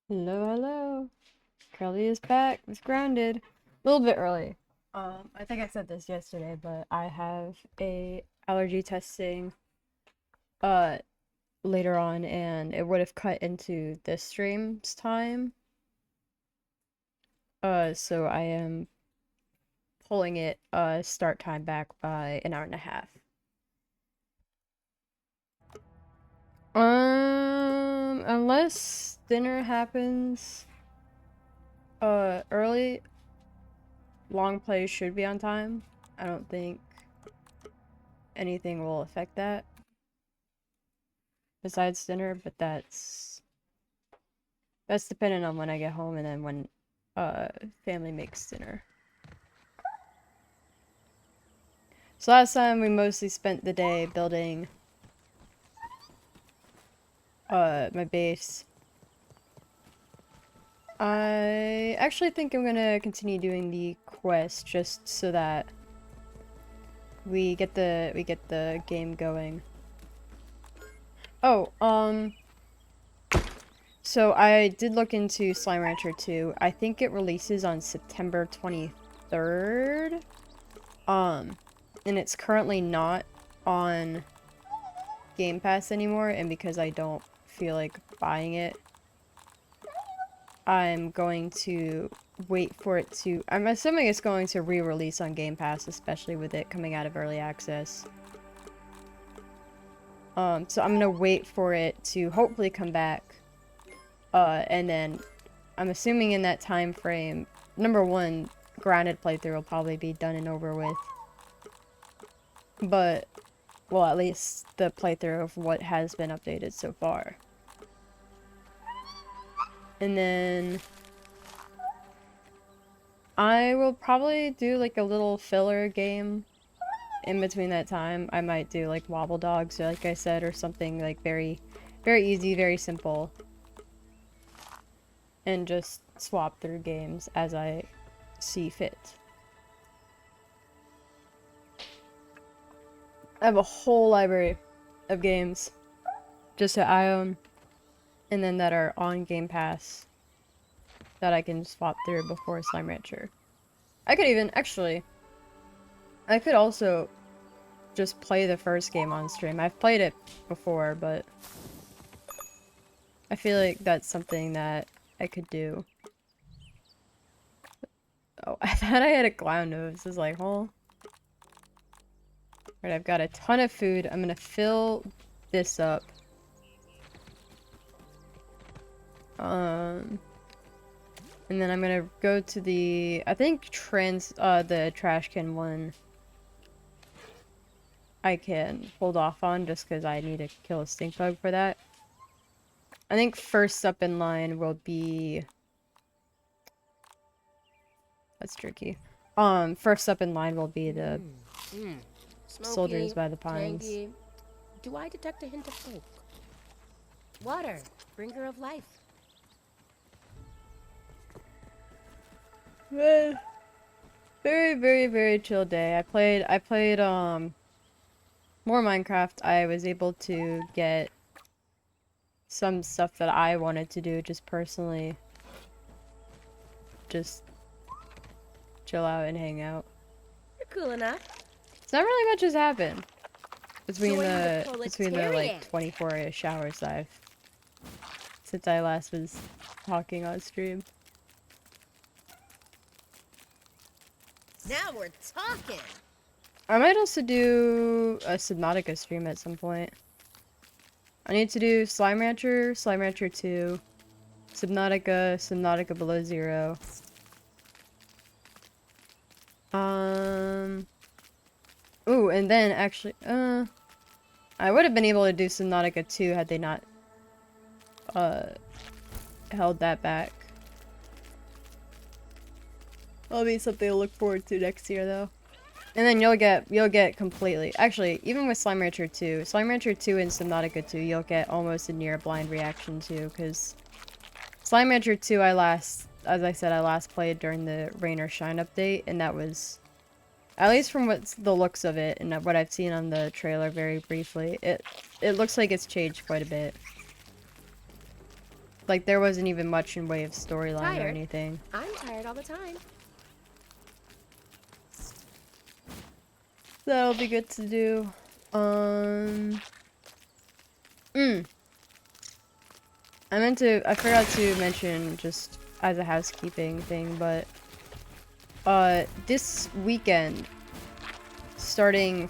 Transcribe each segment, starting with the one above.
Hello, hello. Kelly is back. It's grounded. A little bit early. I think I said this yesterday, but I have a allergy testing uh later on, and it would have cut into this stream's time. So I am pulling it start time back by an hour and a half. Unless dinner happens early, long plays should be on time. I don't think anything will affect that besides dinner, but that's dependent on when I get home and then when family makes dinner. So last time we mostly spent the day building my base. I actually think I'm gonna continue doing the quest just so that we get the game going. Oh, so I did look into Slime Rancher 2. I think it releases on September 23rd. And it's currently not on Game Pass anymore, and because I don't feel like buying it, I'm going to wait for it to... I'm assuming it's going to re-release on Game Pass, especially with it coming out of Early Access. So I'm gonna wait for it to hopefully come back. And then I'm assuming in that time frame, number one, Grounded playthrough will probably be done and over with. But, well, at least the playthrough of what has been updated so far. And then I will probably do like a little filler game in between that time. I might do like Wobble Dogs, like I said, or something like very, very easy, very simple. And just swap through games as I see fit. I have a whole library of games just that I own, and then that are on Game Pass that I can swap through before Slime Rancher. I could even, actually, I could also just play the first game on stream. I've played it before, but I feel like that's something that I could do. Oh, I thought I had a clown nose. This is like, oh. Alright, I've got a ton of food. I'm gonna fill this up. And then I'm gonna go to the, I think the trash can one I can hold off on just because I need to kill a stink bug for that. I think first up in line will be... That's tricky. First up in line will be the soldiers by the pines. Tangy. Do I detect a hint of hope? Water, bringer of life. Very, very, very chill day. I played more Minecraft. I was able to get some stuff that I wanted to do just personally. Just chill out and hang out. You're cool enough. So not really much has happened between Join the the like proletariat. 24-ish hours since I last was talking on stream. Now we're talking. I might also do a Subnautica stream at some point. I need to do Slime Rancher, Slime Rancher 2, Subnautica, Subnautica Below Zero. Ooh, and then actually, I would have been able to do Subnautica 2 had they not, held that back. That'll be something to look forward to next year, though. And then you'll get completely... Actually, even with Slime Rancher 2, Slime Rancher 2 and Subnautica 2, you'll get almost a near blind reaction to, because Slime Rancher 2 as I said, I last played during the Rain or Shine update, and that was, at least from what's the looks of it, and what I've seen on the trailer very briefly, it looks like it's changed quite a bit. Like, there wasn't even much in way of storyline or Tired? anything. I'm tired all the time. That'll be good to do. I forgot to mention just as a housekeeping thing, but this weekend, starting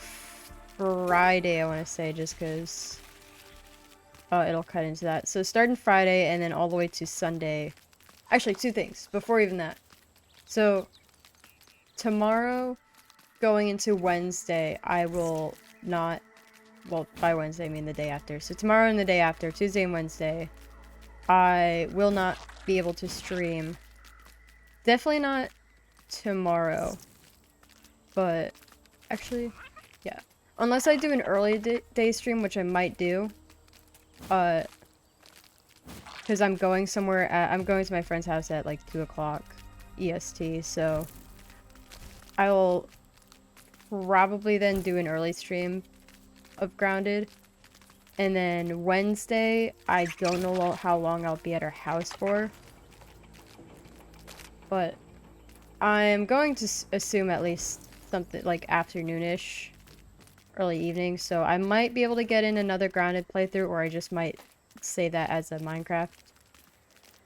Friday, I want to say, just because it'll cut into that. So starting Friday and then all the way to Sunday. Actually, two things before even that. So tomorrow, going into Wednesday, I will not. Well, by Wednesday, I mean the day after. So tomorrow and the day after, Tuesday and Wednesday, I will not be able to stream. Definitely not tomorrow. But, actually, yeah. Unless I do an early day stream, which I might do. Because I'm going somewhere I'm going to my friend's house at like 2 o'clock EST, so I will probably then do an early stream of Grounded. And then Wednesday, I don't know how long I'll be at her house for. But I'm going to assume at least something like afternoonish, early evening. So I might be able to get in another Grounded playthrough, or I just might save that as a Minecraft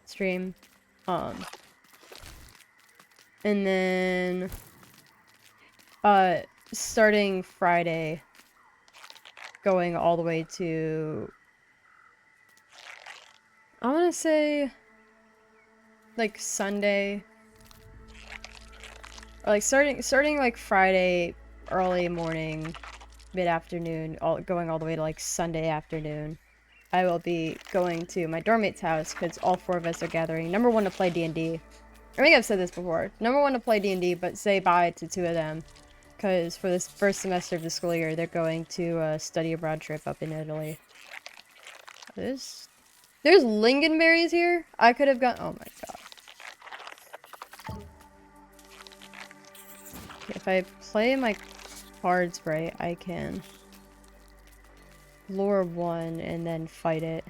stream. And then starting Friday, going all the way to, I want to say, like Sunday, or like starting like Friday early morning, mid-afternoon, going all the way to like Sunday afternoon. I will be going to my dorm mate's house because all 4 of us are gathering. Number 1 to play D&D. I think I've said this before. Number 1 to play D&D, but say bye to 2 of them. Because for this first semester of the school year, they're going to a study abroad trip up in Italy. There's lingonberries here? I could have gone. Oh my god. If I play my cards right, I can lure 1 and then fight it.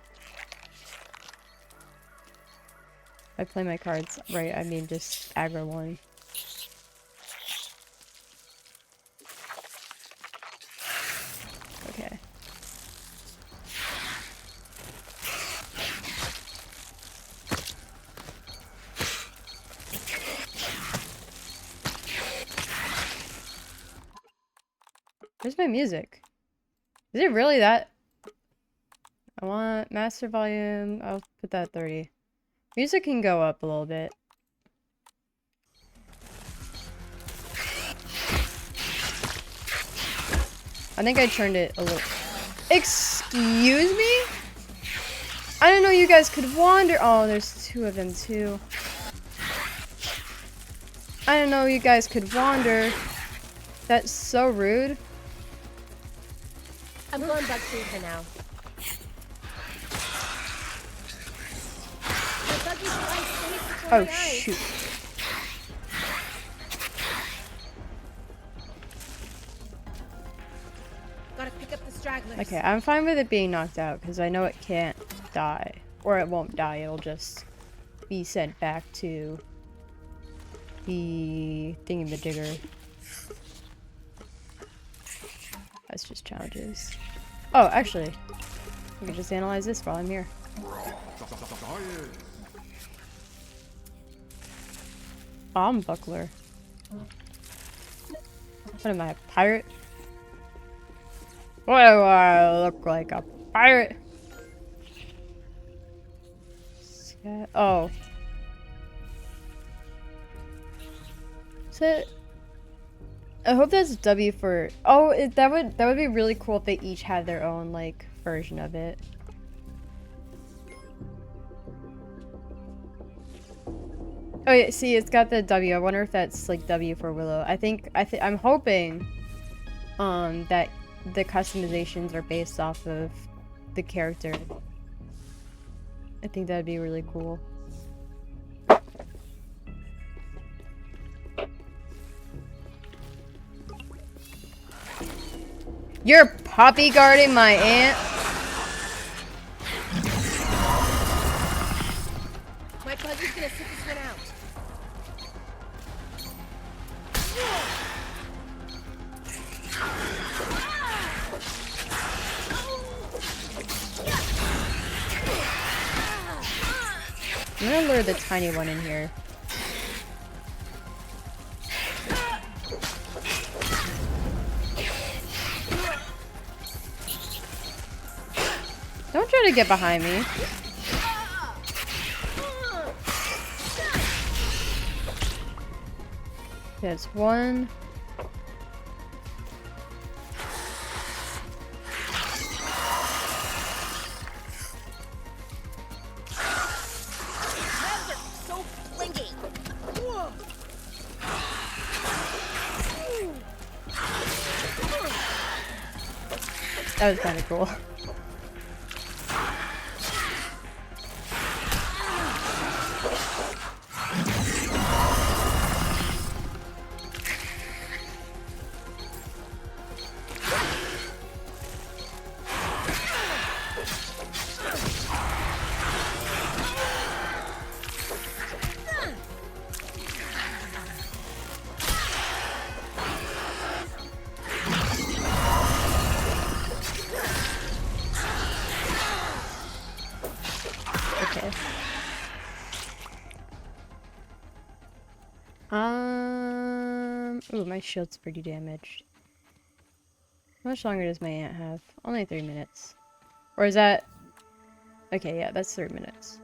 If I play my cards right, I mean just aggro 1. Okay. Where's my music? Is it really that? I want master volume. I'll put that at 30. Music can go up a little bit. I think I turned it a little. Excuse me? I didn't know you guys could wander. Oh, there's 2 of them too. I didn't know you guys could wander. That's so rude. I'm going bug free for now. Oh shoot. Gotta pick up the stragglers. Okay, I'm fine with it being knocked out because I know it can't die. Or it won't die, it'll just be sent back to the thingamajigger. That's just challenges. Oh, actually, we can just analyze this while I'm here. Bomb buckler. What am I, a pirate? What do I look like, a pirate? Oh. Is it? I hope that's W for. Oh, that would be really cool if they each had their own like version of it. Oh yeah, see, it's got the W. I wonder if that's like W for Willow. I'm hoping, that the customizations are based off of the character. I think that'd be really cool. You're puppy guarding my aunt? Buggy's gonna sit this one out. I'm gonna lure the tiny one in here. Don't try to get behind me. There's one. So flingy. That was kind of cool. Okay. Ooh, my shield's pretty damaged. How much longer does my ant have? Only 3 minutes. Or is that... Okay, yeah, that's 3 minutes.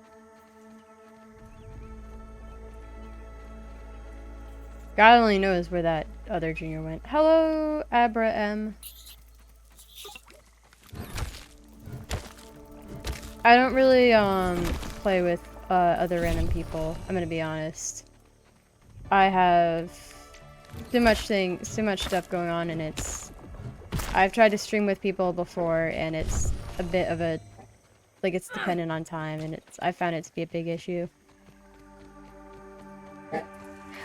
God only knows where that other junior went. Hello, Abra M. I don't really, play with, other random people. I'm gonna be honest. I have too much stuff going on, and I've tried to stream with people before, and it's a bit of a, like, it's dependent on time, and I found it to be a big issue.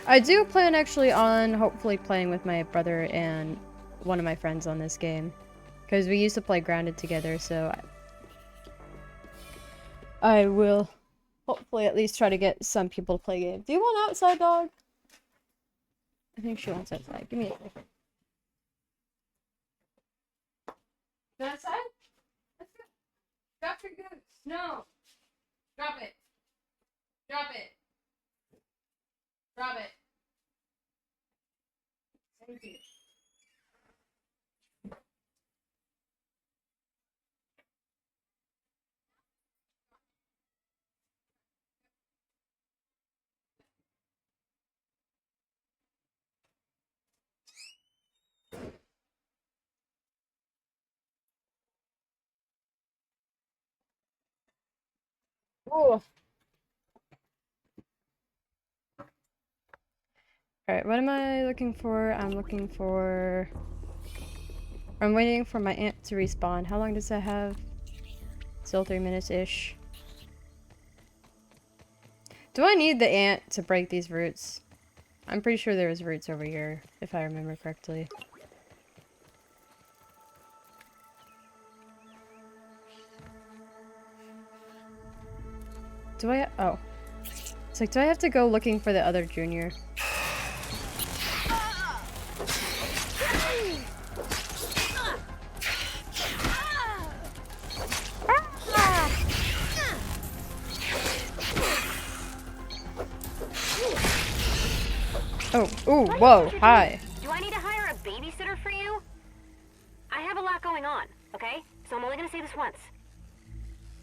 I do plan actually on hopefully playing with my brother and one of my friends on this game, because we used to play Grounded together, so I will hopefully at least try to get some people to play games. Do you want outside, dog? I think she wants outside. Give me a second. Go outside? Let's go. Drop your goose. No. Drop it. Drop it. Drop it. Thank you. Oh. Alright, what am I looking for? I'm waiting for my ant to respawn. How long does that have? Still 3 minutes-ish. Do I need the ant to break these roots? I'm pretty sure there was roots over here, if I remember correctly. Do I? Oh. It's like, do I have to go looking for the other junior? Oh, ooh, whoa, hi. Do I need to hire a babysitter for you? I have a lot going on, okay? So I'm only gonna say this once.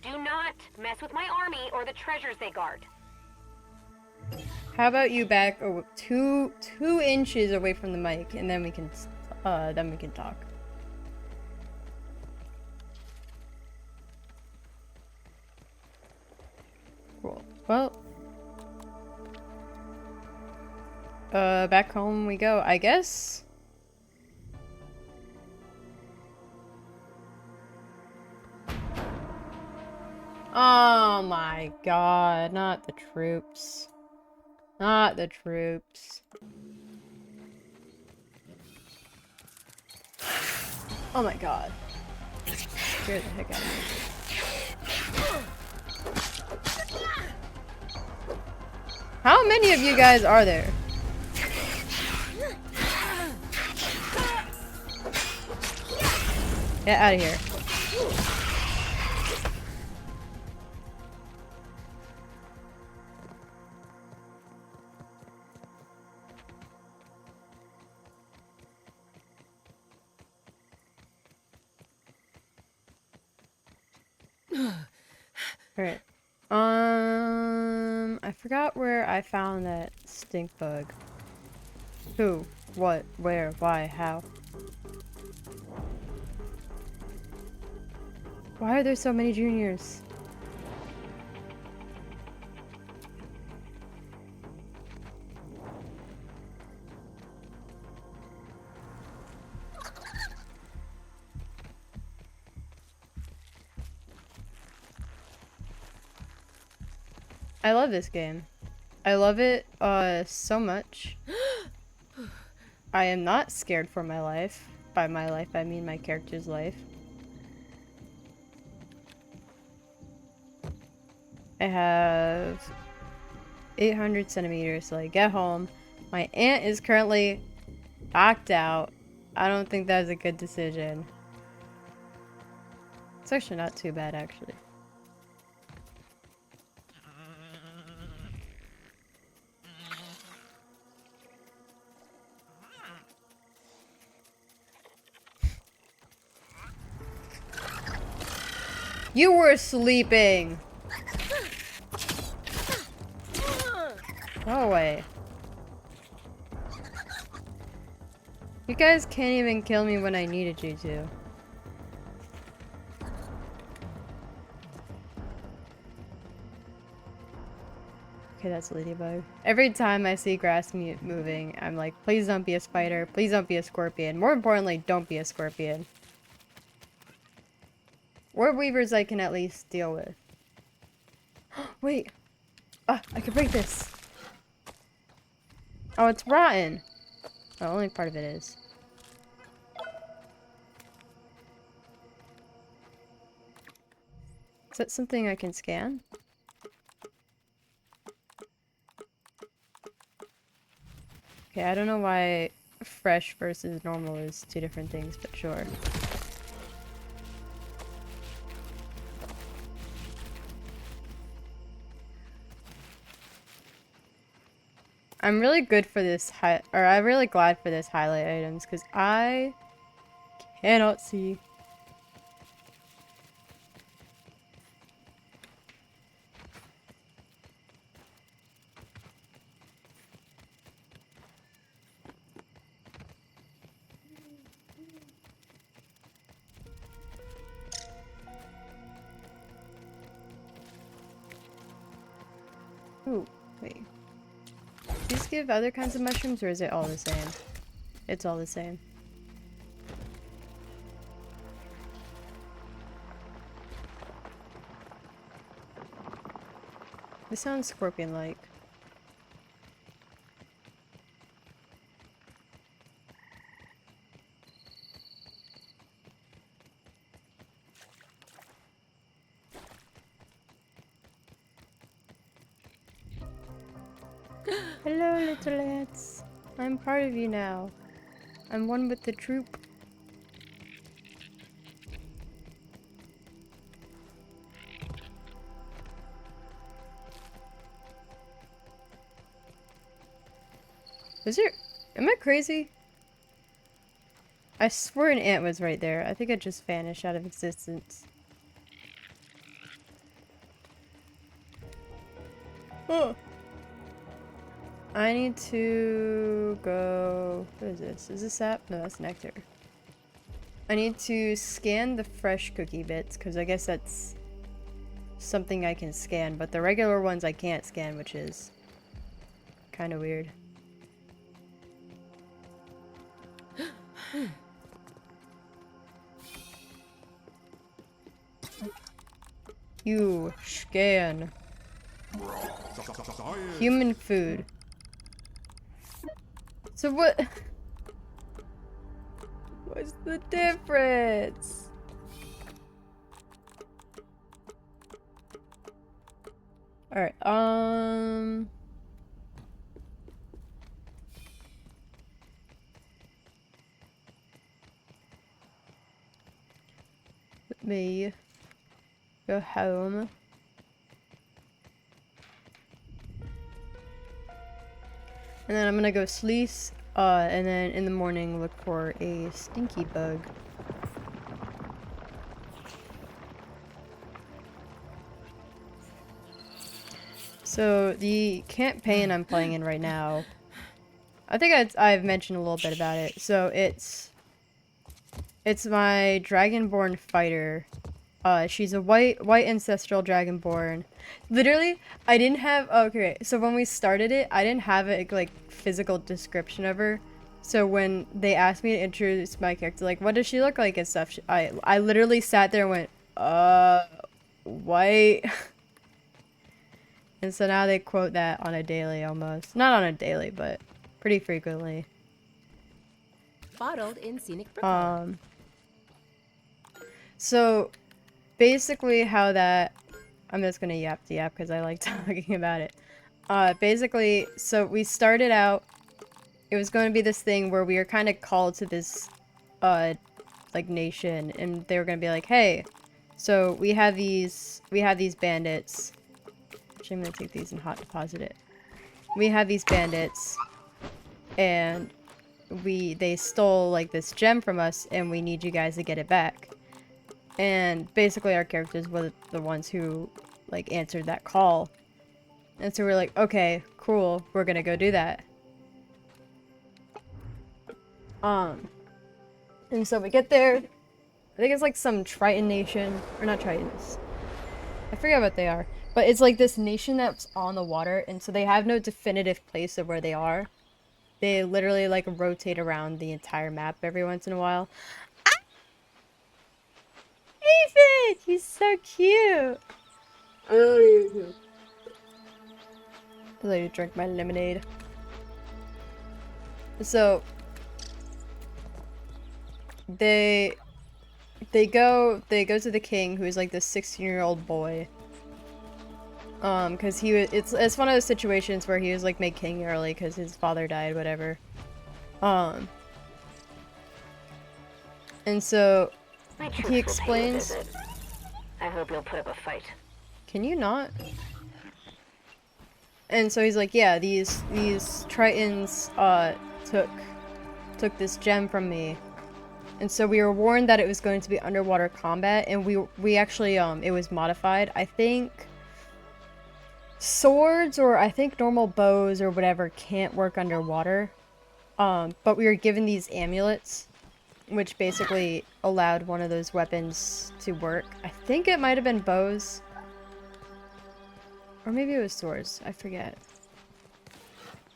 Do not mess with my army or the treasures they guard. How about you back two inches away from the mic, and then we can talk. Cool. Well, back home we go, I guess. Oh my god, not the troops. Not the troops. Oh my god. Scared the heck out of me. How many of you guys are there? Get out of here. Alright. I forgot where I found that stink bug. Who? What? Where? Why? How? Why are there so many juniors? I love this game. I love it so much. I am not scared for my life. By my life, I mean my character's life. I have 800 centimeters, so I get home. My aunt is currently knocked out. I don't think that's a good decision. It's actually not too bad, actually. You were sleeping! Go away. You guys can't even kill me when I needed you to. Okay, that's a ladybug. Every time I see grass moving, I'm like, please don't be a spider. Please don't be a scorpion. More importantly, don't be a scorpion. Orb weavers I can at least deal with. Wait. Ah, I can break this. Oh, it's rotten. Oh, only part of it is. Is that something I can scan? Okay, I don't know why fresh versus normal is two different things, but sure. I'm really good for this I'm really glad for this highlight items because I cannot see. Ooh, wait. These give other kinds of mushrooms, or is it all the same? It's all the same. This sounds scorpion-like. Hello, little ants. I'm part of you now. I'm one with the troop. Is there... Am I crazy? I swear an ant was right there. I think it just vanished out of existence. Oh. I need to go... What is this? Is this sap? No, that's nectar. I need to scan the fresh cookie bits, because I guess that's something I can scan, but the regular ones I can't scan, which is kind of weird. You scan. Human food. So what? What's the difference? Alright, me go home. And then I'm gonna go sleece, and then in the morning look for a stinky bug. So the campaign I'm playing in right now, I think I've mentioned a little bit about it. So it's my Dragonborn fighter. She's a white ancestral Dragonborn. Literally, I didn't have, okay, so when we started it, I didn't have a like physical description of her. So when they asked me to introduce my character, like what does she look like and stuff, I literally sat there and went, white. And so now they quote that on a daily almost. Not on a daily, but pretty frequently. Bottled in scenic Brooklyn. So basically how that, I'm just gonna yap because I like talking about it. Basically, so we started out, it was going to be this thing where we were kind of called to this, like nation, and they were gonna be like, hey, so we have these bandits. Actually, I'm gonna take these and hot deposit it. We have these bandits, and they stole like this gem from us, and we need you guys to get it back. And basically our characters were the ones who like answered that call. And so we're like, okay, cool, we're gonna go do that. And so we get there. I think it's like some Triton nation, or not Tritons. I forget what they are. But it's like this nation that's on the water, and so they have no definitive place of where they are. They literally like rotate around the entire map every once in a while. Ah! David, he's so cute. Oh, you're cute. I like to drink my lemonade. So they go to the king, who's like this 16-year-old boy. Cause it's one of those situations where he was like made king early because his father died, whatever. And so he explains. I hope you'll put up a fight. Can you not? And so he's like, yeah, these Tritons took this gem from me. And so we were warned that it was going to be underwater combat, and we actually it was modified. I think swords, or I think normal bows or whatever, can't work underwater. But we were given these amulets, which basically allowed one of those weapons to work. I think it might have been bows. Or maybe it was swords. I forget.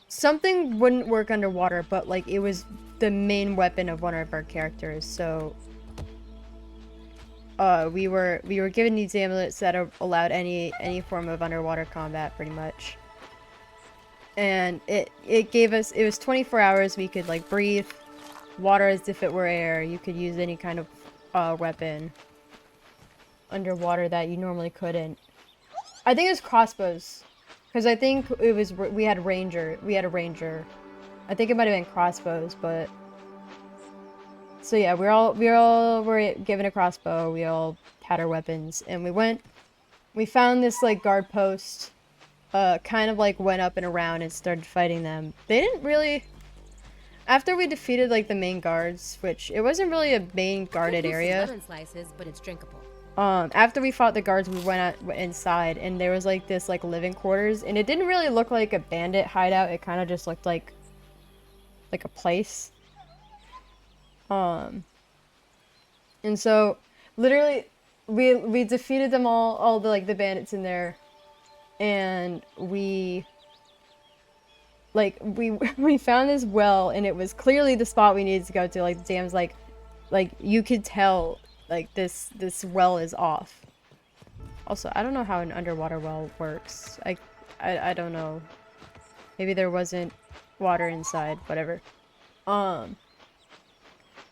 Something wouldn't work underwater, but like it was the main weapon of one of our characters, so we were given these amulets that allowed any form of underwater combat, pretty much. And it gave us, it was 24 hours. We could like breathe water as if it were air. You could use any kind of weapon underwater that you normally couldn't. I think it was crossbows, because I think it was, we had a ranger. I think it might have been crossbows, but so yeah, we all were given a crossbow. We all had our weapons, and we found this like guard post, kind of like went up and around and started fighting them. They didn't really, after we defeated like the main guards, which it wasn't really a main guarded area. Lemon slices, but it's drinkable. After we fought the guards, we went inside, and there was like this like living quarters, and it didn't really look like a bandit hideout. It kind of just looked like a place. And so literally we defeated them all the like the bandits in there, and we found this well, and it was clearly the spot we needed to go to. Like the dam's like you could tell like this well is off. Also, I don't know how an underwater well works. I don't know. Maybe there wasn't water inside, whatever.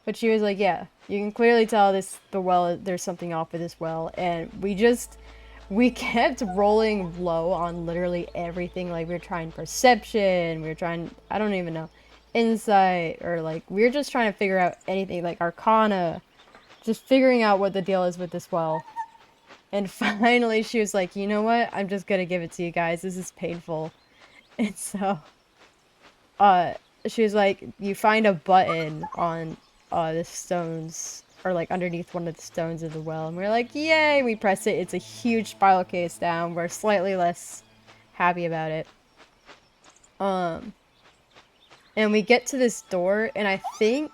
But she was like, yeah, you can clearly tell the well, there's something off with this well. And we kept rolling low on literally everything. Like, we were trying perception, we were trying, I don't even know, insight, or like, we were just trying to figure out anything, like Arcana. just figuring out what the deal is with this well. And finally she was like, you know what? I'm just gonna give it to you guys. This is painful. And so, she was like, you find a button on, the stones, or like underneath one of the stones of the well. And we're like, yay! We press it. It's a huge spiral case down. We're slightly less happy about it. And we get to this door, and I think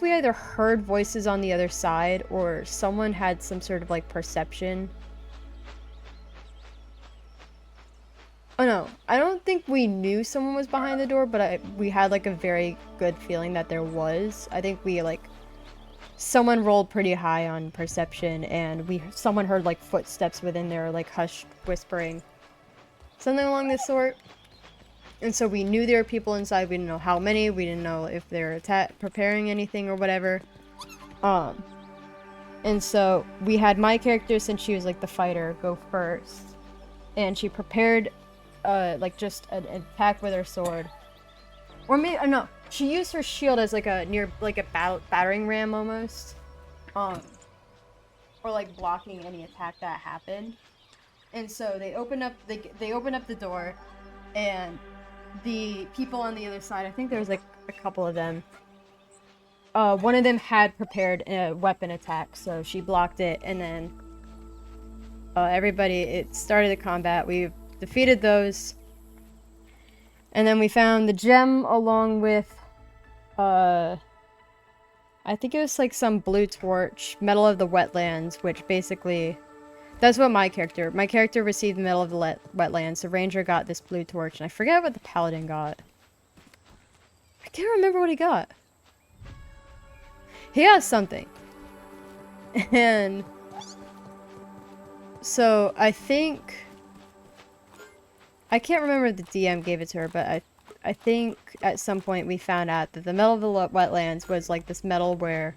we either heard voices on the other side, or someone had some sort of, like, perception. Oh no, I don't think we knew someone was behind the door, but we had, like, a very good feeling that there was. I think we, like, someone rolled pretty high on perception, and someone heard, like, footsteps within there, like, hushed whispering. Something along this sort. And so we knew there were people inside. We didn't know how many. We didn't know if they were preparing anything or whatever. And so we had my character, since she was like the fighter, go first. And she prepared, like just an attack with her sword. Or maybe, no, she used her shield as like a battering ram almost. Or like blocking any attack that happened. And so they opened up the door, and the people on the other side, I think there was like a couple of them. One of them had prepared a weapon attack, so she blocked it, and then it started the combat. We defeated those, and then we found the gem along with, I think it was like some blue torch, Medal of the Wetlands, which basically, that's what my character received the Medal of the Wetlands. The ranger got this blue torch, and I forget what the paladin got. I can't remember what he got. He has something. And so I think, I can't remember if the DM gave it to her, but I think at some point we found out that the Medal of the Wetlands was like this medal where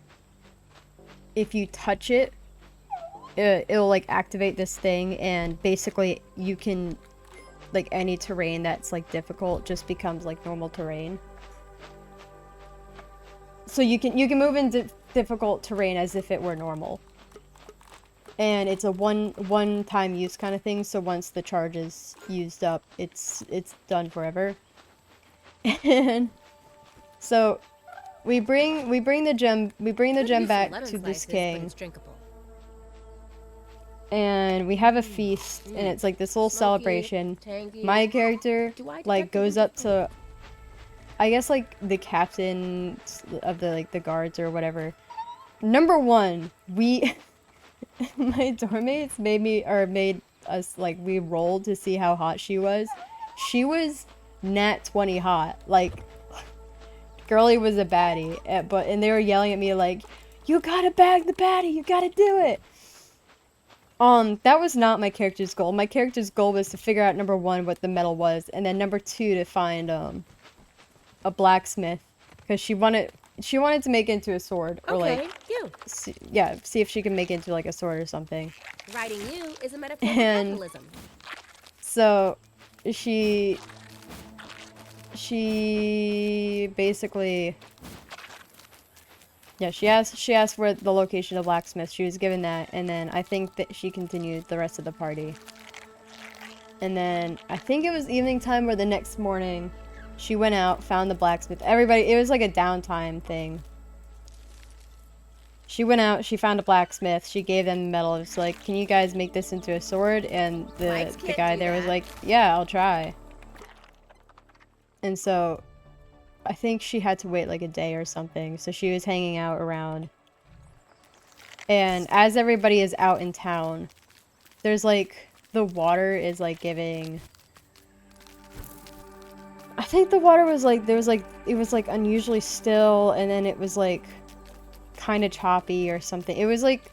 if you touch it, it'll like activate this thing, and basically you can, like, any terrain that's like difficult just becomes like normal terrain. So you can move into difficult terrain as if it were normal. And it's a one-time use kind of thing, so once the charge is used up, it's done forever. And so we bring the gem back to this king. And we have a feast, and it's like this little celebration. My character, like, goes up to, I guess, like, the captain of the, like, the guards or whatever. Number one, my dormmates made us, like, we rolled to see how hot she was. She was nat 20 hot. Like, girlie was a baddie. And they were yelling at me, like, you gotta bag the baddie, you gotta do it. That was not my character's goal. My character's goal was to figure out, number one, what the metal was, and then number two, to find, a blacksmith. Because she wanted to make it into a sword. Or, okay, like, you. See if she can make it into, like, a sword or something. Writing you is a metaphor for capitalism. So, she basically... Yeah, she asked where the location of the blacksmith. She was given that, and then I think that she continued the rest of the party. And then I think it was evening time, or the next morning, she went out, found the blacksmith. Everybody, it was like a downtime thing. She went out, she found a blacksmith, she gave them the metal. It was like, can you guys make this into a sword? And the guy there was like, yeah, I'll try. And so I think she had to wait like a day or something, so she was hanging out around. And as everybody is out in town, there's like, the water is like giving... I think the water was like, it was like unusually still, and then it was like kind of choppy or something. It was like,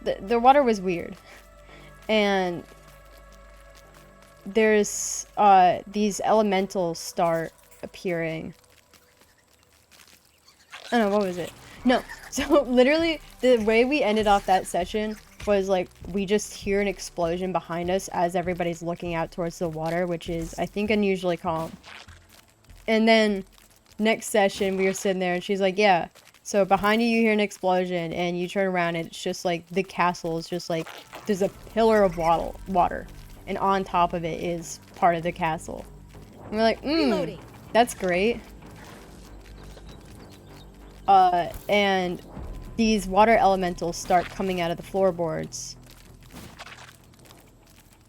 the water was weird. And there's, these elementals start appearing. I don't know, what was it? No, so literally, the way we ended off that session was like, we just hear an explosion behind us as everybody's looking out towards the water, which is, I think, unusually calm. And then next session, we were sitting there, and she's like, yeah. So behind you, you hear an explosion, and you turn around, and it's just like the castle is just like there's a pillar of water, and on top of it is part of the castle. And we're like, that's great. And these water elementals start coming out of the floorboards.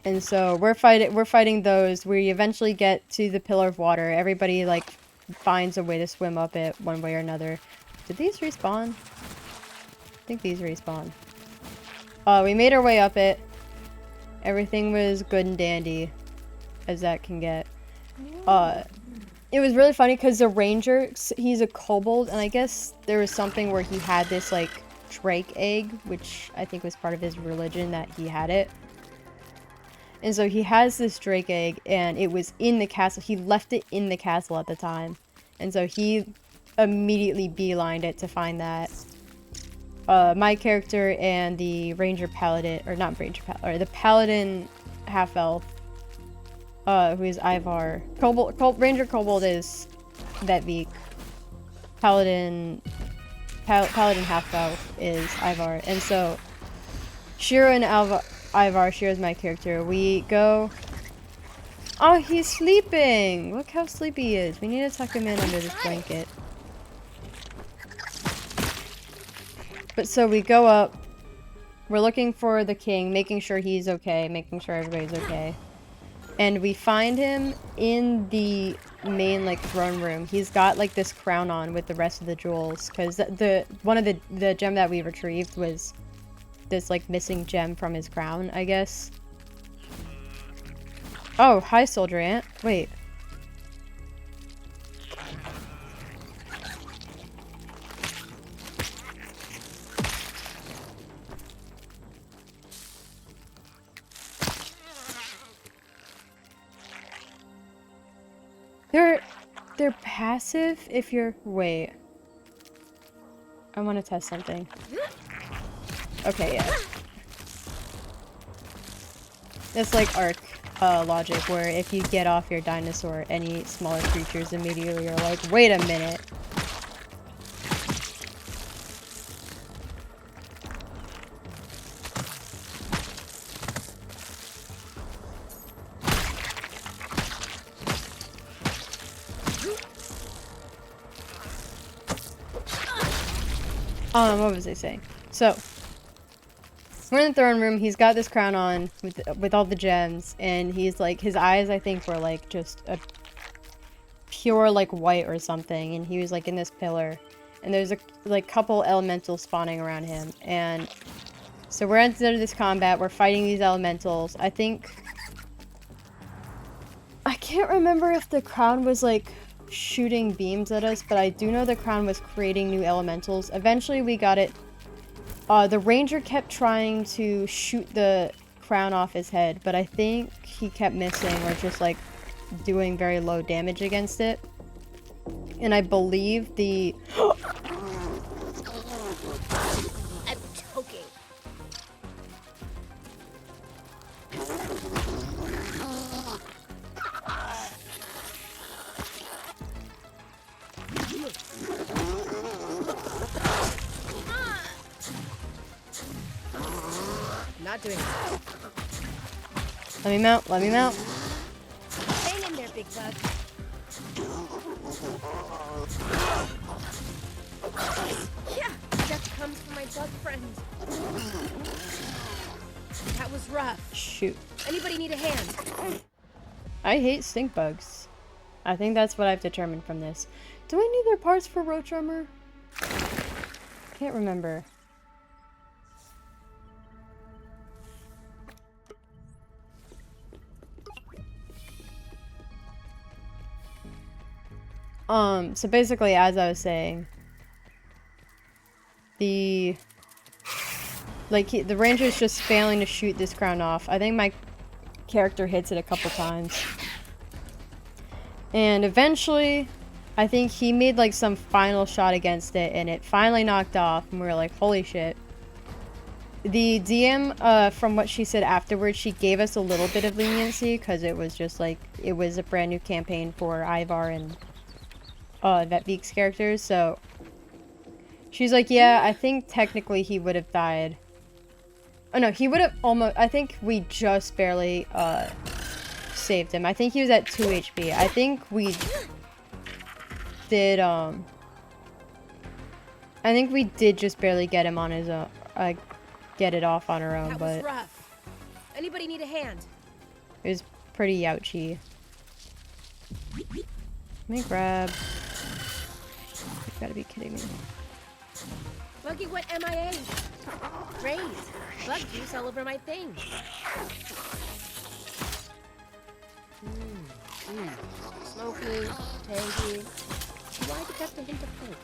And so we're fighting those. We eventually get to the pillar of water. Everybody like finds a way to swim up it one way or another. Did these respawn? I think these respawn. We made our way up it. Everything was good and dandy, as that can get. It was really funny because the ranger, he's a kobold, and I guess there was something where he had this like drake egg, which I think was part of his religion that he had it. And so he has this drake egg, and it was in the castle. He left it in the castle at the time. And so he immediately beelined it to find that. My character and the ranger paladin, or not ranger paladin, or the paladin half-elf, who is Ivar. Ranger kobold is Vetvik. Paladin half-elf is Ivar. And so Shira and Ivar, Shira's my character. We go... Oh, he's sleeping! Look how sleepy he is. We need to tuck him in under this blanket. But so we go up. We're looking for the king, making sure he's okay, making sure everybody's okay. And we find him in the main, like, throne room. He's got, like, this crown on with the rest of the jewels. Because one of the gem that we retrieved was this, like, missing gem from his crown, I guess. Oh, hi, Soldier Ant. Wait. They're passive if you're... Wait. I want to test something. Okay, yeah. It's like Ark logic, where if you get off your dinosaur, any smaller creatures immediately are like, wait a minute. What was I saying? So, we're in the throne room. He's got this crown on with all the gems, and he's like, his eyes, I think, were like just a pure like white or something, and he was like in this pillar, and there's a like couple elementals spawning around him, and so we're into this combat. We're fighting these elementals. I can't remember if the crown was like shooting beams at us, but I do know the crown was creating new elementals. Eventually we got it. The ranger kept trying to shoot the crown off his head, but I think he kept missing or just like doing very low damage against it. And I believe the... I'm choking. Not doing it. Let me mount, let me mount. Hang in there, big bug. Yeah, death comes from my bug friends. That was rough. Shoot. Anybody need a hand? I hate stink bugs. I think that's what I've determined from this. Do I need their parts for roach armor? Can't remember. So basically, as I was saying, the ranger's just failing to shoot this crown off. I think my character hits it a couple times. And eventually, I think he made like some final shot against it, and it finally knocked off, and we were like, holy shit. The DM, from what she said afterwards, she gave us a little bit of leniency, because it was just like, it was a brand new campaign for Ivar and Vet Beak's characters, so she's like, yeah, I think technically he would have died. Oh no, he would have almost, I think we just barely saved him. I think he was at 2 HP. I think we did I think we did just barely get him on his own, get it off on our own, That but was rough. Anybody need a hand? it was pretty ouchy. Let me grab. You gotta be kidding me. Buggy went MIA. Great. Bug juice all over my thing. Smoky, tangy. Do I detect a hint of hope?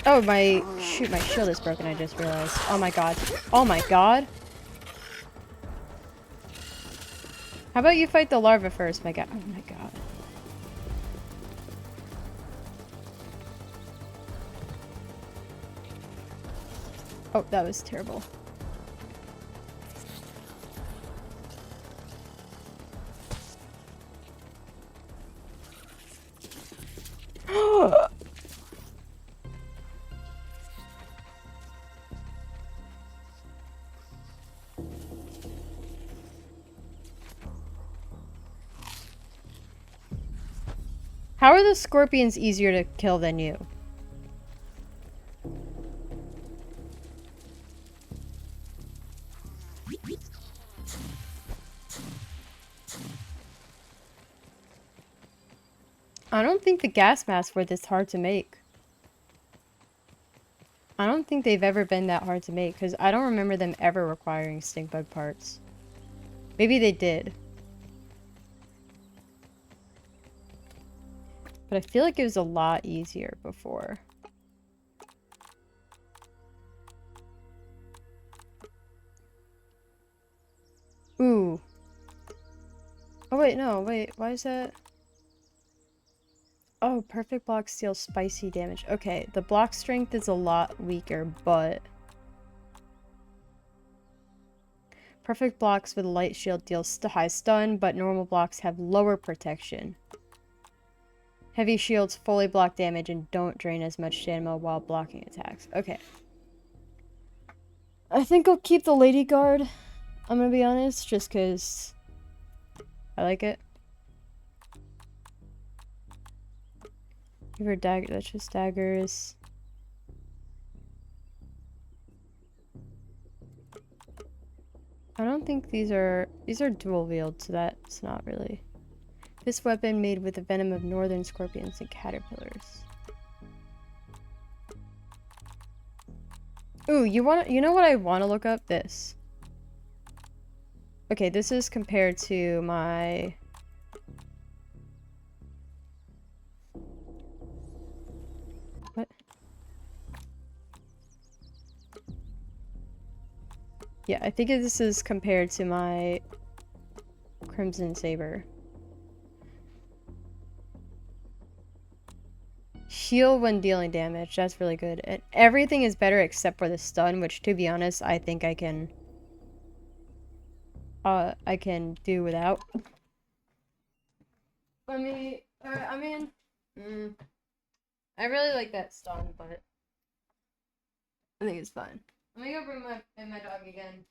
Oh, my shield is broken, I just realized. Oh my god. Oh my god. How about you fight the larva first, my god. Oh my god. Oh, that was terrible. How are the scorpions easier to kill than you? I don't think the gas masks were this hard to make. I don't think they've ever been that hard to make, because I don't remember them ever requiring stink bug parts. Maybe they did. But I feel like it was a lot easier before. Ooh. Oh wait, no, wait, why is that? Oh, perfect blocks deal spicy damage. Okay, the block strength is a lot weaker, but perfect blocks with a light shield deals high stun, but normal blocks have lower protection. Heavy shields fully block damage and don't drain as much stamina while blocking attacks. Okay. I think I'll keep the Lady Guard, I'm gonna be honest, just because I like it. Give her dagger, that's just daggers. I don't think these are dual wield, so that's not really. This weapon made with the venom of northern scorpions and caterpillars. Ooh, you know what I want to look up? This. Okay, this is compared to my... What? Yeah, I think this is compared to my Crimson Saber. Heal when dealing damage, that's really good. And everything is better except for the stun, which to be honest, I think I can do without. I mean, I really like that stun, but I think it's fine. Let me go bring my dog again.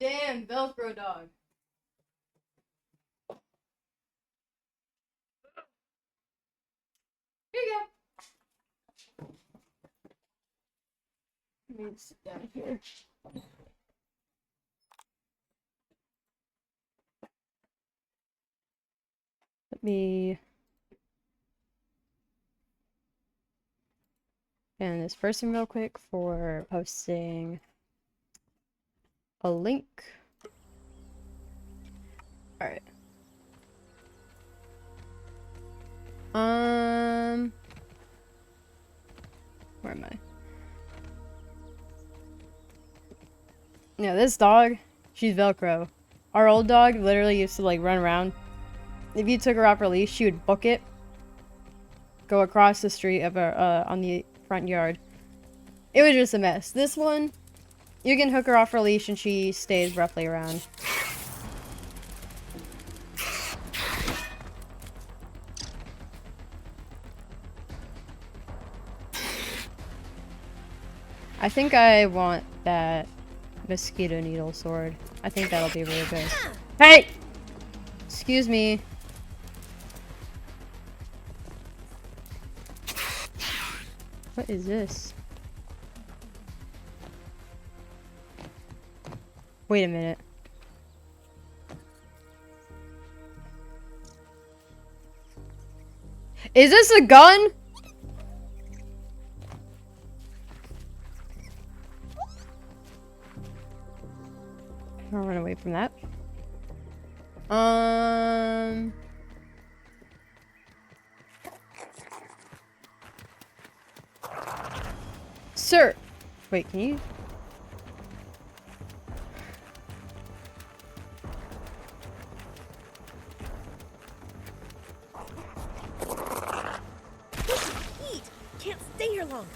Damn, Velcro dog. Here you go. Let me sit down here. Let me ban this person real quick for posting a link. Alright. Where am I? Yeah, this dog, she's Velcro. Our old dog literally used to like run around. If you took her off her leash, she would book it, go across the street of her, on the front yard. It was just a mess. This one, you can hook her off her leash and she stays roughly around. I think I want that mosquito needle sword. I think that'll be really good. Hey! Excuse me. What is this? Wait a minute. Is this a gun? I'll run away from that. Sir! Wait, can you? Eat! Can't stay here long.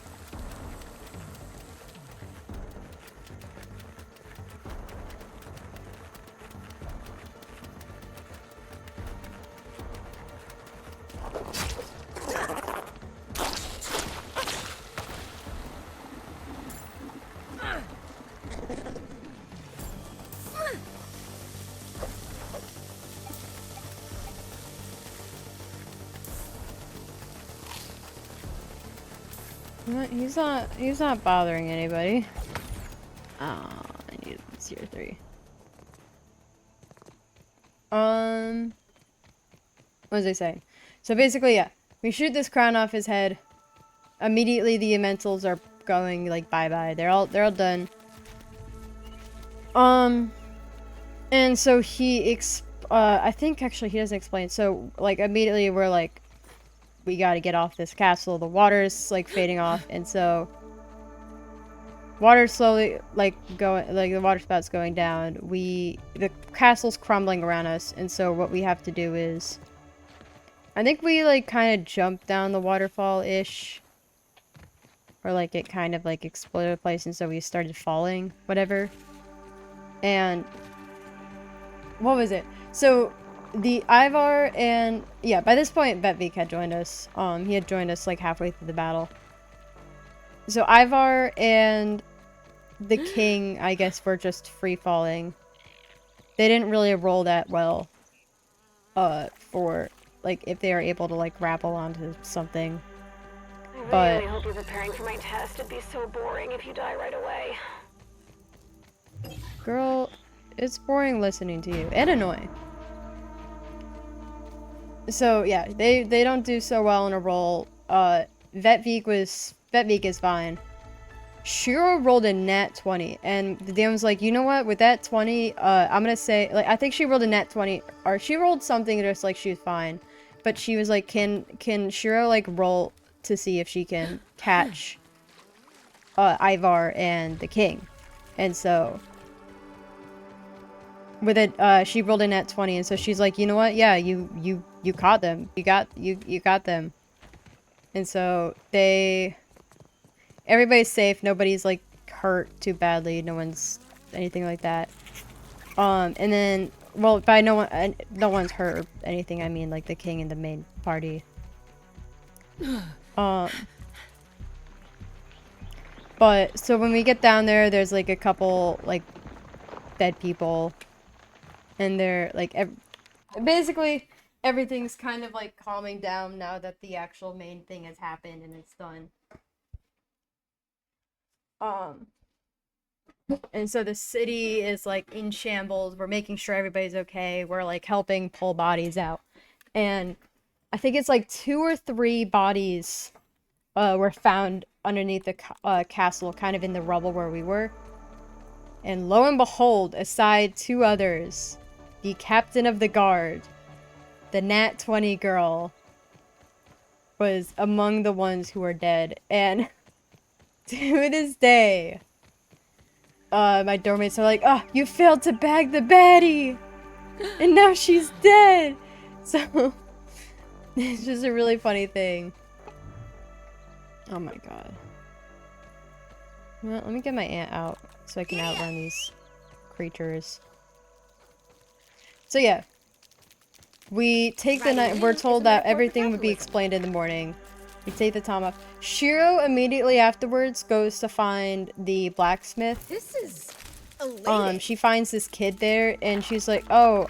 What? He's not bothering anybody. Oh, I need tier 3. What was I saying? So basically, yeah, we shoot this crown off his head. Immediately, the elementals are going like bye-bye. They're all done. And so I think actually he doesn't explain. So like immediately we're like, we gotta get off this castle. The water's like fading off, and so water slowly like the water spout's going down. The castle's crumbling around us, and so what we have to do is, I think we like kind of jumped down the waterfall-ish, or like it kind of like exploded a place, and so we started falling, whatever. And what was it? So the Ivar and yeah, by this point Vetvik had joined us. He had joined us like halfway through the battle. So Ivar and the king, I guess, were just free falling. They didn't really roll that well. For like if they are able to like grapple onto something. I really hope you're preparing for my test. It'd be so boring if you die right away. Girl, it's boring listening to you and annoying. So yeah, they don't do so well in a roll. Vetvik is fine. Shiro rolled a nat 20, and the DM was like, you know what? With that 20, I'm gonna say, like, I think she rolled a nat 20, or she rolled something just like she was fine, but she was like, can Shiro like roll to see if she can catch Ivar and the king, and so with it, she rolled a nat 20, and so she's like, you know what? Yeah, you caught them. You got them, and so everybody's safe. Nobody's like hurt too badly. No one's anything like that. And then, well, by no one's hurt or anything. I mean, like the king and the main party. But so when we get down there, there's like a couple like dead people. And they're like, basically, everything's kind of like calming down now that the actual main thing has happened and it's done. And so the city is like in shambles. We're making sure everybody's okay. We're like helping pull bodies out. And I think it's like 2 or 3 bodies were found underneath the castle, kind of in the rubble where we were. And lo and behold, aside 2 others, the captain of the guard, the Nat 20 girl, was among the ones who were dead. And to this day, my doormates are like, oh, you failed to bag the baddie! And now she's dead! So, it's just a really funny thing. Oh my god. Well, let me get my aunt out so I can outrun these creatures. So yeah. We take the night. We're told that everything would be explained in the morning. We take the time off. Shiro immediately afterwards goes to find the blacksmith. This is elating. She finds this kid there, and she's like, "Oh,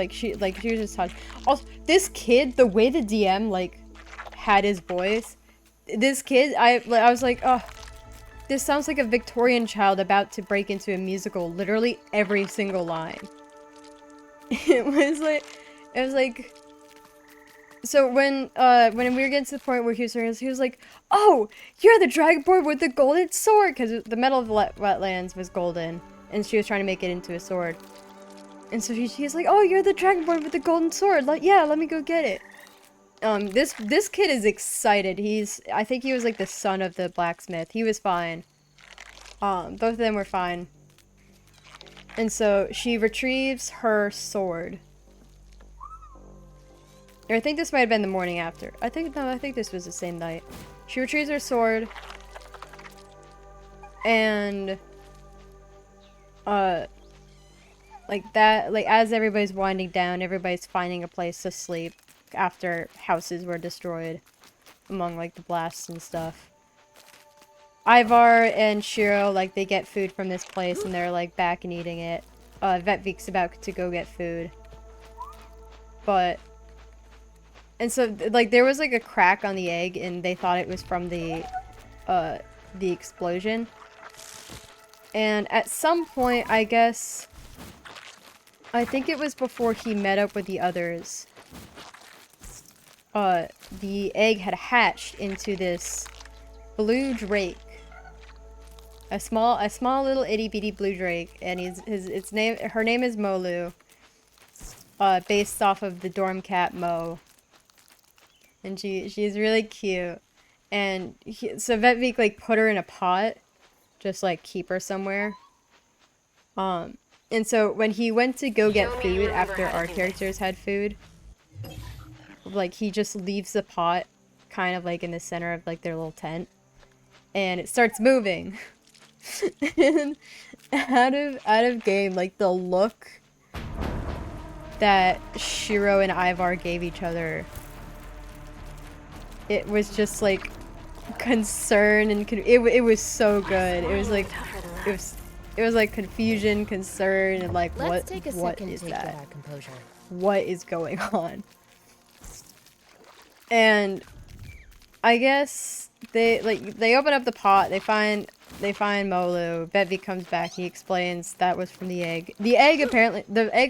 she was just talking." Also, this kid, the way the DM like had his voice, this kid, I was like, "Oh, this sounds like a Victorian child about to break into a musical." Literally every single line. It was like. So when we were getting to the point where he was like, "Oh, you're the dragonborn with the golden sword," because the metal of the wetlands was golden, and she was trying to make it into a sword. And so she's like, "Oh, you're the dragonborn with the golden sword. Like, yeah, let me go get it." This kid is excited. I think he was like the son of the blacksmith. He was fine. Both of them were fine. And so she retrieves her sword. I think this might have been the morning after. I think this was the same night. She retrieves her sword. And as everybody's winding down, everybody's finding a place to sleep after houses were destroyed among like the blasts and stuff. Ivar and Shiro, like, they get food from this place and they're like back and eating it. Vetvik's about to go get food. And so, like, there was, like, a crack on the egg, and they thought it was from the explosion. And at some point, I guess, I think it was before he met up with the others, the egg had hatched into this blue drake. A small little itty-bitty blue drake, and her name is Molu, based off of the dorm cat Mo. And she's really cute. And so Vetvik like put her in a pot, just like keep her somewhere. And so when he went to go get food after our characters had food, like he just leaves the pot kind of like in the center of like their little tent, and it starts moving. And out of game, like the look that Shiro and Ivar gave each other, it was just like concern and it was so good. It was like it was like confusion, concern, and like what is that? What is going on? And I guess they open up the pot, they find Molu. Vetvik comes back, he explains that was from the egg. The egg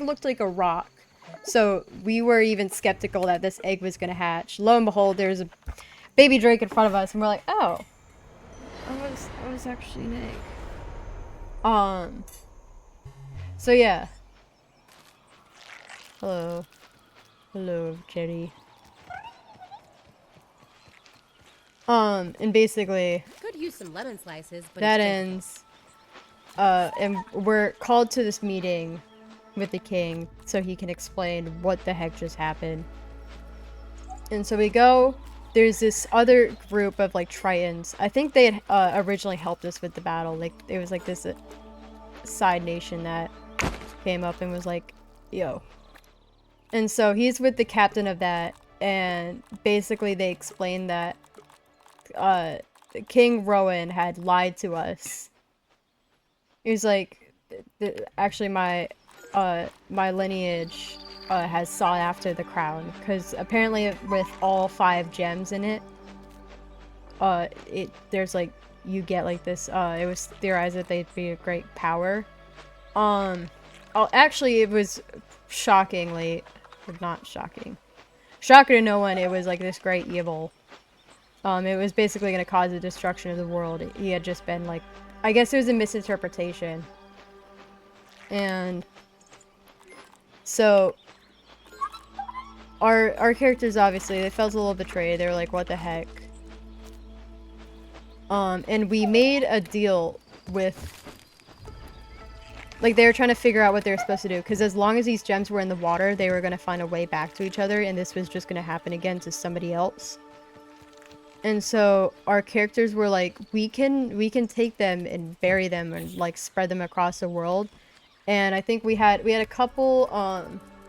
looked like a rock. So we were even skeptical that this egg was gonna hatch. Lo and behold, there's a baby drake in front of us, and we're like, oh, it was actually an egg. So yeah. Hello, Jerry. And basically, could use some lemon slices, but that ends. And we're called to this meeting with the king so he can explain what the heck just happened. And so we go. There's this other group of like Tritons. I think they had originally helped us with the battle. Like it was like this side nation that came up and was like, yo. And so he's with the captain of that, and basically they explained that King Rowan had lied to us. He was like, actually my lineage has sought after the crown, because apparently with all 5 gems in it, there's like, you get like this, it was theorized that they'd be a great power. Actually, it was shockingly, not shocking, shocker to no one, it was like this great evil. It was basically going to cause the destruction of the world. He had just been like, I guess it was a misinterpretation. And so our characters, obviously, they felt a little betrayed. They were like, what the heck? And we made a deal with, like, they were trying to figure out what they were supposed to do, because as long as these gems were in the water, they were going to find a way back to each other, and this was just going to happen again to somebody else. And so our characters were like, we can take them and bury them and like spread them across the world. And I think we had a couple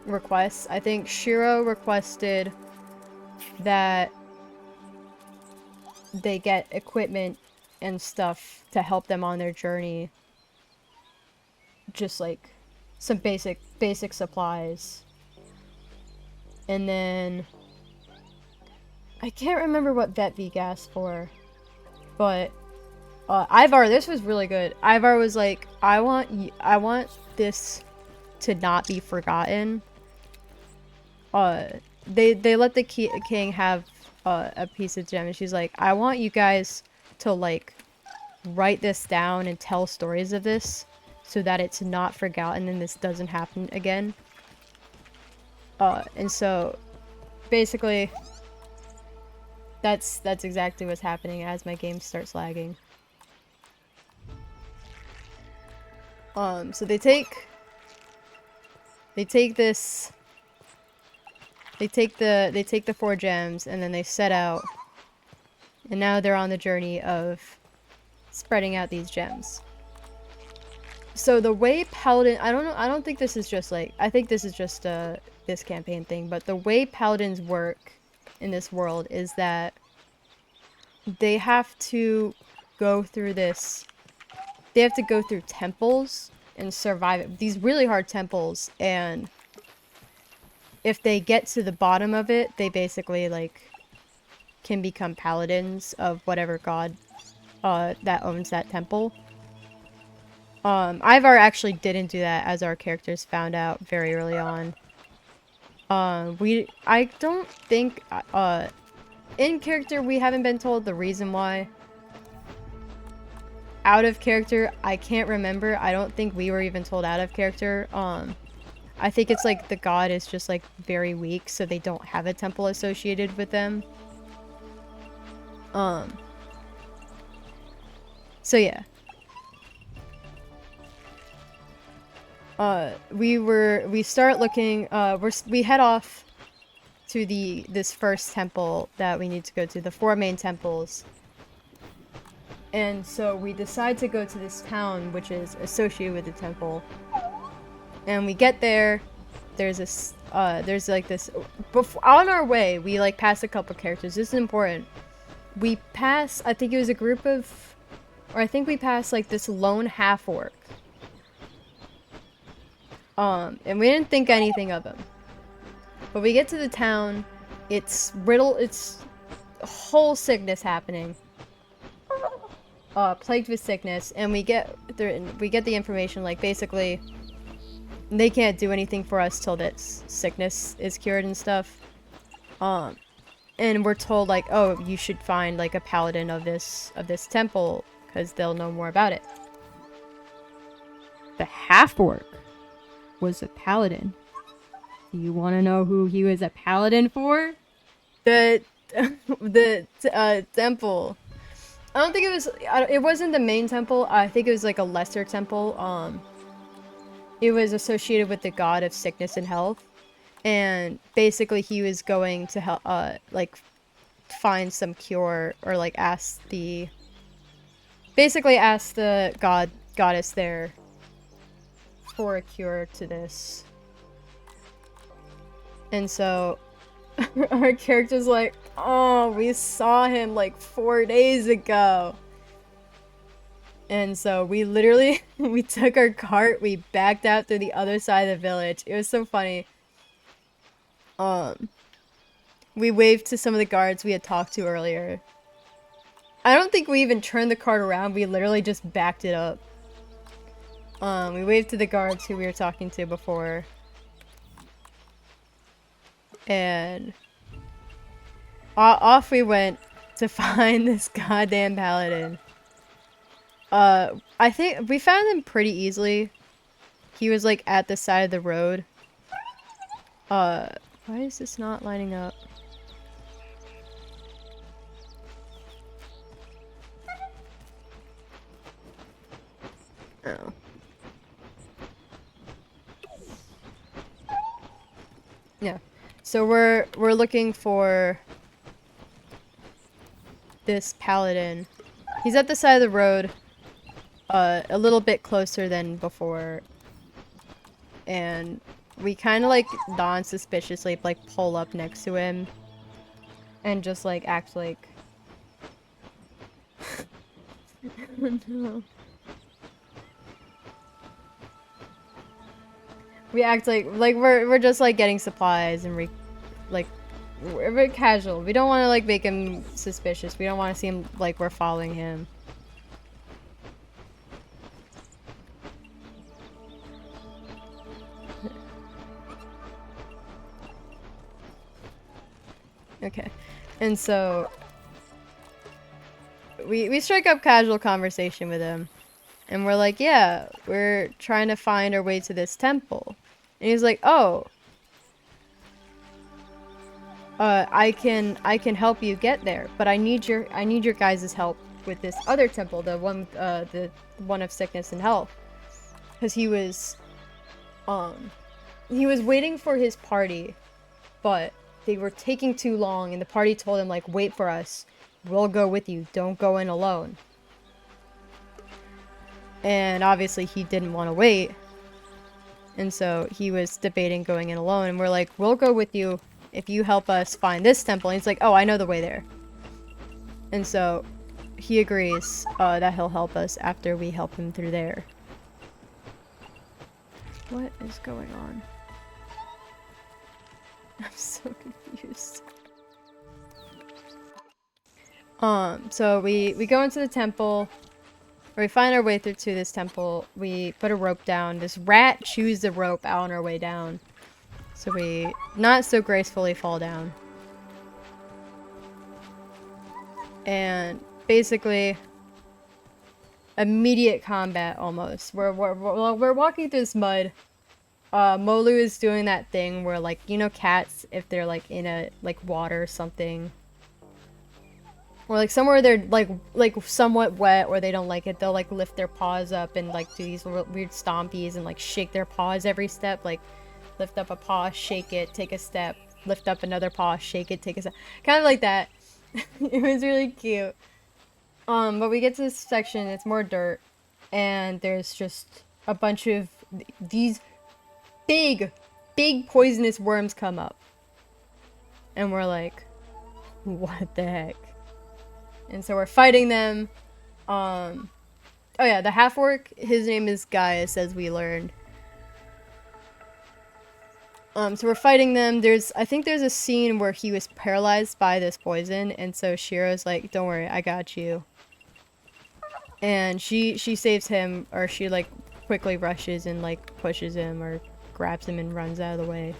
requests. I think Shiro requested that they get equipment and stuff to help them on their journey. Just like some basic supplies. And then I can't remember what Vet Beak asked for, but Ivar, this was really good. Ivar was like, I want this to not be forgotten. They let the king have a piece of gem, and she's like, I want you guys to like write this down and tell stories of this so that it's not forgotten and this doesn't happen again. And so basically that's exactly what's happening as my game starts lagging. So they take this, they take the 4 gems, and then they set out, and now they're on the journey of spreading out these gems. So the way Paladin, I don't think this is just like, I think this is just this campaign thing, but the way Paladins work in this world is that they have to go through temples and survive it. These really hard temples, and if they get to the bottom of it, they basically like can become paladins of whatever god that owns that temple. Ivar actually didn't do that, as our characters found out very early on. I don't think, in character, we haven't been told the reason why. Out of character, I can't remember. I don't think we were even told out of character. I think it's like the god is just like very weak, so they don't have a temple associated with them. So yeah. We start looking, we head off to this first temple that we need to go to, the 4 main temples. And so we decide to go to this town, which is associated with the temple. And we get there, there's this, there's like this, on our way, we like pass a couple characters. This is important. We pass, I think it was a group of, or I think we passed like this lone half-orc. And we didn't think anything of him. But we get to the town, it's a whole sickness happening. Plagued with sickness, and we get the information, like, basically, they can't do anything for us till this sickness is cured and stuff. And we're told, like, oh, you should find, like, a paladin of this temple, because they'll know more about it. The half-orc was a paladin. Do you want to know who he was a paladin for? The temple. I don't think it wasn't the main temple. I think it was like a lesser temple. It was associated with the god of sickness and health. And basically he was going to help, like, find some cure, or like ask the goddess there for a cure to this. And so our character's like, oh, we saw him like 4 days ago. And so we literally, we took our cart, we backed out through the other side of the village. It was so funny. We waved to some of the guards we had talked to earlier. I don't think we even turned the cart around. We literally just backed it up. We waved to the guards who we were talking to before. And off we went to find this goddamn paladin. I think we found him pretty easily. He was like at the side of the road. Why is this not lining up? Oh. Yeah. So we're looking for this paladin. He's at the side of the road, a little bit closer than before. And we kind of like non-suspiciously like pull up next to him and just like act like oh, no. We act like we're just like getting supplies and we're very casual. We don't want to like make him suspicious. We don't want to see him like we're following him. Okay. And so we strike up casual conversation with him. And we're like, yeah, we're trying to find our way to this temple. And he's like, oh. I can help you get there, but I need your guys' help with this other temple, the one of sickness and health. Cuz he was waiting for his party, but they were taking too long and the party told him like, wait for us. We'll go with you. Don't go in alone. And obviously he didn't want to wait. And so he was debating going in alone. And we're like, we'll go with you if you help us find this temple. And he's like, oh, I know the way there. And so he agrees that he'll help us after we help him through there. What is going on? I'm so confused. So we go into the temple. Or we find our way through to this temple. We put a rope down. This rat chews the rope out on our way down. So we not so gracefully fall down. And basically, immediate combat almost. We're walking through this mud. Molu is doing that thing where, like, you know, cats, if they're like in a like water or something, or like somewhere they're like somewhat wet or they don't like it, they'll like lift their paws up and like do these weird stompies and like shake their paws every step, like lift up a paw, shake it, take a step, lift up another paw, shake it, take a step, kind of like that. It was really cute. But we get to this section, it's more dirt, and there's just a bunch of these big poisonous worms come up, and we're like, what the heck? And so we're fighting them. Oh yeah, the half-orc, his name is Gaius, as we learned. So we're fighting them. I think there's a scene where he was paralyzed by this poison, and so Shiro's like, don't worry, I got you. And she saves him, or she like quickly rushes and like pushes him or grabs him and runs out of the way.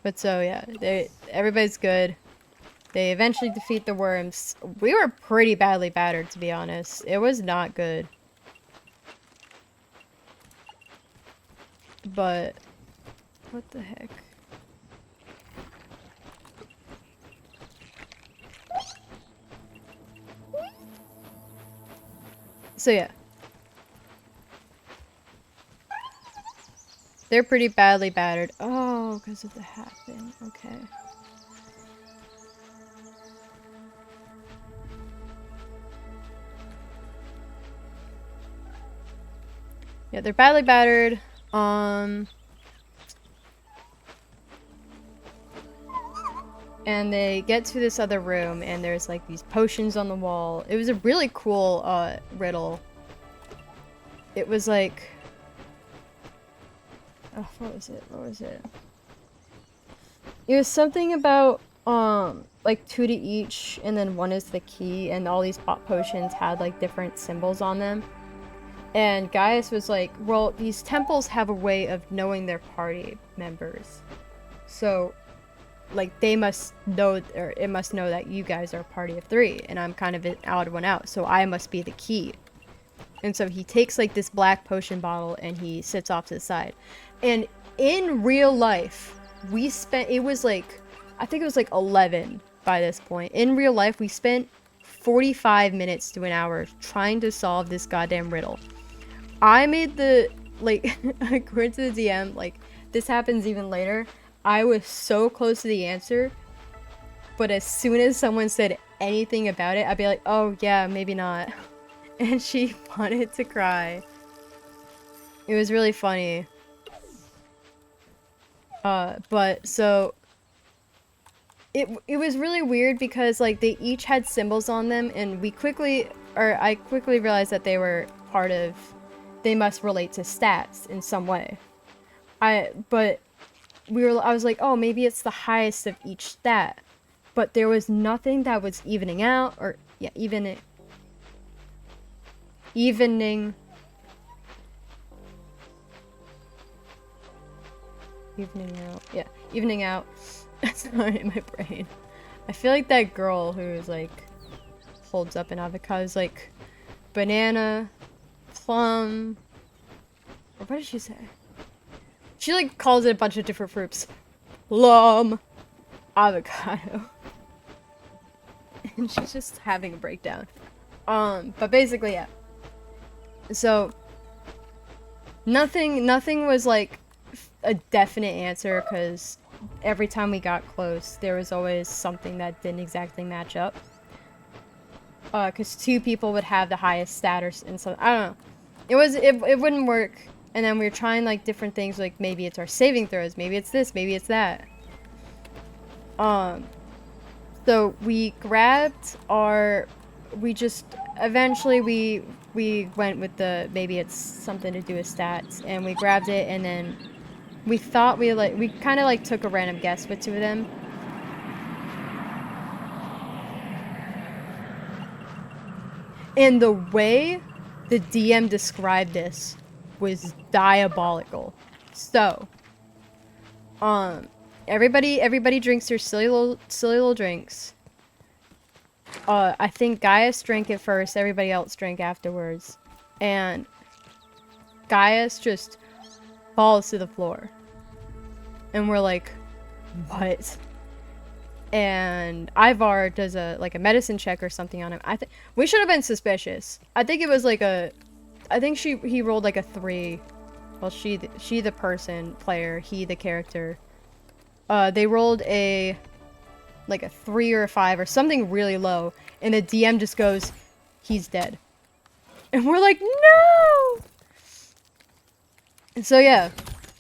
But so yeah, everybody's good. They eventually defeat the worms. We were pretty badly battered, to be honest. It was not good. But what the heck? So yeah. They're pretty badly battered. Oh, because of the hat thing. Okay. Yeah, they're badly battered. And they get to this other room, and there's like these potions on the wall. It was a really cool riddle. It was like, oh, what was it? What was it? It was something about like 2 to each, and then 1 is the key, and all these pop potions had like different symbols on them. And Gaius was like, well, these temples have a way of knowing their party members, so like they must know, or it must know that you guys are a party of 3, and I'm kind of an odd one out, so I must be the key. And so he takes like this black potion bottle and he sits off to the side. And in real life, we spent, it was like, I think it was like 11 by this point. In real life, we spent 45 minutes to an hour trying to solve this goddamn riddle. I made the, like, according to the DM, like, this happens even later. I was so close to the answer, but as soon as someone said anything about it, I'd be like, oh yeah, maybe not. And she wanted to cry. It was really funny. But so it was really weird because like they each had symbols on them, and I quickly realized that they were part of, they must relate to stats in some way. I was like, oh, maybe it's the highest of each stat, but there was nothing that was evening out, or yeah, evening out. Yeah, evening out. Sorry, in my brain. I feel like that girl who's like holds up an avocado is like banana, plum, or what did she say? She like calls it a bunch of different fruits. Plum, avocado. And she's just having a breakdown. But basically, yeah. So nothing was like a definite answer, because every time we got close, there was always something that didn't exactly match up. Because 2 people would have the highest stat or and so I don't know. It wouldn't work. And then we were trying like different things, like maybe it's our saving throws, maybe it's this, maybe it's that. So we grabbed eventually we went with the, maybe it's something to do with stats, and we grabbed it, and then we thought we kind of like took a random guess with 2 of them. And the way the DM described this was diabolical. So, everybody drinks their silly little drinks. I think Gaius drank it first, everybody else drank afterwards. And Gaius just falls to the floor. And we're like, what? And Ivar does a medicine check or something on him. I think we should have been suspicious. I think it was like he rolled like a 3. Well, she the player, he the character. They rolled like a 3 or a 5 or something really low, and the DM just goes, he's dead. And we're like, no! And so yeah,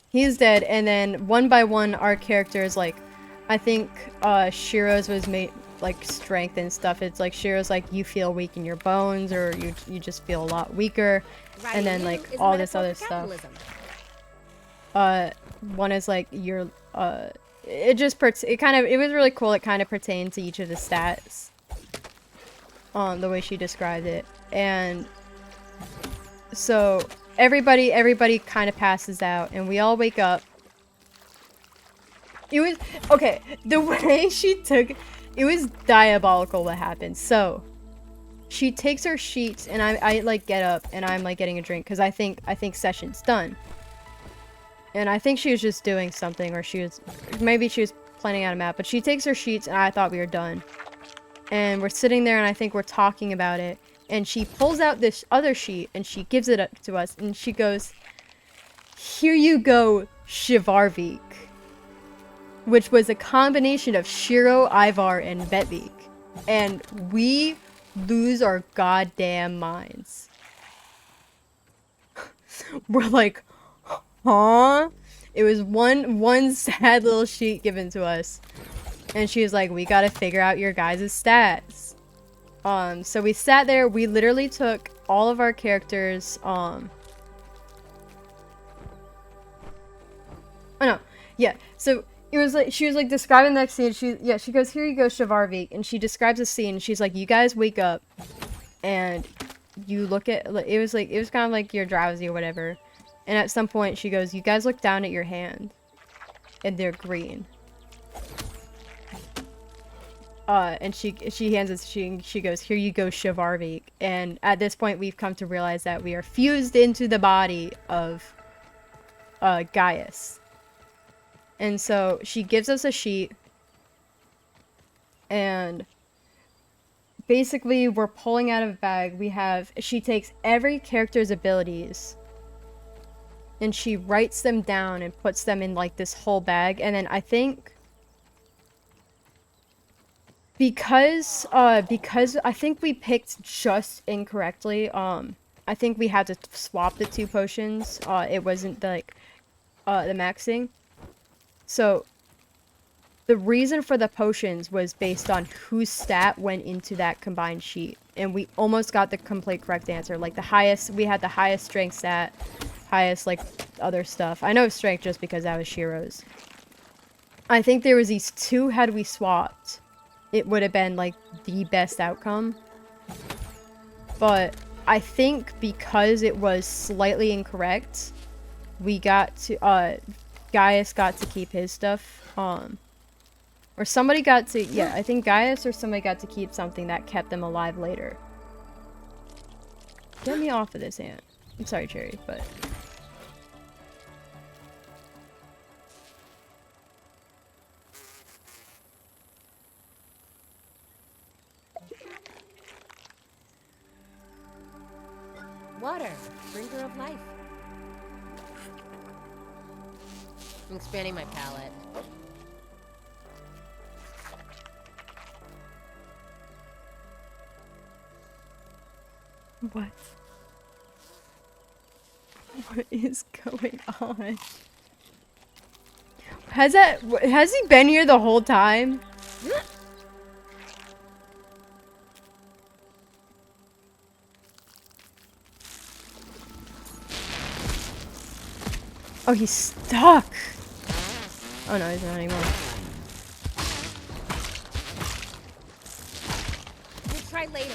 he's dead, and then one by one our characters, like, I think Shiro's was made like strength and stuff. It's like Shiro's like, you feel weak in your bones, or you just feel a lot weaker. And then like all this other stuff. One is like your it was really cool. It kind of pertained to each of the stats. The way she described it. And so everybody kind of passes out, and we all wake up. It was okay. The way she took it was diabolical what happened. So she takes her sheets, and I like get up, and I'm like getting a drink because I think session's done. And I think she was just doing something, or maybe she was planning out a map, but she takes her sheets, and I thought we were done. And we're sitting there, and I think we're talking about it, and she pulls out this other sheet, and she gives it up to us, and she goes, here you go, Shivarvik. Which was a combination of Shiro, Ivar, and Vetvik. And we lose our goddamn minds. We're like, huh? It was one sad little sheet given to us. And she was like, we gotta figure out your guys' stats. So we sat there, we literally took all of our characters, oh no, yeah, so it was like, she was like describing the next scene, she goes, here you go, Shavarvik, and she describes the scene, she's like, you guys wake up, and you look at, it was kind of like you're drowsy or whatever, and at some point she goes, you guys look down at your hand, and they're green. And she hands us, she goes, here you go, Shavarvik. And at this point, we've come to realize that we are fused into the body of, Gaius. And so, she gives us a sheet. And basically, we're pulling out of a bag. She takes every character's abilities. And she writes them down and puts them in, like, this whole bag. And then I think... Because I think we picked just incorrectly, I think we had to swap the 2 potions, it wasn't, like, the maxing. So, the reason for the potions was based on whose stat went into that combined sheet. And we almost got the complete correct answer, like, we had the highest strength stat, highest, like, other stuff. I know strength just because that was Shiro's. I think there was these 2 had we swapped. It would have been, like, the best outcome. But I think because it was slightly incorrect, we got to, Gaius got to keep his stuff, or somebody got to, yeah, I think Gaius or somebody got to keep something that kept them alive later. Get me off of this ant. I'm sorry, Cherry, but... Water, bringer of life. I'm expanding my palette. What? What is going on? Has he been here the whole time? Oh, he's stuck! Oh no, he's not anymore. We'll try later.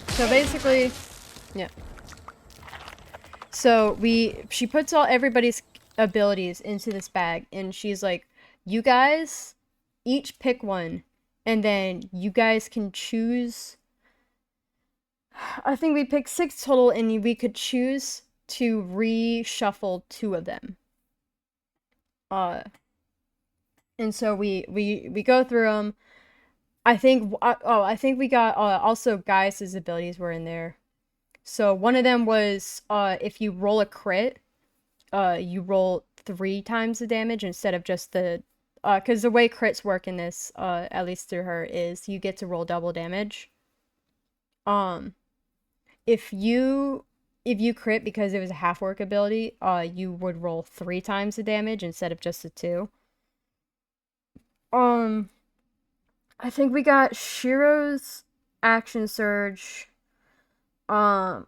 So basically, yeah. So she puts everybody's abilities into this bag, and she's like, you guys each pick one, and then you guys can choose. I think we picked 6 total, and we could choose to reshuffle 2 of them. And so we go through them. I think we got also Gaius's abilities were in there. So one of them was if you roll a crit, you roll 3 times the damage instead of just the because the way crits work in this, at least through her, is you get to roll double damage. If you crit because it was a half work ability, you would roll 3 times the damage instead of just the 2. I think we got Shiro's action surge. I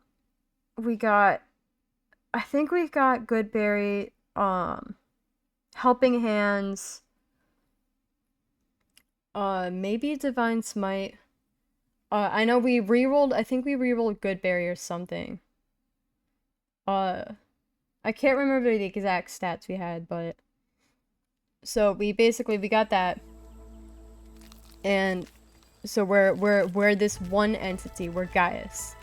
think we got Goodberry, helping hands. Maybe Divine Smite. I know we rerolled, I think we rerolled Goodberry or something. I can't remember the exact stats we had, but... So we got that. And so we're this one entity, we're Gaius.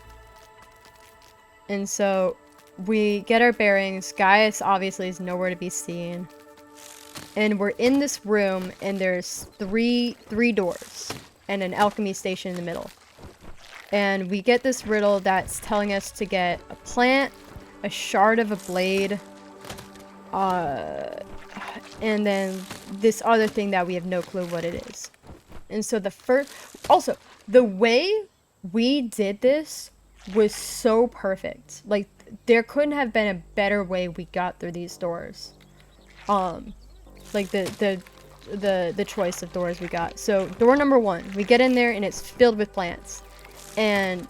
And so we get our bearings. Gaius obviously is nowhere to be seen. And we're in this room, and there's three doors and an alchemy station in the middle. And we get this riddle that's telling us to get a plant, a shard of a blade, and then this other thing that we have no clue what it is. And so the first, also, the way we did this was so perfect. Like, there couldn't have been a better way we got through these doors. Like the choice of doors we got. So door number 1, we get in there and it's filled with plants. And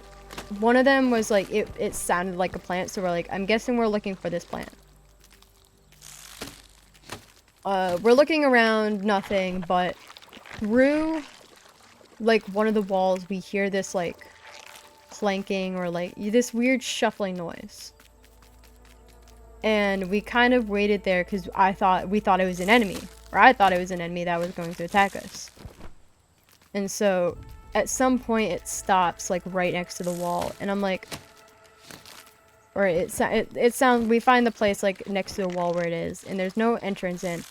one of them was like, it sounded like a plant, so we're like, I'm guessing we're looking for this plant. We're looking around, nothing, but through like one of the walls we hear this like clanking or like this weird shuffling noise. And we kind of waited there because we thought it was an enemy. Or I thought it was an enemy that was going to attack us. And so at some point it stops like right next to the wall, and I'm like, or it sounds, we find the place like next to the wall where it is, and there's no entrance in.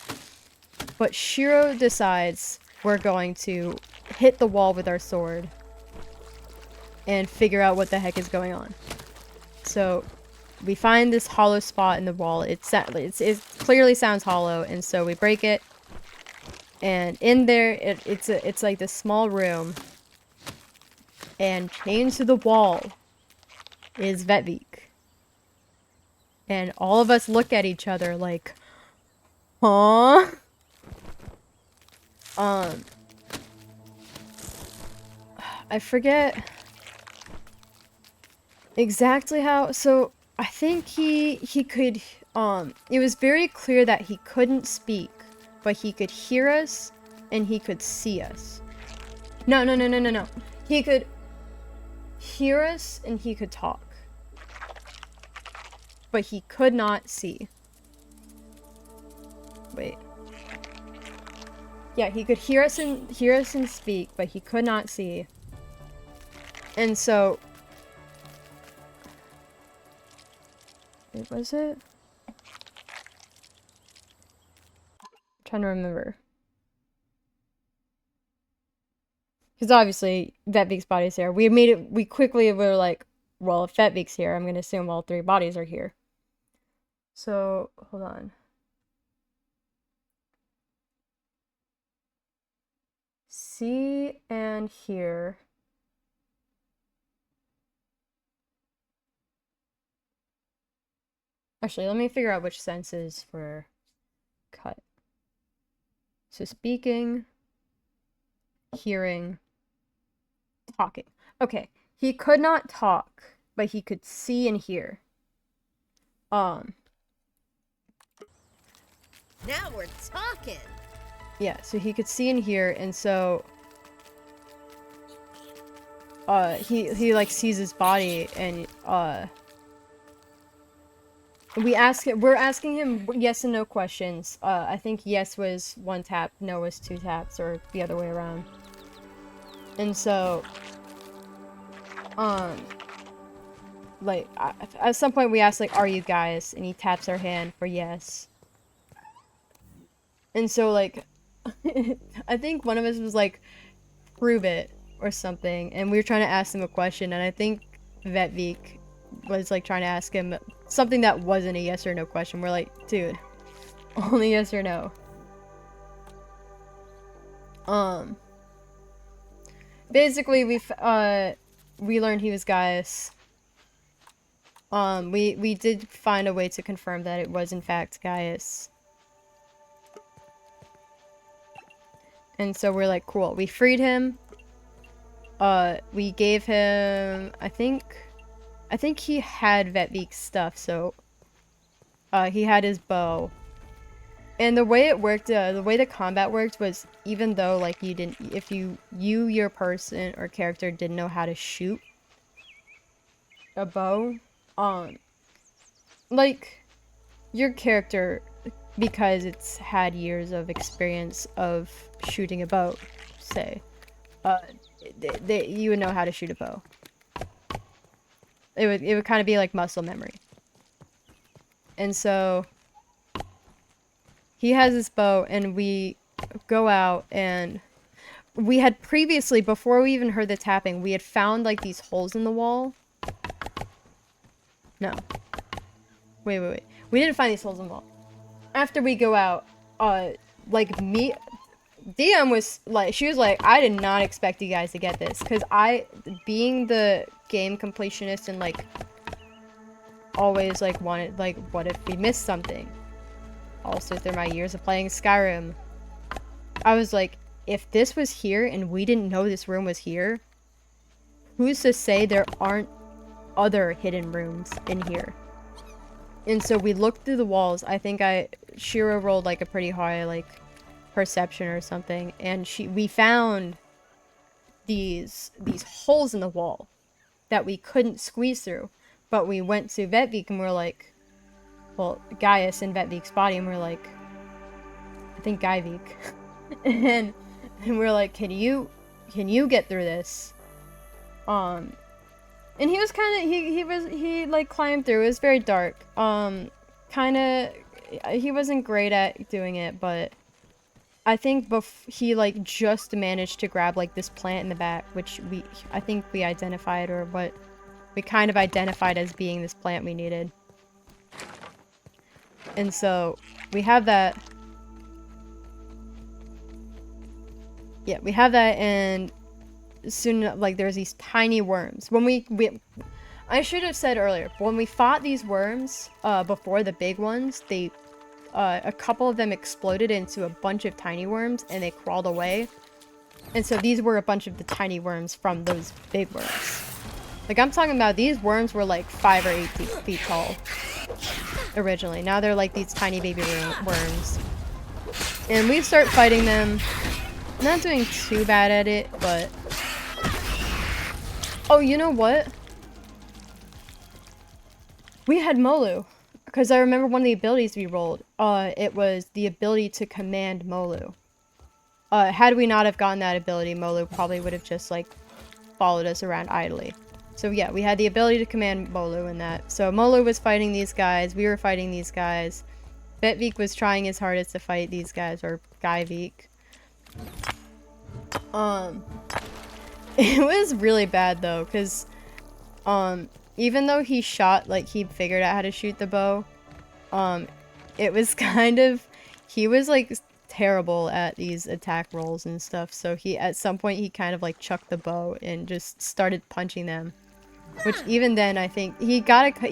But Shiro decides we're going to hit the wall with our sword and figure out what the heck is going on. So we find this hollow spot in the wall. It clearly sounds hollow, and so we break it. And in there, it's like this small room. And chained to the wall is Vetvik. And all of us look at each other like, huh? I forget exactly how, so I think he could, it was very clear that he couldn't speak, but he could hear us and he could see us. No. He could hear us and he could talk, but he could not see. Wait. Yeah, he could hear us and speak, but he could not see. And so, wait, was it? I'm trying to remember. Because obviously, Vetvik's body's there. We quickly were like, well, if Vetvik's here, I'm going to assume all 3 bodies are here. So, hold on. See and hear. Actually, let me figure out which senses were cut. So speaking, hearing, talking. Okay, he could not talk, but he could see and hear. Now we're talking. Yeah, so he could see and hear, and so he like sees his body, and we're asking him yes and no questions. I think yes was 1 tap, no was 2 taps, or the other way around. And so like at some point we asked like, are you guys? And he taps our hand for yes. And so like I think one of us was like, prove it or something, and we were trying to ask him a question, and I think Vetvik was like trying to ask him something that wasn't a yes or no question. We're like, dude, only yes or no. Basically we learned he was Gaius. We did find a way to confirm that it was in fact Gaius. And so we're like, cool. We freed him. We gave him, I think he had Vetvik's stuff, so he had his bow. And the way it worked, the way the combat worked was, even though like if your person or character didn't know how to shoot a bow, like your character, because it's had years of experience of shooting a bow, say, you would know how to shoot a bow. It would kind of be like muscle memory. And so he has this bow, and we go out, and we had previously, before we even heard the tapping, we had found like these holes in the wall. No. Wait. We didn't find these holes in the wall. After we go out, like DM was like, she was like, I did not expect you guys to get this, because being the game completionist and like always like wanted, like, what if we missed something? Also through my years of playing Skyrim, I was like, if this was here and we didn't know this room was here, who's to say there aren't other hidden rooms in here? And so we looked through the walls. I think Shira rolled like a pretty high like perception or something, and we found these holes in the wall that we couldn't squeeze through. But we went to Vetvik and we're like, well, Gaius in Vetvik's body, and we're like, I think Gaivik. and we're like, can you get through this? And he was kind of, he like climbed through. It was very dark. Kind of, he wasn't great at doing it, but I think he like just managed to grab like this plant in the back, which I think we identified, or what we kind of identified as being this plant we needed. And so we have that. Yeah, we have that, and soon, like, there's these tiny worms. When I should have said earlier, when we fought these worms, before the big ones, a couple of them exploded into a bunch of tiny worms, and they crawled away. And so these were a bunch of the tiny worms from those big worms. Like, I'm talking about, these worms were like 5 or 8 feet tall originally. Now they're like these tiny baby worms. And we start fighting them. Not doing too bad at it, but... Oh, you know what? We had Molu. Because I remember one of the abilities we rolled. It was the ability to command Molu. Had we not have gotten that ability, Molu probably would have just, like, followed us around idly. So yeah, we had the ability to command Molu in that. So Molu was fighting these guys. We were fighting these guys. Vetvik was trying his hardest to fight these guys, or Gaivik. It was really bad though, because even though he shot, like, he figured out how to shoot the bow, it was kind of, he was like terrible at these attack rolls and stuff, so at some point he kind of like chucked the bow and just started punching them, which even then I think he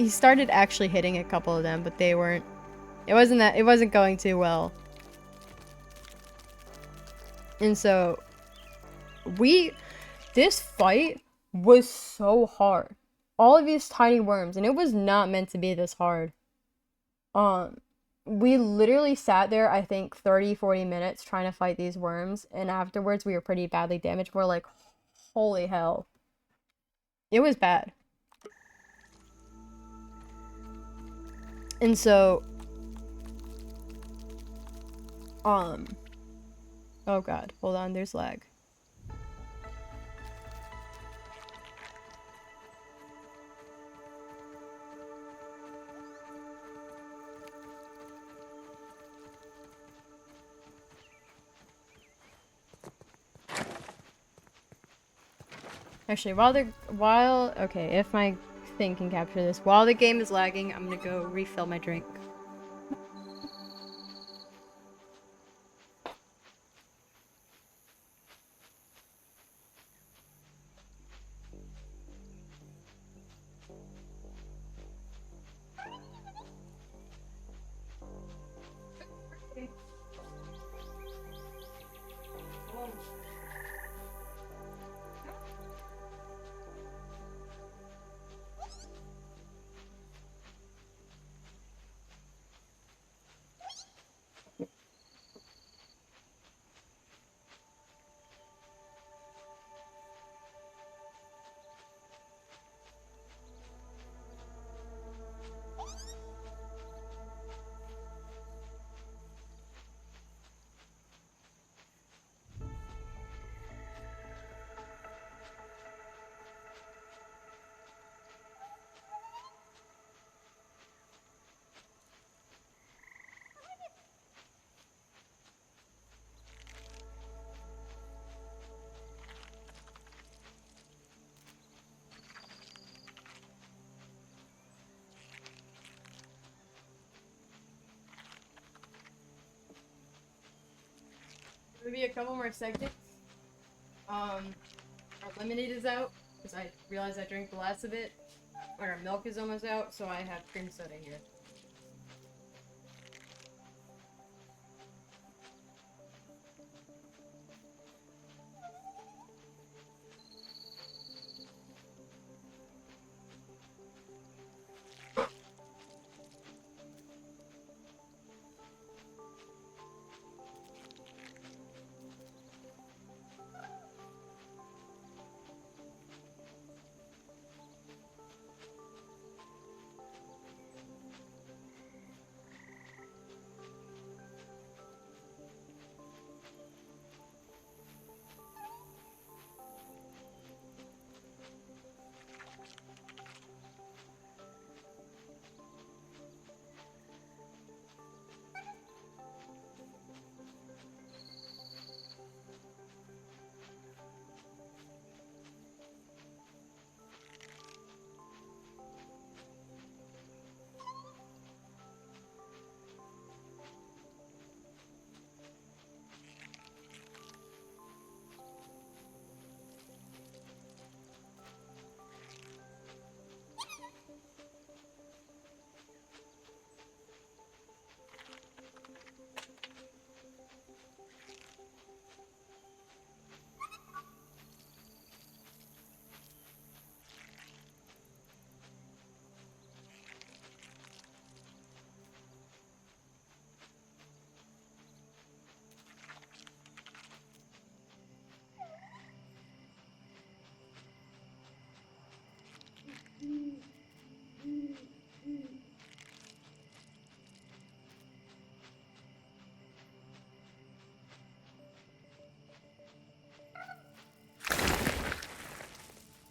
started actually hitting a couple of them, but it wasn't going too well. And so this fight was so hard. All of these tiny worms, and it was not meant to be this hard. We literally sat there, I think 30-40 minutes trying to fight these worms, and afterwards we were pretty badly damaged. We're like, holy hell. It was bad. And so oh god, hold on, there's lag. Actually, okay, if my thing can capture this, while the game is lagging, I'm gonna go refill my drink. maybe a couple more seconds. Our lemonade is out because I realized I drank the last of it. And our milk is almost out, so I have cream soda here.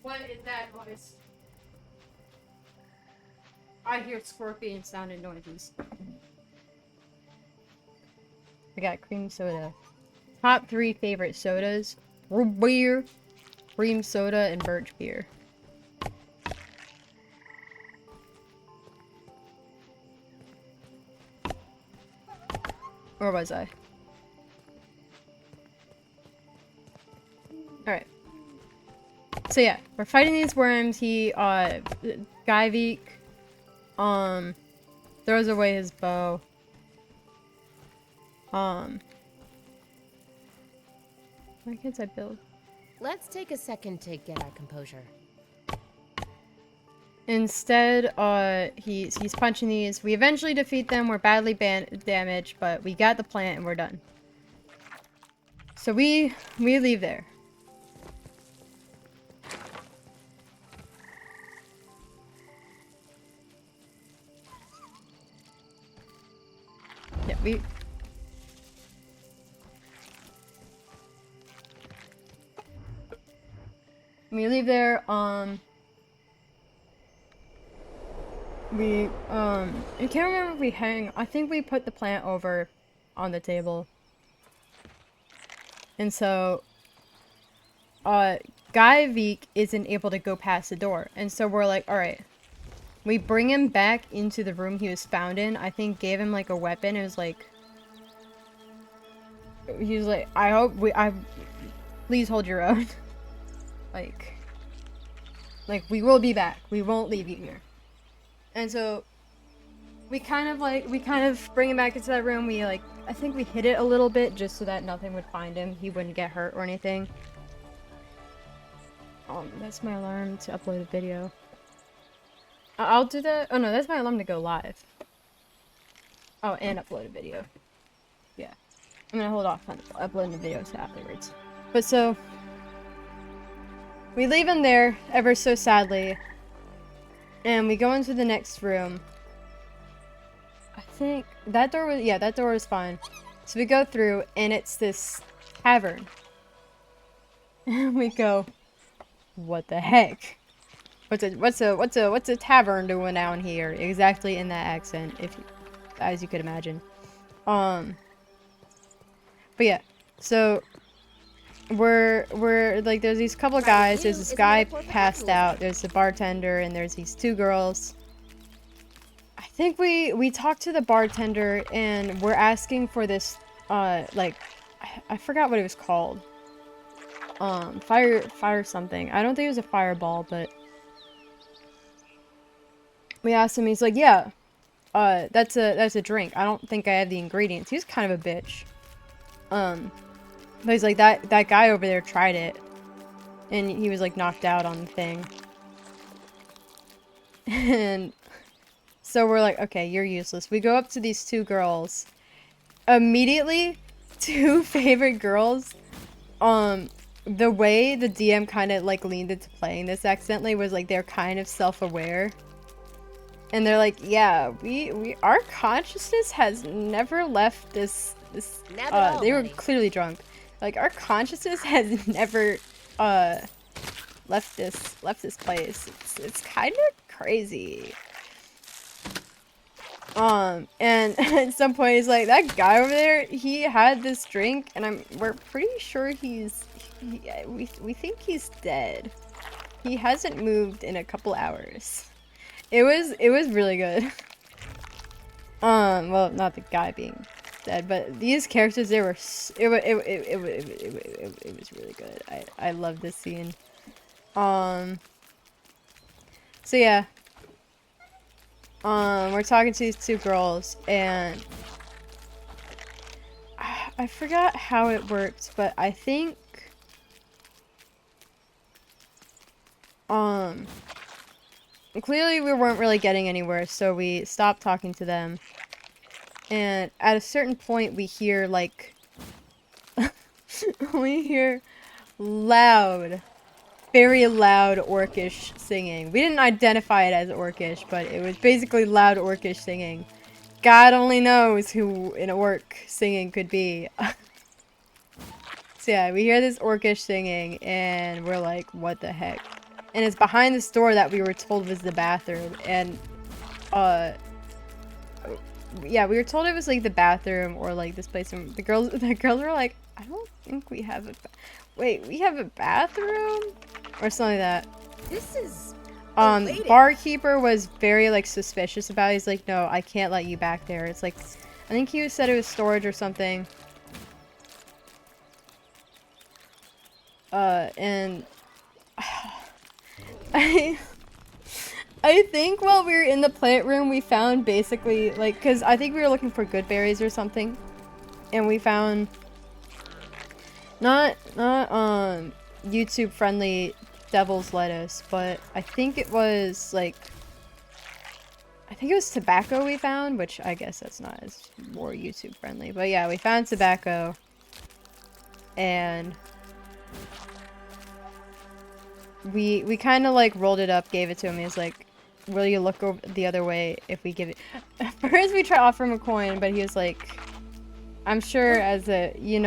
What is that noise? I hear scorpion sounding noises. I got cream soda. Top 3 favorite sodas: root beer, cream soda, and birch beer. Where was I? Alright. So yeah, we're fighting these worms. Guyvik, throws away his bow. Why can't I build? Let's take a second to get our composure. Instead, he's punching these. We eventually defeat them. We're badly damaged, but we got the plant and we're done. So we leave there. Yeah, we leave there. I can't remember if we I think we put the plant over on the table. And so, Guyvik isn't able to go past the door. And so we're like, alright. We bring him back into the room he was found in. I think gave him like a weapon. It was like, he was like, please hold your own. like we will be back. We won't leave you here. And so we kind of bring him back into that room. I think we hid it a little bit just so that nothing would find him. He wouldn't get hurt or anything. That's my alarm to upload a video. I'll do that. Oh no, that's my alarm to go live. Oh, and upload a video. Yeah. I'm gonna hold off on uploading the videos afterwards. But so, we leave him there, ever so sadly. And we go into the next room. I think that door was fine. So we go through, and it's this tavern. And we go, what the heck? What's a tavern doing down here? Exactly in that accent, as you could imagine. But yeah, so we're like, there's these couple of guys. There's this guy passed out. There's the bartender, and there's these 2 girls. I think we talked to the bartender, and we're asking for this, I I forgot what it was called. Fire something. I don't think it was a fireball, but we asked him. He's like, yeah, that's a drink. I don't think I have the ingredients. He was kind of a bitch. But he's like, that guy over there tried it, and he was like knocked out on the thing. And so we're like, okay, you're useless. We go up to these two girls. Immediately, two favorite girls. The way the DM kind of like leaned into playing this accidentally was like they're kind of self-aware. And they're like, yeah, our consciousness has never left this Not at all, they were buddy. clearly drunk. Like our consciousness has never left this place. It's kind of crazy. And at some point he's like, that guy over there, he had this drink, and we're pretty sure we think he's dead. He hasn't moved in a couple hours. It was really good. Well, not the guy being dead, but these characters, it was really good. I love this scene. So yeah. We're talking to these two girls, and I forgot how it worked, but I think clearly we weren't really getting anywhere, so we stopped talking to them. And at a certain point we hear like we hear loud, very loud orcish singing. We didn't identify it as orcish, but it was basically loud orcish singing. God only knows who an orc singing could be. So yeah, we hear this orcish singing, and we're like, what the heck? And it's behind this door that we were told was the bathroom, and yeah, we were told it was like the bathroom or like this place. And the girls were like, I don't think we have wait, we have a bathroom? Or something like that. This is. Barkeeper was very like suspicious about it. He's like, no, I can't let you back there. It's like, I think he said it was storage or something. And I think while we were in the plant room, we found basically like, cause I think we were looking for good berries or something, and we found not YouTube friendly devil's lettuce, but I think it was like, I think it was tobacco we found, which I guess that's not as more YouTube friendly, but yeah, we found tobacco, and we kind of like rolled it up, gave it to him. He was like, will you look over the other way if we give it? First we tried to offer him a coin, but he was like, I'm sure as you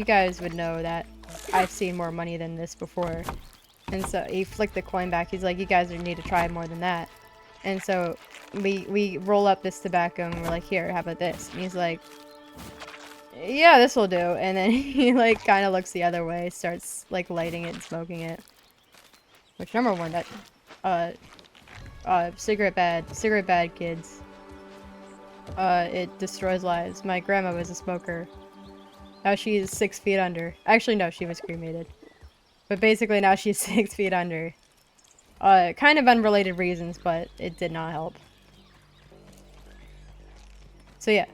guys would know that I've seen more money than this before. And so he flicked the coin back. He's like, you guys need to try more than that. And so we roll up this tobacco, and we're like, here, how about this? And he's like, yeah, this will do. And then he like kind of looks the other way, starts like lighting it and smoking it. Which, number one, that cigarette bad kids. It destroys lives. My grandma was a smoker. Now she's 6 feet under. Actually, no, she was cremated. But basically now she's 6 feet under. Kind of unrelated reasons, but it did not help. So yeah,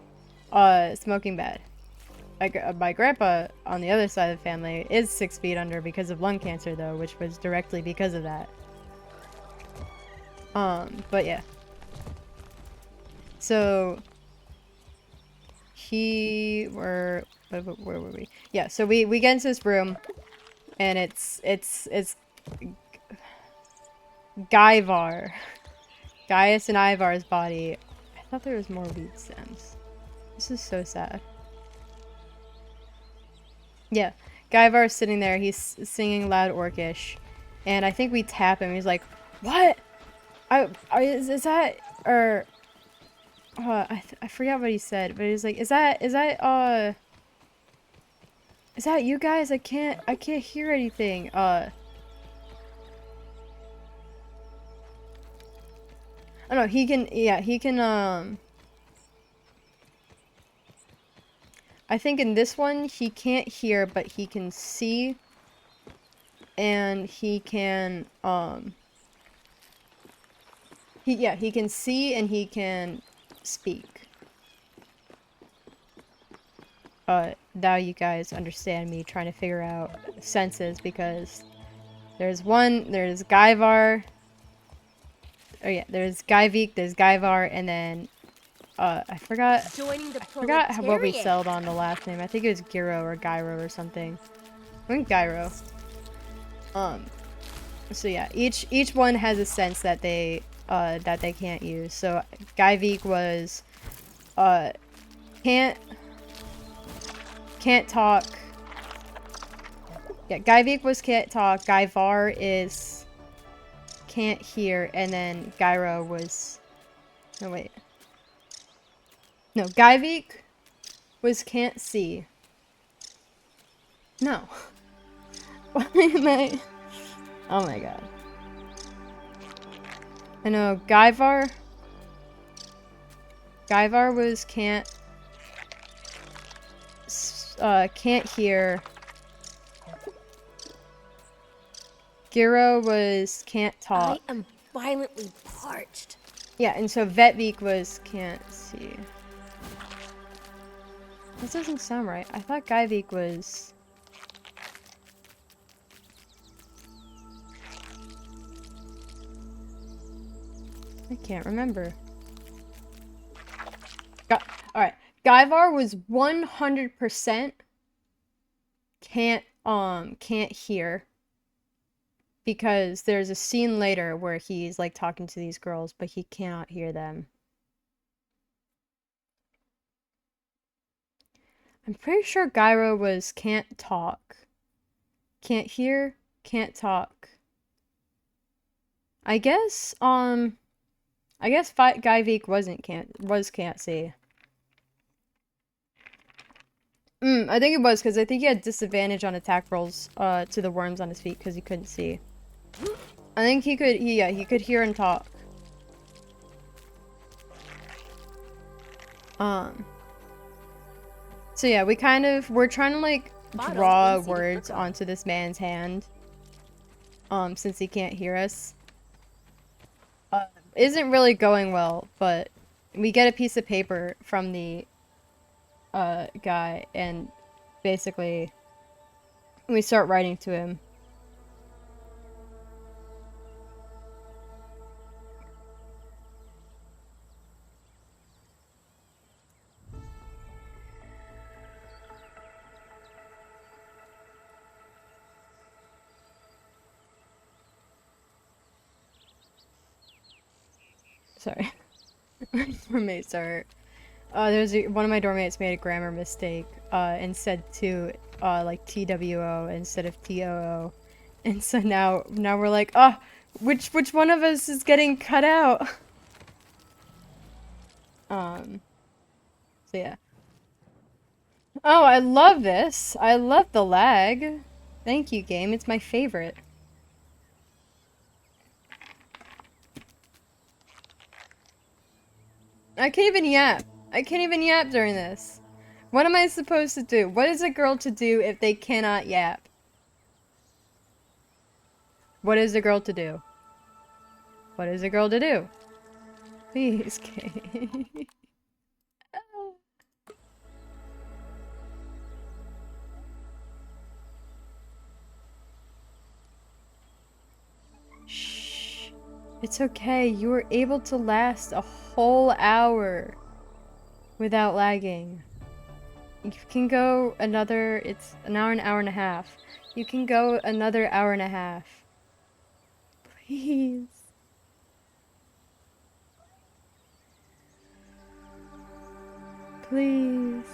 smoking bad. My grandpa, on the other side of the family, is 6 feet under because of lung cancer, though, which was directly because of that. But yeah. So where were we? Yeah, so we get into this room, and it's Gaivar. Gaius and Ivar's body. I thought there was more weed stems. This is so sad. Yeah, Gaivar's sitting there. He's singing loud orcish, and I think we tap him. He's like, "What? Is that or?" I forgot what he said, but he's like, "Is that you guys? I can't hear anything." I don't know. He can. I think in this one, he can't hear, but he can see. And he can, he can see and he can speak. Now you guys understand me trying to figure out senses, because there's Guyvar. Oh yeah, there's Guyvik, there's Guyvar, and then, I forgot what we settled on the last name. I think it was Gyro or Gyro or something. I think Gyro. So yeah, each one has a sense that they can't use. So Guyvik was, can't talk. Yeah, Guyvik was can't talk. Guyvar is can't hear, and then Gyro was. No wait. No, Guyvik was can't see. No. Why am I? Oh my god. I know Guyvar was can't hear. Gyro was can't talk. I am violently parched. Yeah, and so Vetvik was can't see. This doesn't sound right. I thought Guyvik was. I can't remember. Alright. Guyvar was 100% can't hear. Because there's a scene later where he's like talking to these girls, but he cannot hear them. I'm pretty sure Gyro was can't talk. Can't hear, can't talk. I guess Guyvik was can't see. I think it was, because I think he had disadvantage on attack rolls to the worms on his feet because he couldn't see. I think he could hear and talk. So yeah, we're trying to like draw words onto this man's hand. Since he can't hear us. Isn't really going well, but we get a piece of paper from the guy, and basically we start writing to him. Sorry. Roommates are. One of my doormates made a grammar mistake and said to like TWO instead of TOO, and so now we're like, oh, which one of us is getting cut out? So yeah. Oh, I love this. I love the lag. Thank you, game. It's my favorite. I can't even yap. I can't even yap during this. What am I supposed to do? What is a girl to do if they cannot yap? What is a girl to do? What is a girl to do? Please, Kay. Shh. It's okay. You were able to last a whole hour without lagging. You can go another, it's an hour and a half. You can go another hour and a half. Please. Please.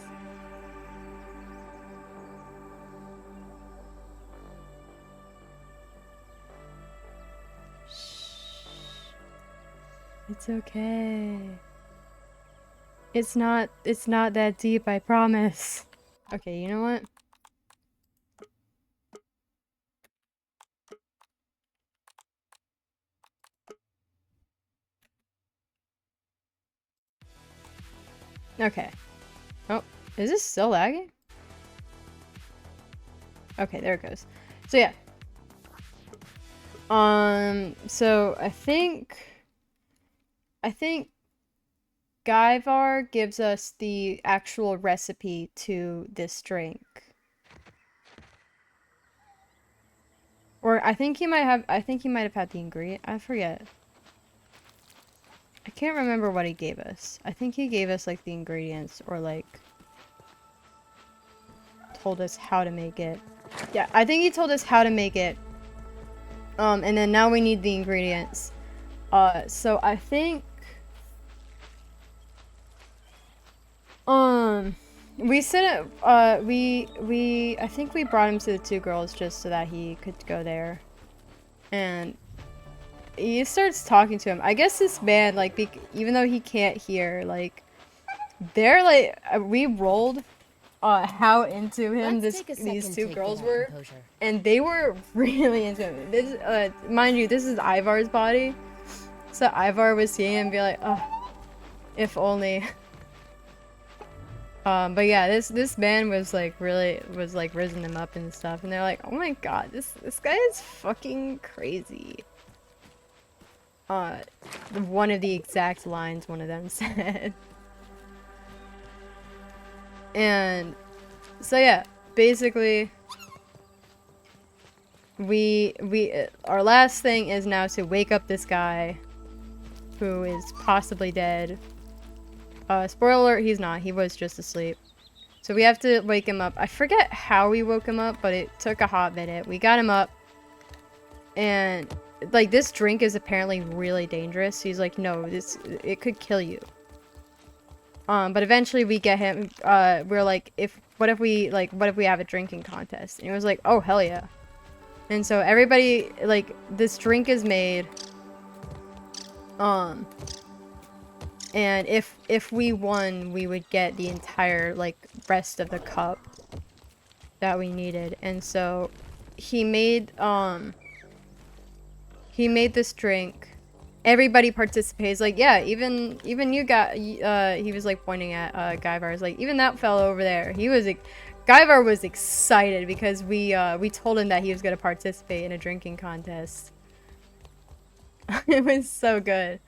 Shh. It's okay. It's not that deep, I promise. Okay, you know what? Okay. Oh, Is this still lagging? Okay, there it goes. So yeah. So I think Guyvar gives us the actual recipe to this drink. Or I think he might have had the ingredient. I forget. I can't remember what he gave us. I think he gave us like the ingredients or like told us how to make it. Yeah, I think he told us how to make it. And then now we need the ingredients. So I think we said it, I think we brought him to the two girls just so that he could go there. And he starts talking to him. I guess this man, like, even though he can't hear, like, they're like, we rolled how into him these two girls were. And they were really into him. This, mind you, this is Ivar's body. So Ivar was seeing him and be like, oh, if only. But yeah, this man was like raising them up and stuff, and they're like, oh my god, this guy is fucking crazy. One of the exact lines one of them said. And so yeah, basically our last thing is now to wake up this guy who is possibly dead. Spoiler alert, he's not. He was just asleep. So we have to wake him up. I forget how we woke him up, but it took a hot minute. We got him up. And, like, this drink is apparently really dangerous. He's like, no, it could kill you. But eventually we get him, we're like, what if we have a drinking contest? And he was like, oh, hell yeah. And so everybody, like, this drink is made. And if we won, we would get the entire, like, rest of the cup that we needed. And so he made this drink. Everybody participates. Like, yeah, even you got, he was, like, pointing at, Guyvar. Was like, even that fellow over there. Guyvar was excited because we told him that he was going to participate in a drinking contest. It was so good.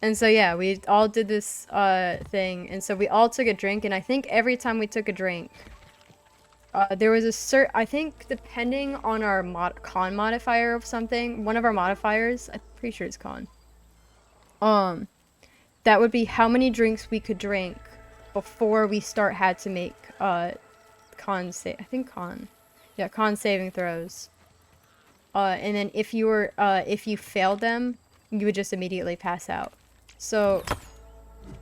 And so yeah, we all did this thing, and so we all took a drink, and I think every time we took a drink, there was I think depending on our con modifier of something, one of our modifiers, I'm pretty sure it's con, that would be how many drinks we could drink before we had to make con saving throws. And then if you failed them, you would just immediately pass out. So,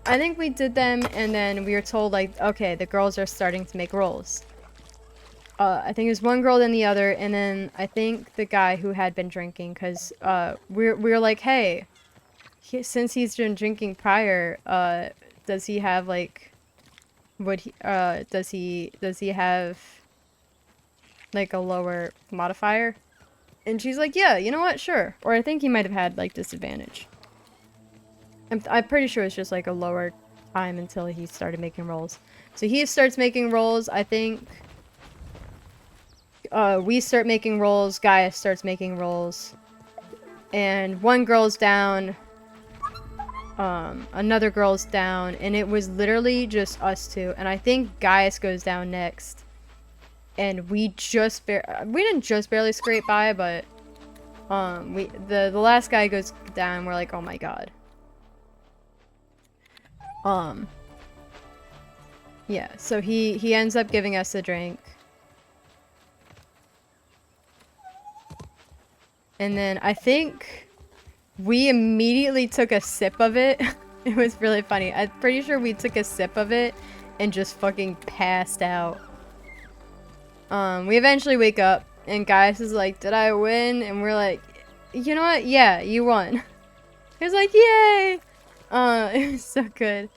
I think we did them, and then we were told, like, okay, the girls are starting to make rolls. I think it was one girl then the other, and then I think the guy who had been drinking, because we were like, hey, since he's been drinking prior, does he have, like, does he have, like, a lower modifier? And she's like, yeah, you know what, sure. Or I think he might have had, like, disadvantage. I'm pretty sure it's just like a lower time until he started making rolls. So he starts making rolls, I think. We start making rolls, Gaia starts making rolls. And one girl's down. Another girl's down. And it was literally just us two. And I think Gaius goes down next. And we didn't just barely scrape by, but the last guy goes down and we're like, oh my god. Yeah, so he ends up giving us a drink. And then I think we immediately took a sip of it. It was really funny. I'm pretty sure we took a sip of it and just fucking passed out. We eventually wake up and Gaius is like, did I win? And we're like, you know what? Yeah, you won. He was like, yay! It was so good.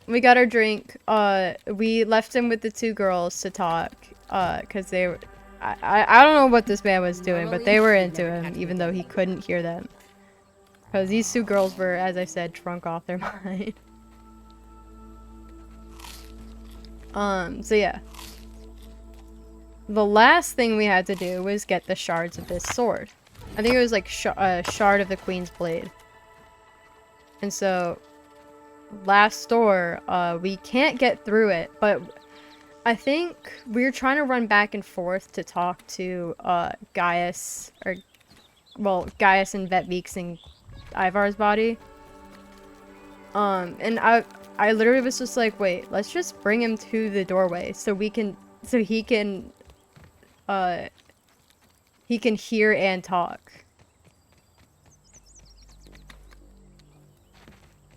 We got our drink. We left him with the two girls to talk. Cause they were, I don't know what this man was doing, but they were into him, even though he couldn't hear them. Because these two girls were, as I said, drunk off their mind. So yeah. The last thing we had to do was get the shards of this sword. I think it was like a shard of the Queen's Blade. And so, last door, we can't get through it, but I think we're trying to run back and forth to talk to Gaius, or, well, Gaius and Vetveek's and Ivar's body. And I literally was just like, wait, let's just bring him to the doorway so he can hear and talk.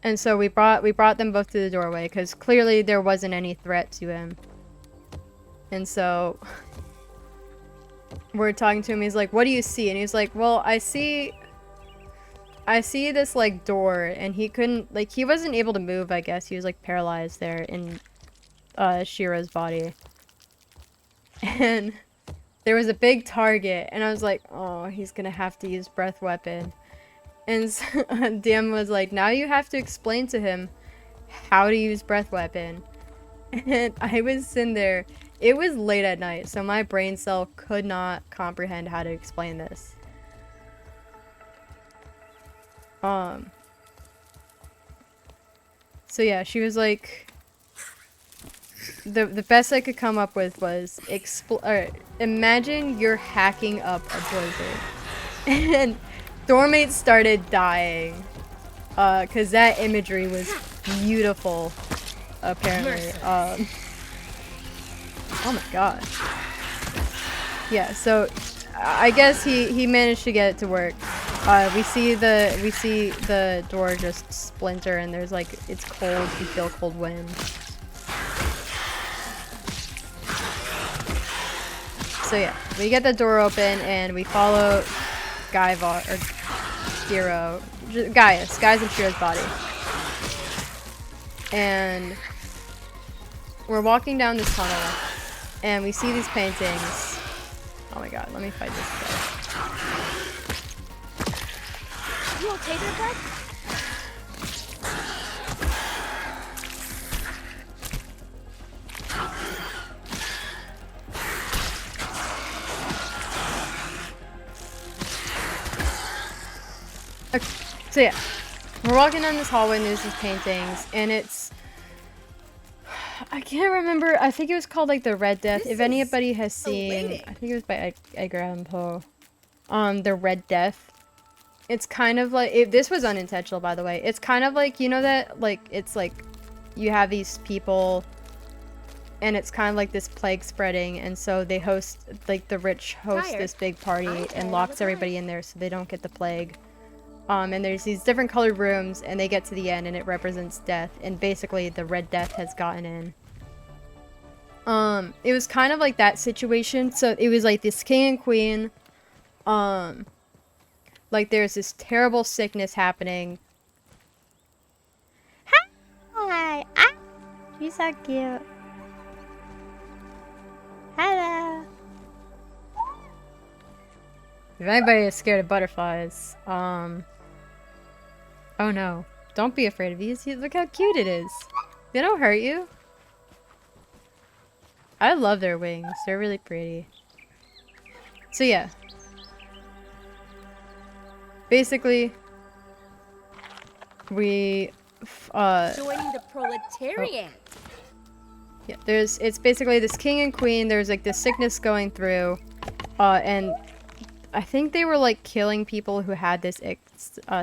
And so we brought them both to the doorway because clearly there wasn't any threat to him. And so we're talking to him. He's like, "What do you see?" And he's like, "Well, I see this like door," and he couldn't, like, he wasn't able to move. I guess he was like paralyzed there in Shira's body. And there was a big target, and I was like, "Oh, he's gonna have to use breath weapon." And so, DM was like, "Now you have to explain to him how to use breath weapon." And I was sitting there. It was late at night, so my brain cell could not comprehend how to explain this. So yeah, she was like, the best I could come up with was imagine you're hacking up a blizzard, and Dormate started dying, cause that imagery was beautiful, apparently. Oh my god. Yeah, so I guess he managed to get it to work. We see the door just splinter, and there's like, it's cold. You feel cold wind. So yeah, we get the door open and we follow Gaius and Shira's body. And we're walking down this tunnel and we see these paintings. Oh my god, let me fight this guy. You okay there, bud? Okay, so yeah, we're walking down this hallway and there's these paintings, and it's, I can't remember, I think it was called like the Red Death. If anybody has seen, I think it was by Edgar Allan Poe, the Red Death. It's kind of like, this was unintentional, by the way. It's kind of like, you know that, like, it's like, you have these people, and it's kind of like this plague spreading, and so they host, like, the rich host this big party and locks everybody in there so they don't get the plague. And there's these different colored rooms, and they get to the end, and it represents death, and basically the Red Death has gotten in. It was kind of like that situation, so it was like this king and queen, like there's this terrible sickness happening. Hi! Ah! She's so cute. Hello! If anybody is scared of butterflies, oh no. Don't be afraid of these. Look how cute it is. They don't hurt you. I love their wings. They're really pretty. So yeah. Basically, we Joining the proletariat. yeah, it's basically this king and queen. There's like this sickness going through, and I think they were like killing people who had this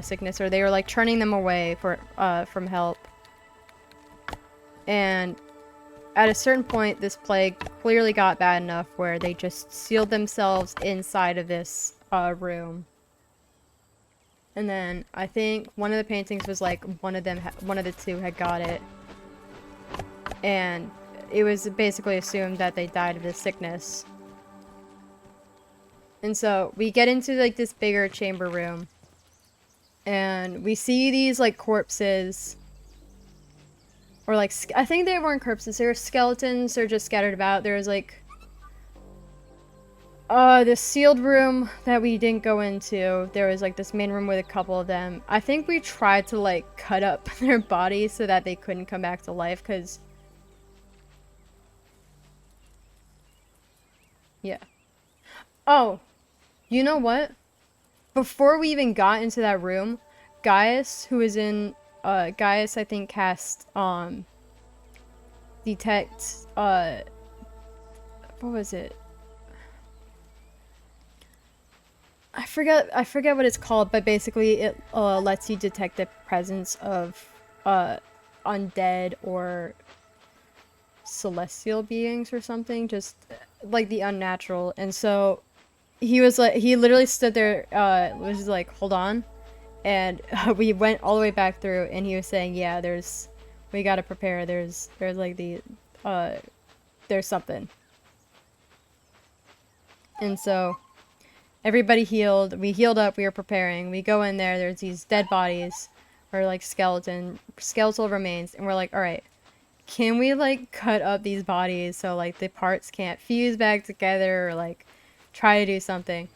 sickness, or they were like turning them away from help. And at a certain point, this plague clearly got bad enough where they just sealed themselves inside of this room. And then I think one of the paintings was like one of the two had got it, and it was basically assumed that they died of this sickness. And so we get into like this bigger chamber room, and we see these like corpses, or like, I think they weren't corpses, they were skeletons. They're just scattered about. There was like, The sealed room that we didn't go into, there was like this main room with a couple of them. I think we tried to like cut up their bodies so that they couldn't come back to life, because yeah. Oh, you know what? Before we even got into that room, Gaius, who was in Gaius I think cast detect what was it? I forget what it's called, but basically it lets you detect the presence of undead or celestial beings or something, just like the unnatural. And so he was like, he literally stood there, was like, hold on, and we went all the way back through, and he was saying, yeah, we gotta prepare. There's like there's something. And so everybody healed. We healed up. We were preparing. We go in there. There's these dead bodies, or like skeletal remains, and we're like, all right, can we like cut up these bodies so like the parts can't fuse back together, or like try to do something?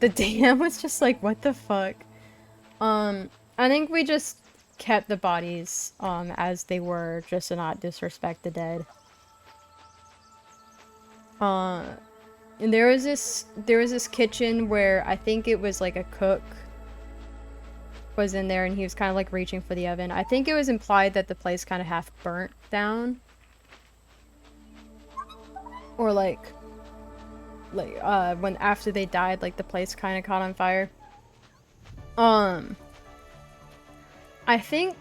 The DM was just like, what the fuck? I think we just kept the bodies as they were, just to not disrespect the dead. And there was this kitchen where I think it was like a cook was in there, and he was kind of like reaching for the oven. I think it was implied that the place kind of half burnt down, or like when after they died, like the place kind of caught on fire. I think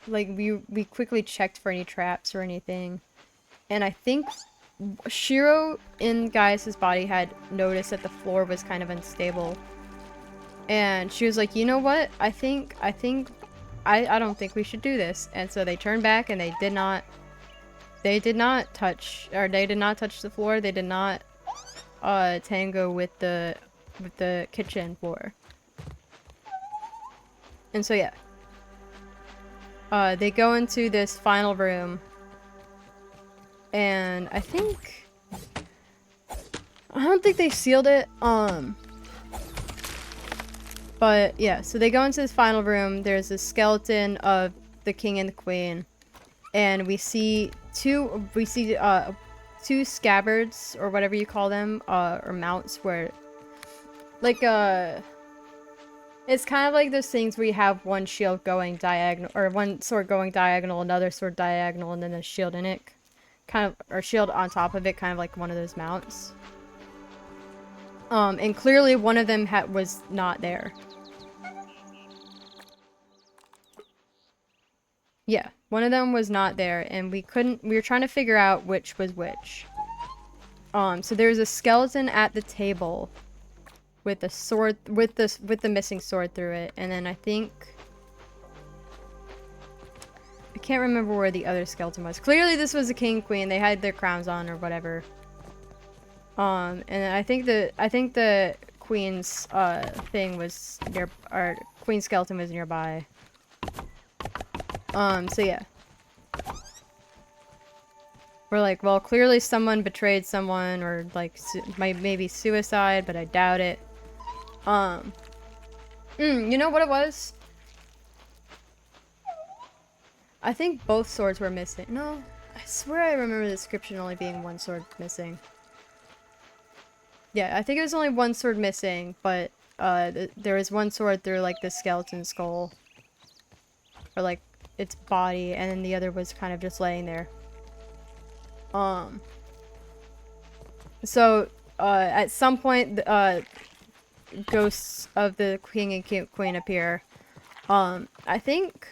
like we quickly checked for any traps or anything, and I think Shiro in Gaius's body had noticed that the floor was kind of unstable, and she was like, you know what, I don't think we should do this. And so they turned back, and they did not touch the floor. They did not tango with the kitchen floor. And so yeah, they go into this final room, and I don't think they sealed it, but yeah, so they go into this final room. There's a skeleton of the king and the queen, and we see two scabbards, or whatever you call them, or mounts, where like it's kind of like those things where you have one shield going diagonal, or one sword going diagonal, another sword diagonal, and then a shield in it, kind of, or shield on top of it, kind of like one of those mounts. And clearly one of them was not there. Yeah, one of them was not there, and we were trying to figure out which was which. So there's a skeleton at the table with a sword, with the missing sword through it, and then I can't remember where the other skeleton was. Clearly this was a king, queen. They had their crowns on or whatever. And I think the queen's thing was near, or queen skeleton was nearby. So yeah. We're like, well, clearly someone betrayed someone, or like maybe suicide, but I doubt it. You know what it was? I think both swords were missing. No, I swear I remember the description only being one sword missing. Yeah, I think it was only one sword missing, but there was one sword through like the skeleton skull, or like its body, and then the other was kind of just laying there. So at some point, ghosts of the king and queen appear. I think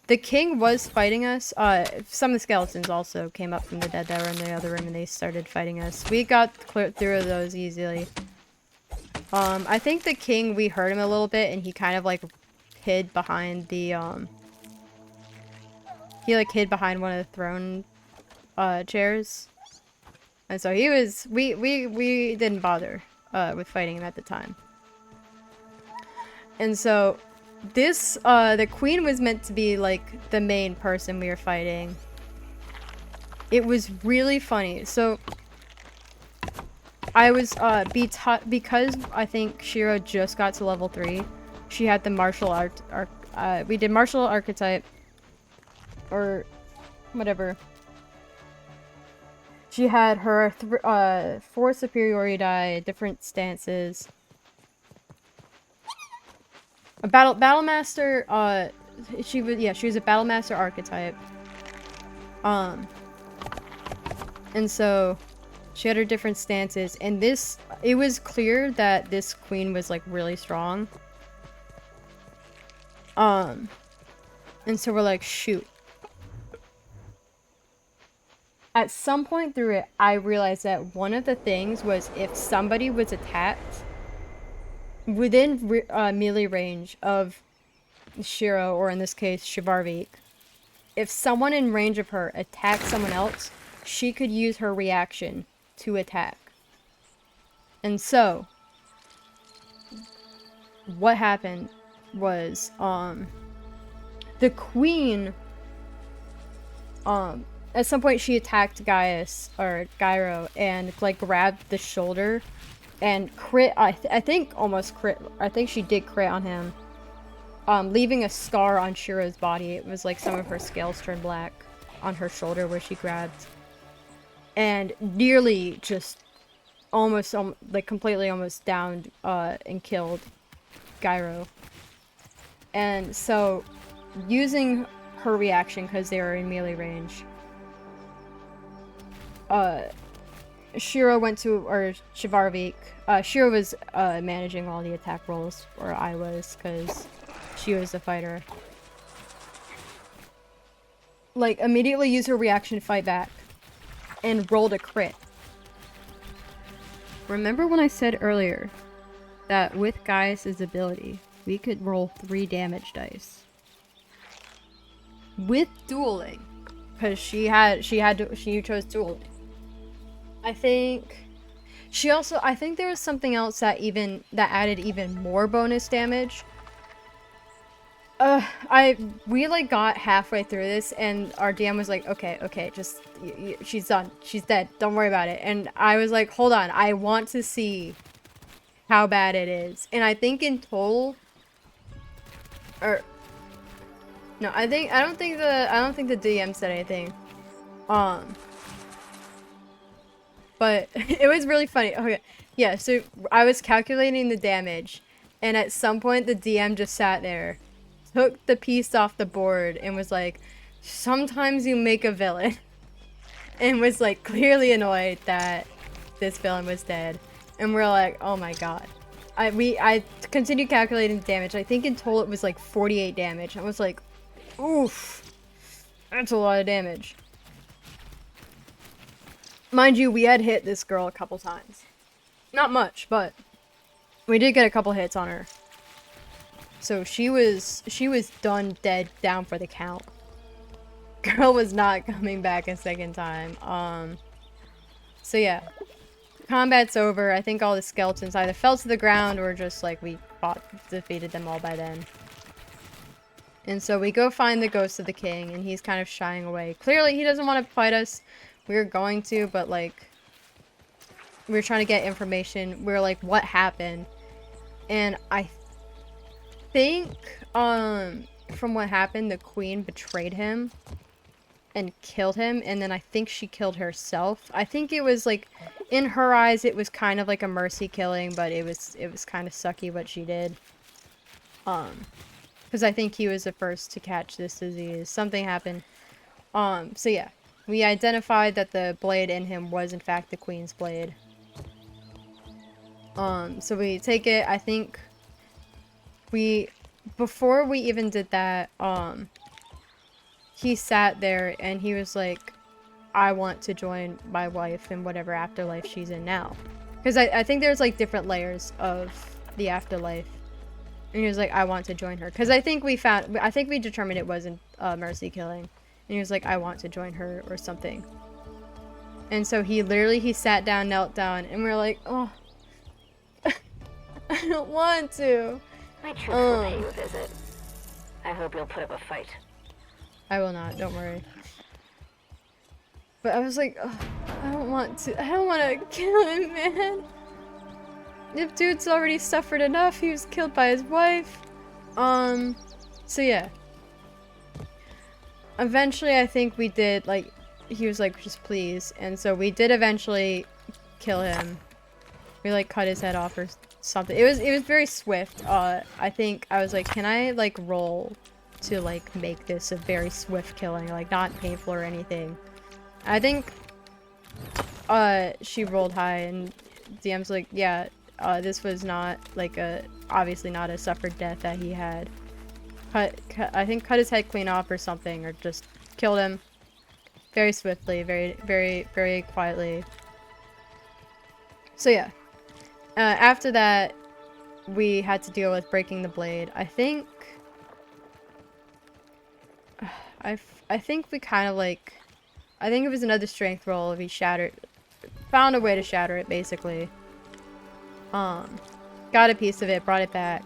the king was fighting us. Some of the skeletons also came up from the dead that were in the other room, and they started fighting us. We got clear through those easily. I think the king, we heard him a little bit, and he kind of like hid behind the hid behind one of the throne chairs. And so he was, we didn't bother with fighting him at the time. And so this, the queen was meant to be like the main person we were fighting. It was really funny. So I was because I think Shiro just got to level 3. She had the martial art we did martial archetype or whatever. She had her 4 superiority die, different stances. A battle master she was a battle master archetype. And so she had her different stances, and it was clear that this queen was like really strong. And so we're like, shoot. At some point through it, I realized that one of the things was if somebody was attacked within melee range of Shiro, or in this case, Shivarvik, if someone in range of her attacked someone else, she could use her reaction to attack. And so, what happened was, the queen, at some point she attacked Gyro, and like grabbed the shoulder and crit, I think almost crit, I think she did crit on him, leaving a scar on Shiro's body. It was like some of her scales turned black on her shoulder where she grabbed. And nearly just almost, like completely almost downed, and killed Gyro. And so, using her reaction, because they were in melee range, Shiro went to, or Shivarvik, Shiro was managing all the attack rolls, or I was, because she was the fighter. Like, immediately use her reaction to fight back, and rolled a crit. Remember when I said earlier that with Gaius' ability, we could roll 3 damage dice? With dueling, because she chose dueling. I think there was something else that added even more bonus damage. We like got halfway through this and our DM was like, okay, just, she's done. She's dead. Don't worry about it. And I was like, hold on. I want to see how bad it is. And I think in total, no, I don't think the DM said anything. But it was really funny. Okay. Yeah, so I was calculating the damage, and at some point the DM just sat there, took the piece off the board, and was like, sometimes you make a villain. And was like clearly annoyed that this villain was dead. And we're like, oh my god. I continued calculating the damage. I think in total it was like 48 damage. I was like, oof. That's a lot of damage. Mind you, we had hit this girl a couple times. Not much, but we did get a couple hits on her. So she was done, dead, down for the count. Girl was not coming back a second time. So yeah. Combat's over. I think all the skeletons either fell to the ground or just like we defeated them all by then. And so we go find the ghost of the king, and he's kind of shying away. Clearly he doesn't want to fight us. We were going to, but like, we were trying to get information. We were like, what happened? And I think, from what happened, the queen betrayed him and killed him, and then I think she killed herself. I think it was like, in her eyes, it was kind of like a mercy killing, but it was kind of sucky what she did. Because I think he was the first to catch this disease. Something happened. So yeah. We identified that the blade in him was in fact the queen's blade. So we take it, I think before we even did that, he sat there and he was like, I want to join my wife in whatever afterlife she's in now. Because I think there's like different layers of the afterlife. And he was like, I want to join her. Because I think we determined it wasn't mercy killing. And he was like, I want to join her or something. And so he sat down, knelt down, and we were like, oh, I don't want to. My troops will pay you a visit. I hope you'll put up a fight. I will not, don't worry. But I was like, ugh, I don't want to kill him, man. The dude's already suffered enough. He was killed by his wife. So yeah. Eventually, I think we did, like, he was like, just please. And so we did eventually kill him. We, like, cut his head off or something. It was very swift. I think I was like, can I, like, roll to, like, make this a very swift killing? Like, not painful or anything. I think, she rolled high and DM's like, yeah, this was not, like, obviously not a suffered death that he had. I think cut his head clean off or something, or just killed him very swiftly, very quietly. So yeah. After that, we had to deal with breaking the blade. I think we kind of like, I think it was another strength roll if he found a way to shatter it, basically. Got a piece of it, brought it back.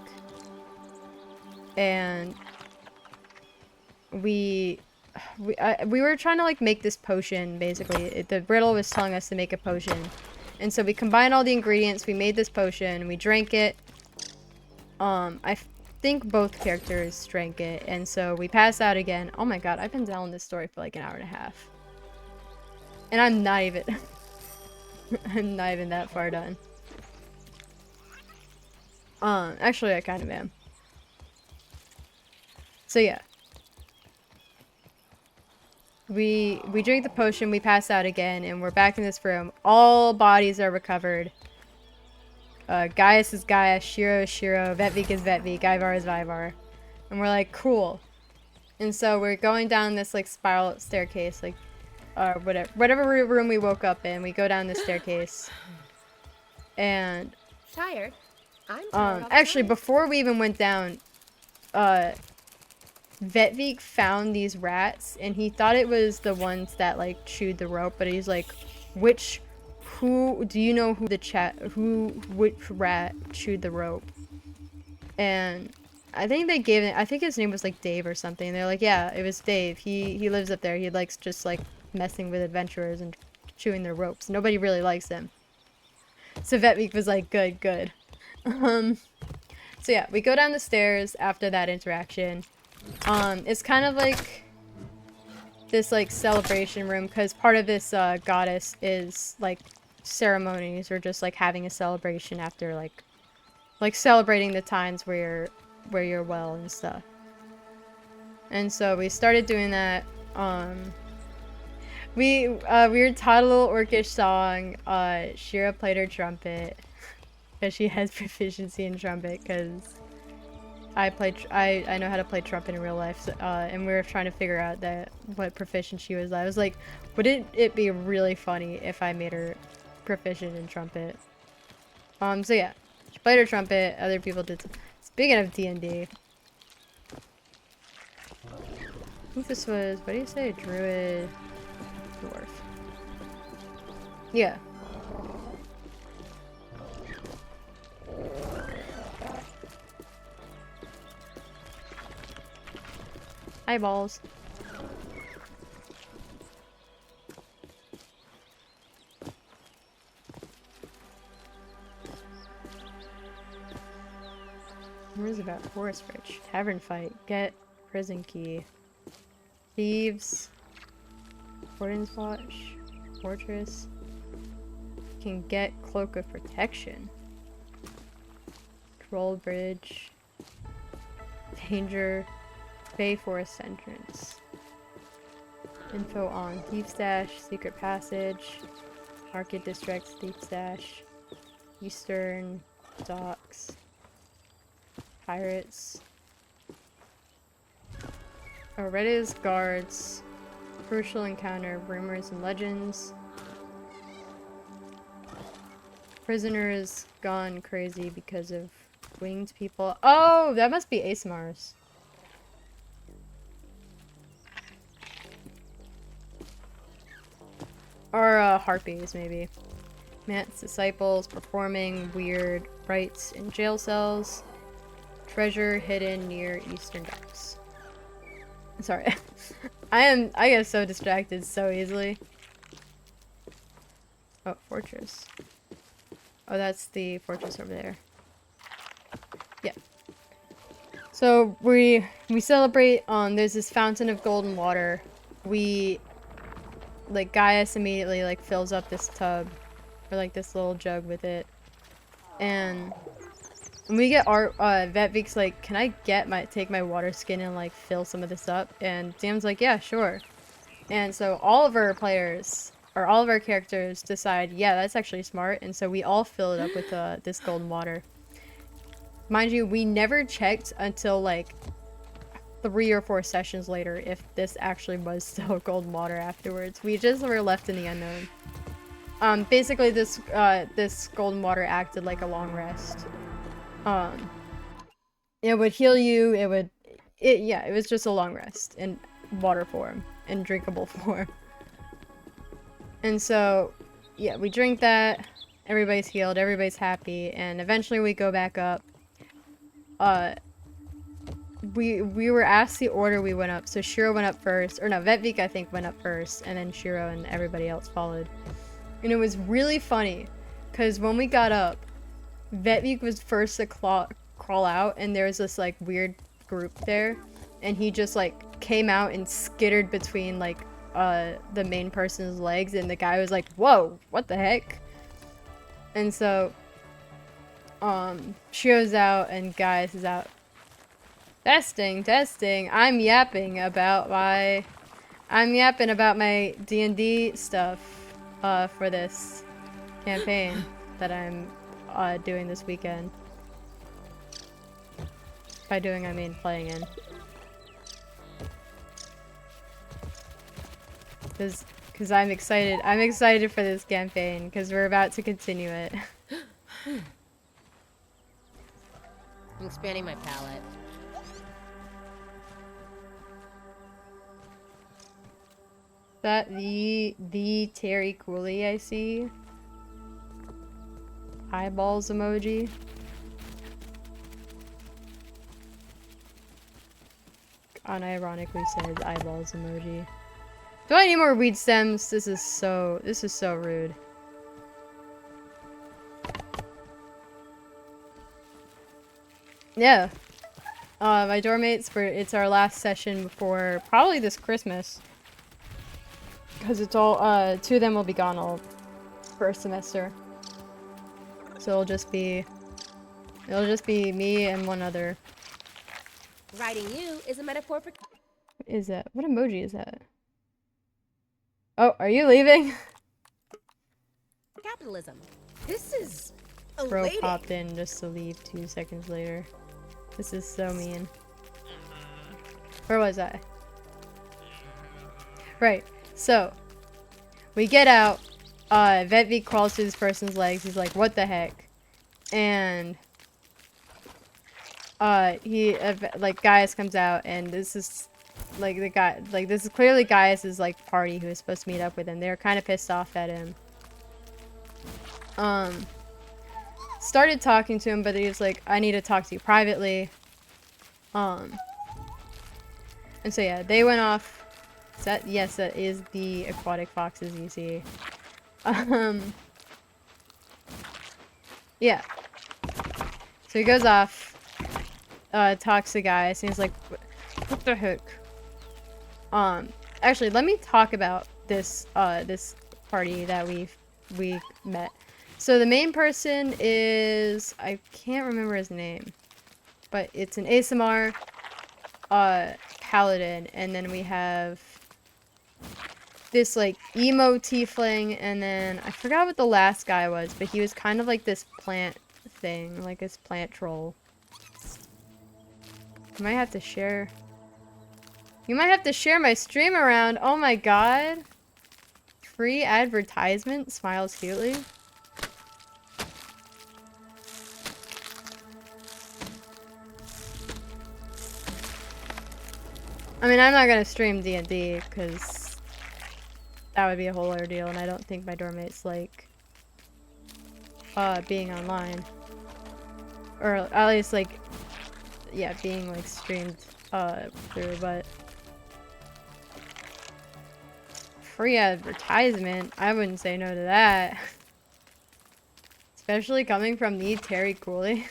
And we were trying to, like, make this potion, basically. The brittle was telling us to make a potion. And so we combined all the ingredients, we made this potion, we drank it. I think both characters drank it, and so we passed out again. Oh my god, I've been telling this story for like an hour and a half. And I'm not even... I'm not even that far done. Actually I kind of am. So yeah. We drink the potion, we pass out again, and we're back in this room. All bodies are recovered. Gaius is Gaius, Shiro is Shiro, Vetvik is Vetvik, Ivar is Ivar. And we're like, cool. And so we're going down this, like, spiral staircase, like, whatever room we woke up in, we go down this staircase. And... Tired? I'm tired. Actually, before we even went down, Vetvik found these rats, and he thought it was the ones that, like, chewed the rope, but he's like, which rat chewed the rope? And I think they gave it, I think his name was like Dave or something. They're like, yeah, it was Dave. He lives up there. He likes just like messing with adventurers and chewing their ropes. Nobody really likes him. So Vetvik was like, good. So yeah, we go down the stairs after that interaction. It's kind of like this, like, celebration room, because part of this goddess is like ceremonies, or just like having a celebration after like celebrating the times where you're well and stuff. And so we started doing that. We were taught a little orcish song. Shira played her trumpet because she has proficiency in trumpet, because I know how to play trumpet in real life, so, and we were trying to figure out what proficient she was. I was like, wouldn't it be really funny if I made her proficient in trumpet? So yeah, she played her trumpet. Other people did. Speaking of D&D, I think this was, what do you say, druid, dwarf? Yeah. Eyeballs. Where's about Forest Bridge? Tavern fight. Get prison key. Thieves. Warden's watch. Fortress. Can get cloak of protection. Troll bridge. Danger. Bay Forest entrance. Info on Thief Stash, Secret Passage, Market District, Thief Stash, Eastern Docks, Pirates, Reddit's Guards, Crucial Encounter, Rumors and Legends, Prisoners gone crazy because of winged people. Oh, that must be ASMRs. Or harpies, maybe. Matt's disciples performing weird rites in jail cells. Treasure hidden near Eastern Docks. Sorry. I get so distracted so easily. Oh, fortress. Oh, that's the fortress over there. Yeah. So we celebrate. There's this fountain of golden water. Like Gaius immediately like fills up this tub, or like this little jug with it, and we get our Vetvik's like, can I take my water skin and like fill some of this up? And Sam's like, yeah, sure. And so all of our players, or all of our characters decide, yeah, that's actually smart. And so we all fill it up with this golden water. Mind you, we never checked until like 3 or 4 sessions later if this actually was still golden water afterwards. We just were left in the unknown. Basically this golden water acted like a long rest. It would heal you, it was just a long rest in water form, in drinkable form. And so, yeah, we drink that, everybody's healed, everybody's happy, and eventually we go back up. We were asked the order we went up, so Shiro went up first, or no, Vetvik I think went up first, and then Shiro and everybody else followed. And it was really funny, because when we got up, Vetvik was first to crawl out, and there was this like weird group there, and he just like came out and skittered between like the main person's legs, and the guy was like, whoa, what the heck? And so Shiro's out and Gaius is out. Testing. I'm yapping about my D&D stuff for this campaign that I'm doing this weekend. By doing, I mean playing in. Because I'm excited. I'm excited for this campaign because we're about to continue it. I'm expanding my palette. That the Terry Cooley I see. Eyeballs emoji. Unironically says eyeballs emoji. Do I need more weed stems? This is so rude. Yeah. My dormmates, it's our last session before probably this Christmas. Because it's all 2 of them will be gone all first semester. So it'll just be me and one other. Writing you is a metaphor for What is that? What emoji is that? Oh, are you leaving? capitalism. This is Bro elating. popped in just to leave 2 seconds later. This is so mean. Where was I? Right. So, we get out. Vetvik crawls to this person's legs. He's like, what the heck? And like Gaius comes out, and this is like this is clearly Gaius's like party who is supposed to meet up with him. They're kind of pissed off at him. Started talking to him, but he was like, I need to talk to you privately. And so yeah, they went off. Yes, that is the aquatic foxes you see. Yeah. So he goes off, talks to Gaius, and he's like, what the heck? Actually, let me talk about this, this party that we met. So the main person is, I can't remember his name, but it's an ASMR, paladin, and then we have this like emo tiefling, and then I forgot what the last guy was, but he was kind of like this plant thing, like this plant troll. You might have to share my stream around. Oh my god. Free advertisement, smiles cutely. I mean, I'm not gonna stream D&D because that would be a whole ordeal, and I don't think my dormmates like being online, or at least like, yeah, being like streamed through. But free advertisement, I wouldn't say no to that. Especially coming from the Terry Cooley.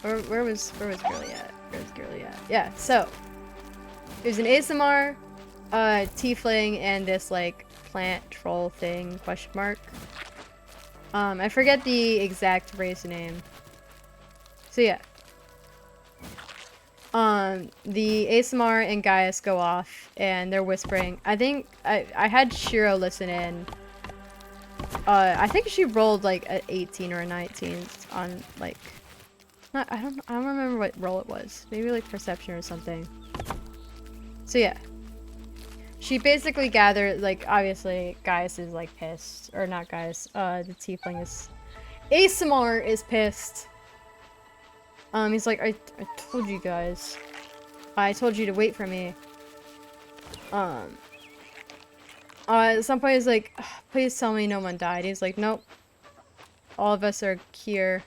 Where was Girly at? Where's Girly at? Yeah, so there's an ASMR, tiefling, and this like plant troll thing, question mark. I forget the exact race name. So yeah. The ASMR and Gaius go off and they're whispering. I think I had Shiro listen in. I think she rolled like an 18 or a 19 on like I don't remember what roll it was. Maybe like perception or something. So yeah. She basically gathered, like, obviously Gaius is like pissed, or not Gaius, the tiefling is ASMR is pissed. He's like, I told you guys. I told you to wait for me. At some point he's like, please tell me no one died. He's like, nope. All of us are here.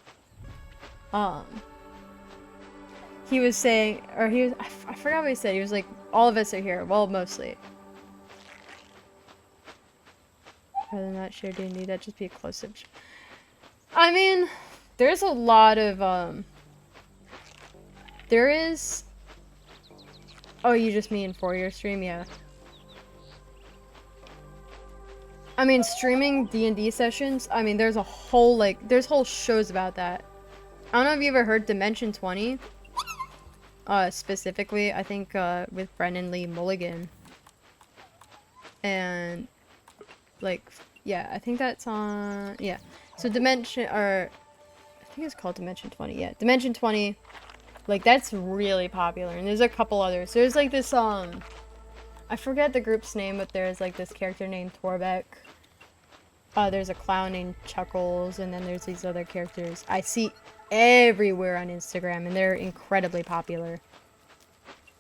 He was saying, or he was, I forgot what he said. He was like, all of us are here. Well, mostly. Rather than not share D&D, that'd just be a close-up. I mean, there's a lot of, there is... Oh, you just mean for your stream? Yeah. I mean, streaming D&D sessions, I mean, there's a whole, like, there's whole shows about that. I don't know if you ever heard Dimension 20. Specifically, I think, with Brennan Lee Mulligan. And, like, yeah, I think that's on, yeah. So Dimension, or, I think it's called Dimension 20, yeah. Dimension 20, like, that's really popular. And there's a couple others. There's, like, this, I forget the group's name, but there's, like, this character named Torbeck. There's a clown named Chuckles, and then there's these other characters I see everywhere on Instagram, and they're incredibly popular.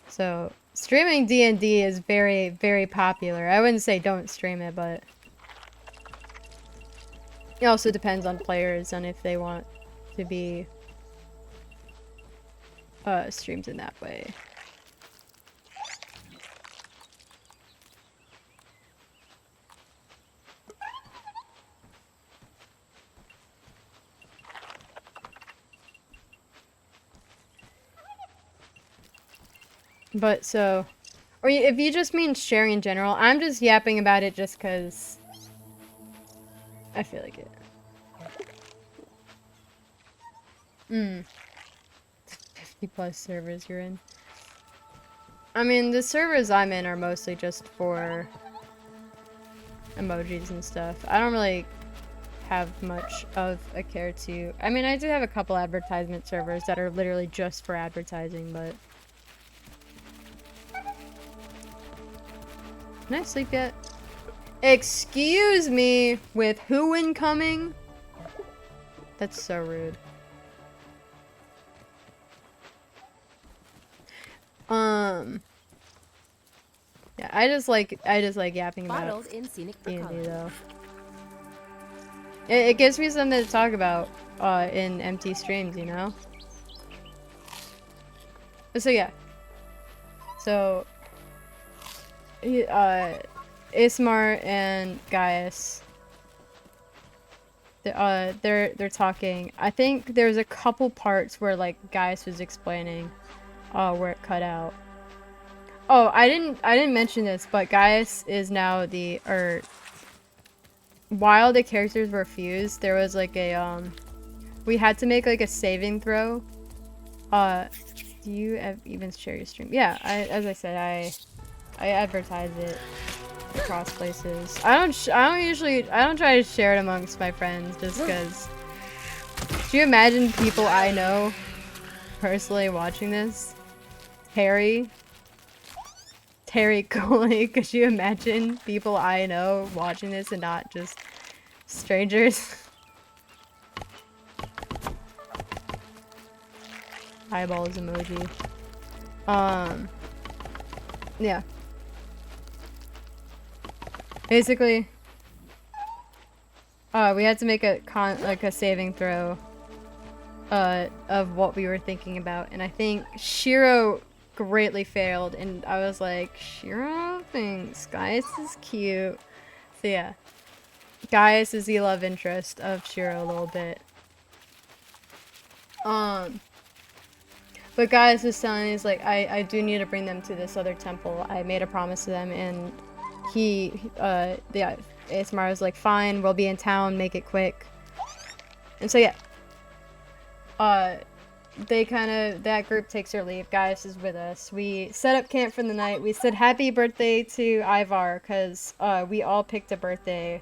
So, streaming D&D is very, very popular. I wouldn't say don't stream it, but it also depends on players, on if they want to be streamed in that way. But so, or if you just mean sharing in general, I'm just yapping about it just because I feel like it. 50 plus servers you're in. I mean, the servers I'm in are mostly just for emojis and stuff. I don't really have much of a care to... I mean, I do have a couple advertisement servers that are literally just for advertising, but... Can I sleep yet? Excuse me, with who incoming? That's so rude. Yeah, I just like yapping about in scenic D&D though. It gives me something to talk about in empty streams, you know? So yeah. So Ismar and Gaius, they're talking. I think there's a couple parts where like Gaius was explaining where it cut out. Oh, I didn't mention this, but Gaius is now while the characters were fused, there was like a we had to make like a saving throw. Do you even share your stream? Yeah, as I said, I advertise it across places. I don't try to share it amongst my friends just because. Do you imagine people I know personally watching this? Terry Cooley, could you imagine people I know watching this and not just strangers? Eyeballs emoji. Yeah. Basically, we had to make a saving throw of what we were thinking about, and I think Shiro greatly failed, and I was like, Shiro thinks Gaius is cute. So yeah, Gaius is the love interest of Shiro a little bit. But Gaius was telling, he's like, I do need to bring them to this other temple. I made a promise to them, and yeah, ASMR was like, fine, we'll be in town, make it quick. And so yeah, that group takes their leave. Gaius is with us. We set up camp for the night. We said happy birthday to Ivar, because we all picked a birthday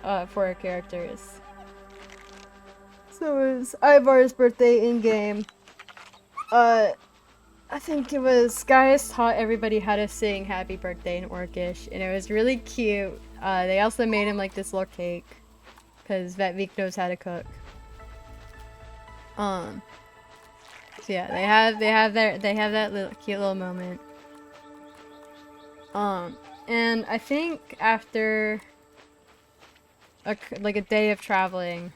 for our characters. So it was Ivar's birthday in-game. I think it was Gaius taught everybody how to sing happy birthday in Orcish, and it was really cute. They also made him like this little cake, because Vetvik knows how to cook. So yeah, they have that little cute little moment. And I think after like a day of traveling.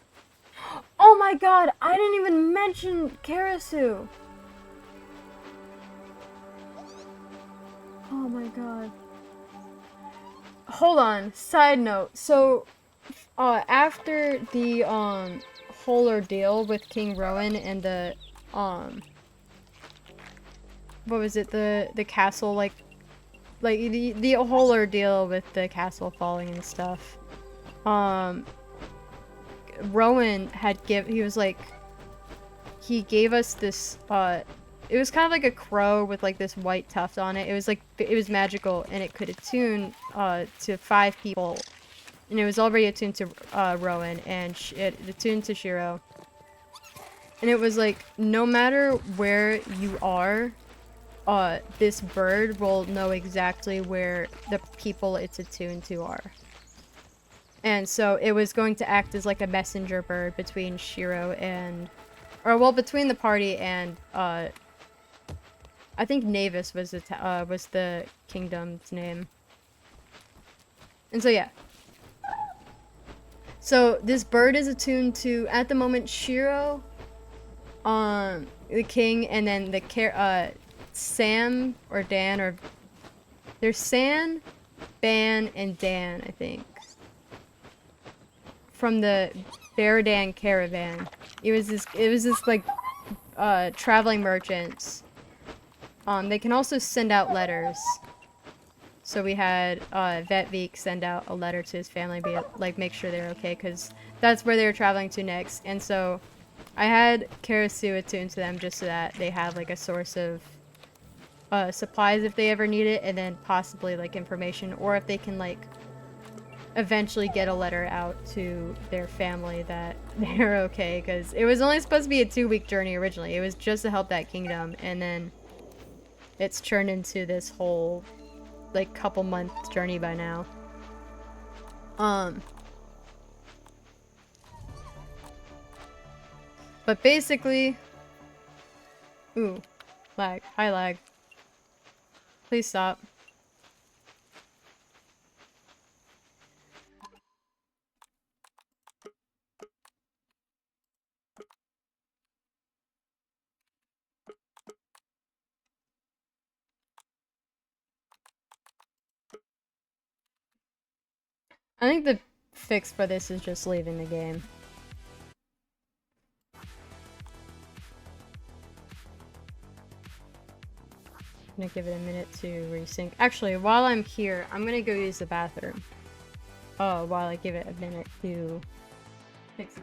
Oh my god, I didn't even mention Karasu. Oh my god. Hold on, side note. So, after the, whole ordeal with King Rowan and the, what was it, the castle, like the whole ordeal with the castle falling and stuff, Rowan he gave us this, it was kind of like a crow with like this white tuft on it. It was magical, and it could attune to 5 people, and it was already attuned to Rowan, and it attuned to Shiro. And it was like, no matter where you are, this bird will know exactly where the people it's attuned to are. And so it was going to act as like a messenger bird between Shiro and, between the party and I think Navis was the kingdom's name. And so yeah. So this bird is attuned to, at the moment, Shiro, the king, and then Sam or Dan, or there's San, Ban, and Dan, I think, from the Baradan caravan. It was this like traveling merchants. They can also send out letters. So we had Vetvik send out a letter to his family, make sure they're okay, because that's where they were traveling to next. And so I had Karasu attuned to them just so that they have like a source of supplies if they ever need it, and then possibly like information, or if they can like eventually get a letter out to their family that they're okay, because it was only supposed to be a 2-week journey originally. It was just to help that kingdom, and then it's turned into this whole like couple month journey by now. But basically, ooh, lag, hi lag. Please stop. I think the fix for this is just leaving the game. I'm gonna give it a minute to resync. Actually, while I'm here, I'm gonna go use the bathroom. Oh, while I give it a minute to fix it.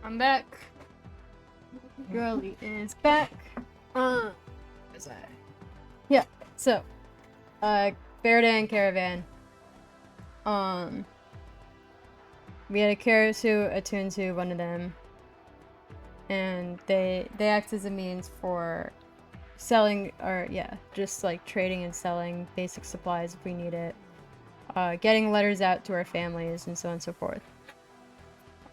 I'm back. Girlie is back. What's that? Yeah. So, Beardan Caravan. We had a Karasu attuned to one of them, and they act as a means for selling, or yeah, just like trading and selling basic supplies if we need it, getting letters out to our families, and so on and so forth.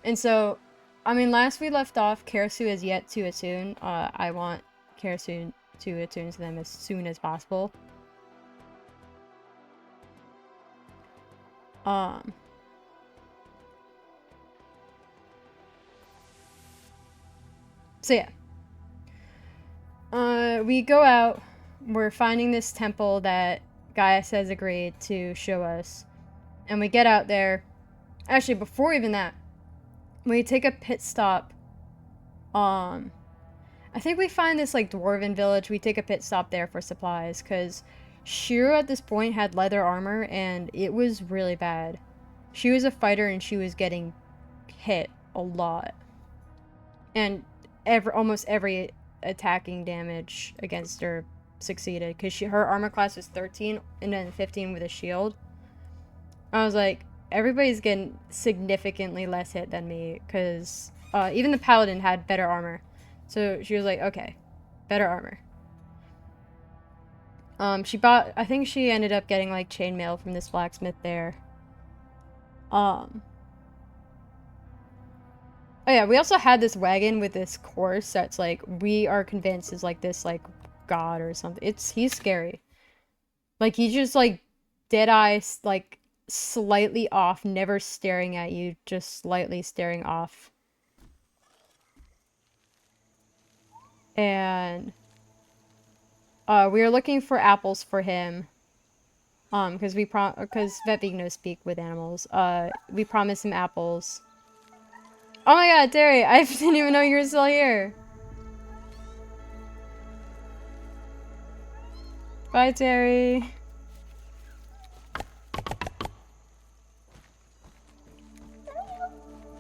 And so, I mean, last we left off, Karasu is yet to attune. I want Karasu to attune to them as soon as possible. So yeah. We go out, we're finding this temple that Gaius has agreed to show us, and we get out there. Actually, before even that, we take a pit stop. I think we find this like dwarven village. We take a pit stop there for supplies, because Shiro at this point had leather armor, and it was really bad. She was a fighter, and she was getting hit a lot. And almost every attacking damage against her succeeded, because her armor class was 13 and then 15 with a shield. I was like, everybody's getting significantly less hit than me, because even the paladin had better armor. So she was like, okay, better armor. I think she ended up getting like chainmail from this blacksmith there. Oh yeah, we also had this wagon with this horse that's like, we are convinced is like this like god or something. He's scary. Like, he's just like dead eyes, like slightly off, never staring at you, just slightly staring off. And we are looking for apples for him. Because Vetvig knows speak with animals. We promised him apples. Oh my god, Terry, I didn't even know you were still here. Bye, Terry.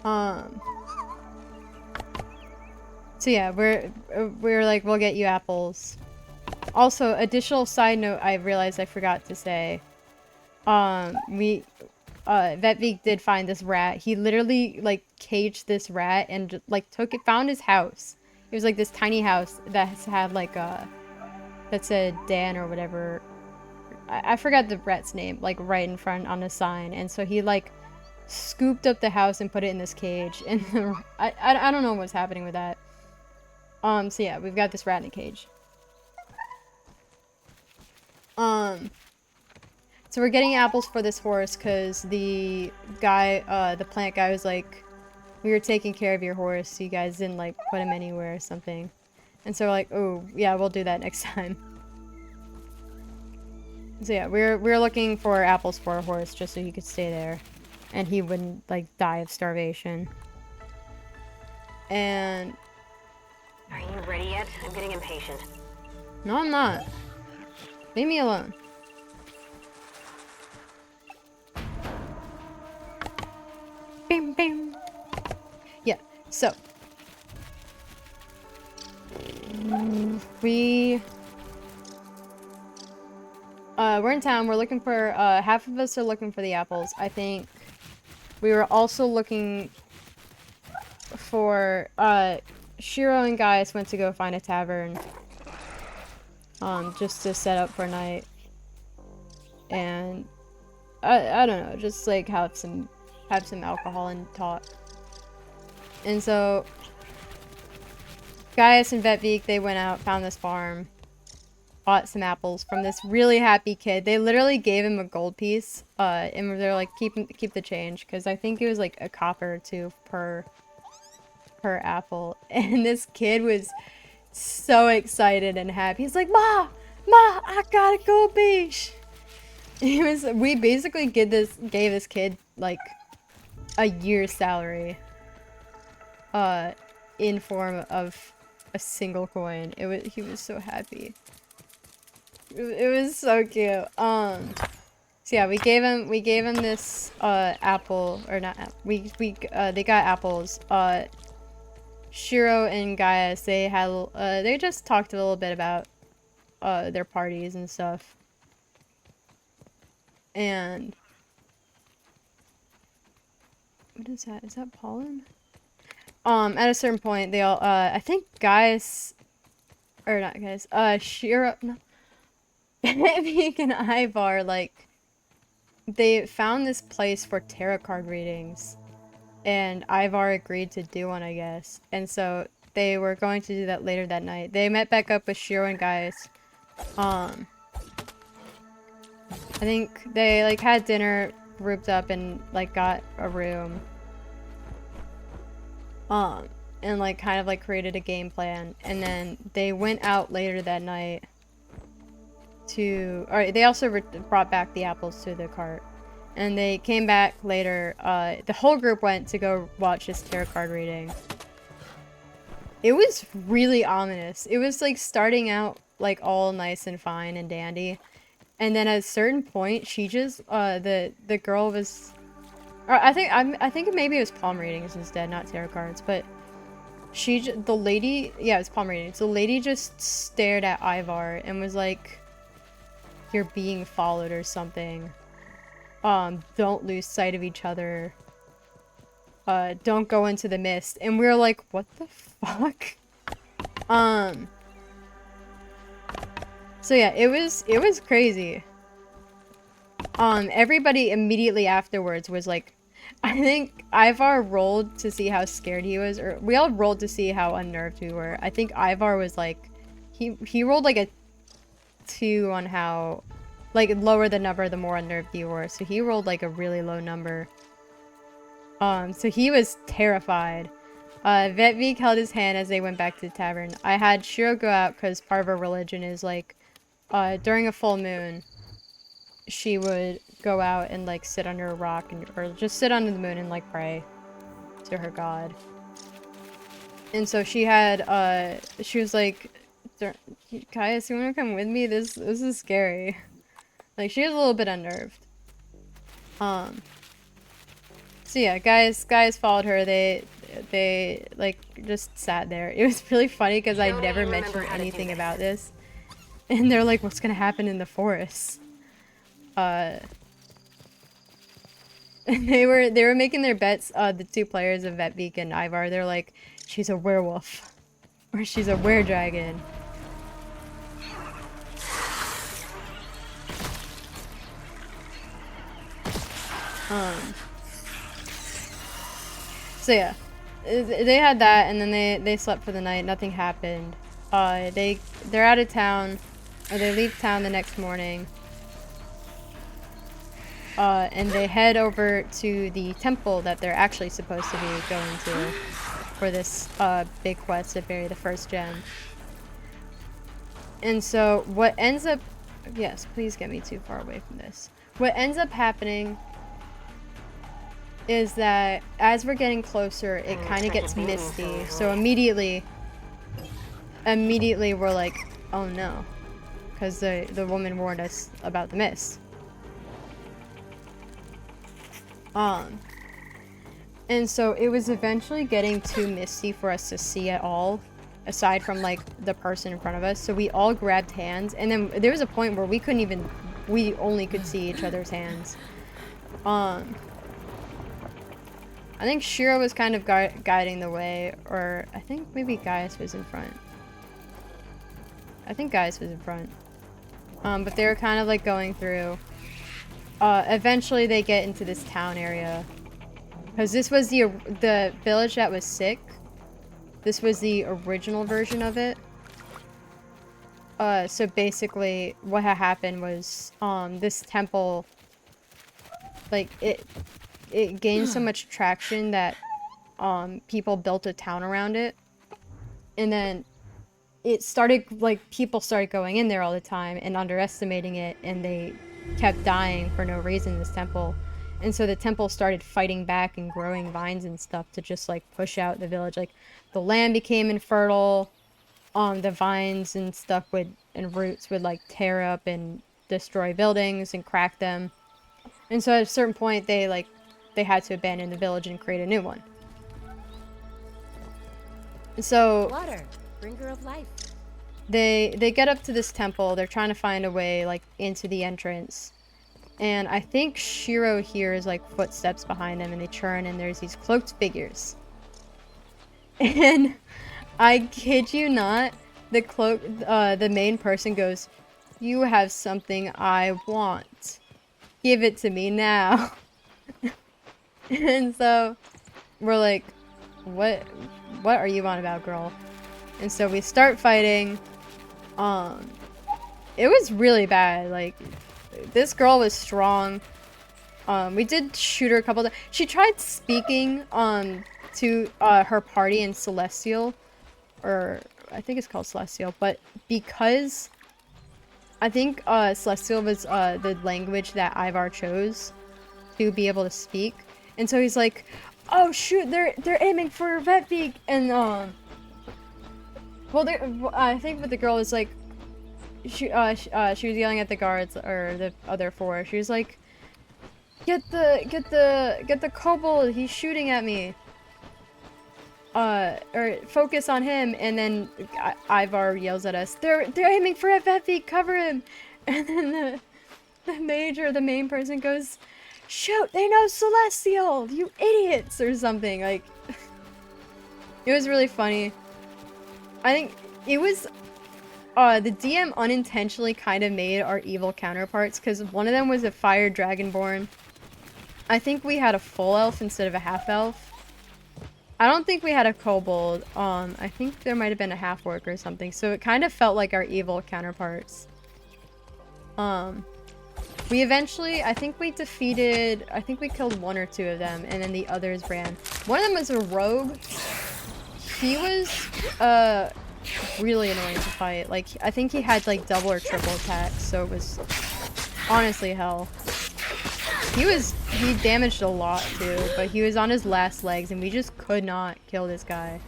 So yeah, we're like, we'll get you apples. Also, additional side note I realized I forgot to say. Vetvig did find this rat. He literally, like, caged this rat and, like, found his house. It was, like, this tiny house that had, like, that said Dan or whatever. I forgot the rat's name, like, right in front on a sign. And so he, like, scooped up the house and put it in this cage. And I don't know what's happening with that. So yeah, we've got this rat in a cage. So we're getting apples for this horse because the guy, the plant guy was like, we were taking care of your horse, so you guys didn't like put him anywhere or something. And so we're like, oh yeah, we'll do that next time. So yeah, we're looking for apples for a horse just so he could stay there and he wouldn't like die of starvation. And Are you ready yet? I'm getting impatient. no, I'm not. Leave me alone. Bam, bam. Yeah, so we're in town. We're looking for half of us are looking for the apples. I think we were also looking for Shiro and Gaius went to go find a tavern just to set up for a night, and I don't know, just like have some alcohol and talk. And so Gaius and Vetvig, they went out, found this farm, bought some apples from this really happy kid. They literally gave him a gold piece, and they're like, keep the change, because I think it was like a copper or two per apple. And this kid was so excited and happy. He's like, Ma, I got a gold piece. We basically gave this kid like a year's salary in form of a single coin. He was so happy. It was so cute. So yeah, we gave him this apple, or not apple. They got apples. Shiro and Gaius, they had they just talked a little bit about their parties and stuff. And what is that? Is that pollen? At a certain point, they all I think Gaius, or not Gaius, Shiro, no, Vic and Ivar, like, they found this place for tarot card readings, and Ivar agreed to do one, I guess. And so they were going to do that later that night. They met back up with Shiro and Gaius. I think they like had dinner, grouped up, and like got a room. And like kind of like created a game plan, and then they went out later that night to. All right, they also brought back the apples to the cart, and they came back later. The whole group went to go watch this tarot card reading. It was really ominous. It was like starting out like all nice and fine and dandy, and then at a certain point, she just the girl was. Or I think maybe it was palm readings instead, not tarot cards. But the lady, yeah, it was palm readings. The lady just stared at Ivar and was like, "You're being followed or something. Don't lose sight of each other. Don't go into the mist." And we were like, "What the fuck?" So yeah, it was crazy. Everybody immediately afterwards was like, I think Ivar rolled to see how scared he was, or we all rolled to see how unnerved we were. I think Ivar was like, he rolled like a 2 on how, like, lower the number the more unnerved you were. So he rolled like a really low number. So he was terrified. Vetvik held his hand as they went back to the tavern. I had Shiro go out because part of our religion is like, during a full moon, she would go out and like sit under a rock or just sit under the moon and like pray to her god. And so she had she was like, "Caius, you want to come with me? This is scary." Like, she was a little bit unnerved. So yeah, guys followed her. They like just sat there. It was really funny because I never mentioned anything about this, and they're like, "What's gonna happen in the forest?" And they were making their bets, the 2 players of Vetvik and Ivar. They're like, "She's a werewolf," or "She's a weredragon." So yeah, they had that, and then they slept for the night. Nothing happened. They're out of town, or they leave town the next morning. And they head over to the temple that they're actually supposed to be going to for this big quest to bury the first gem. And so what ends up... Yes, please get me too far away from this. What ends up happening is that as we're getting closer, it kind of gets misty. So immediately we're like, "Oh no," because the woman warned us about the mist. And so it was eventually getting too misty for us to see at all, aside from like the person in front of us. So we all grabbed hands, and then there was a point where we only could see each other's hands. I think Shiro was kind of guiding the way, or I think maybe Gaius was in front. I think Gaius was in front. But they were kind of like going through. Eventually they get into this town area. Because this was the village that was sick. This was the original version of it. So basically what had happened was, this temple, like, it gained so much traction that, people built a town around it. And then it started, like, people started going in there all the time and underestimating it, and they kept dying for no reason in this temple. And so the temple started fighting back and growing vines and stuff to just like push out the village. Like, the land became infertile. The vines and stuff and roots would like tear up and destroy buildings and crack them. And so at a certain point they had to abandon the village and create a new one. So Water, bringer of life. they get up to this temple. They're trying to find a way like into the entrance. And I think Shiro hears like footsteps behind them, and they turn, and there's these cloaked figures. And I kid you not, the main person goes, "You have something I want. Give it to me now." And so we're like, what are you on about, girl? And so we start fighting. It was really bad. Like, this girl was strong. We did shoot her a couple times. She tried speaking to her party in Celestial, or I think it's called Celestial, but because I think Celestial was the language that Ivar chose to be able to speak, and so he's like, "Oh shoot, they're aiming for Vetvig," and I think what the girl was like, she was yelling at the guards or the other four. She was like, Get the kobold, he's shooting at me. Or focus on him," and then Ivar yells at us, they're aiming for Vetvig, cover him." And then the main person goes, "Shoot, they know Celestial, you idiots," or something. Like, it was really funny. I think it was the DM unintentionally kind of made our evil counterparts, because one of them was a fire dragonborn. I think we had a full elf instead of a half elf. I don't think we had a kobold. I think there might have been a half orc or something. So it kind of felt like our evil counterparts. We eventually, I think we killed one or two of them, and then the others ran. One of them was a rogue. He was really annoying to fight. Like, I think he had like double or triple attacks, so it was honestly hell. He damaged a lot too, but he was on his last legs and we just could not kill this guy.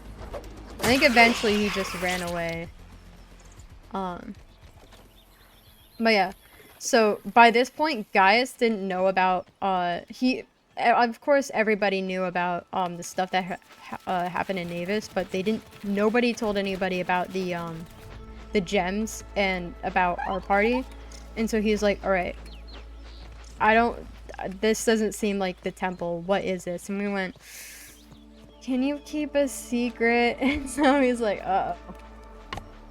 I think eventually he just ran away. But yeah. So by this point, Gaius didn't know about, of course everybody knew about the stuff that happened in Navis, but nobody told anybody about the gems and about our party. And so he's like, "Alright, this doesn't seem like the temple. What is this?" And we went, "Can you keep a secret?" And so he's like, "Uh-oh."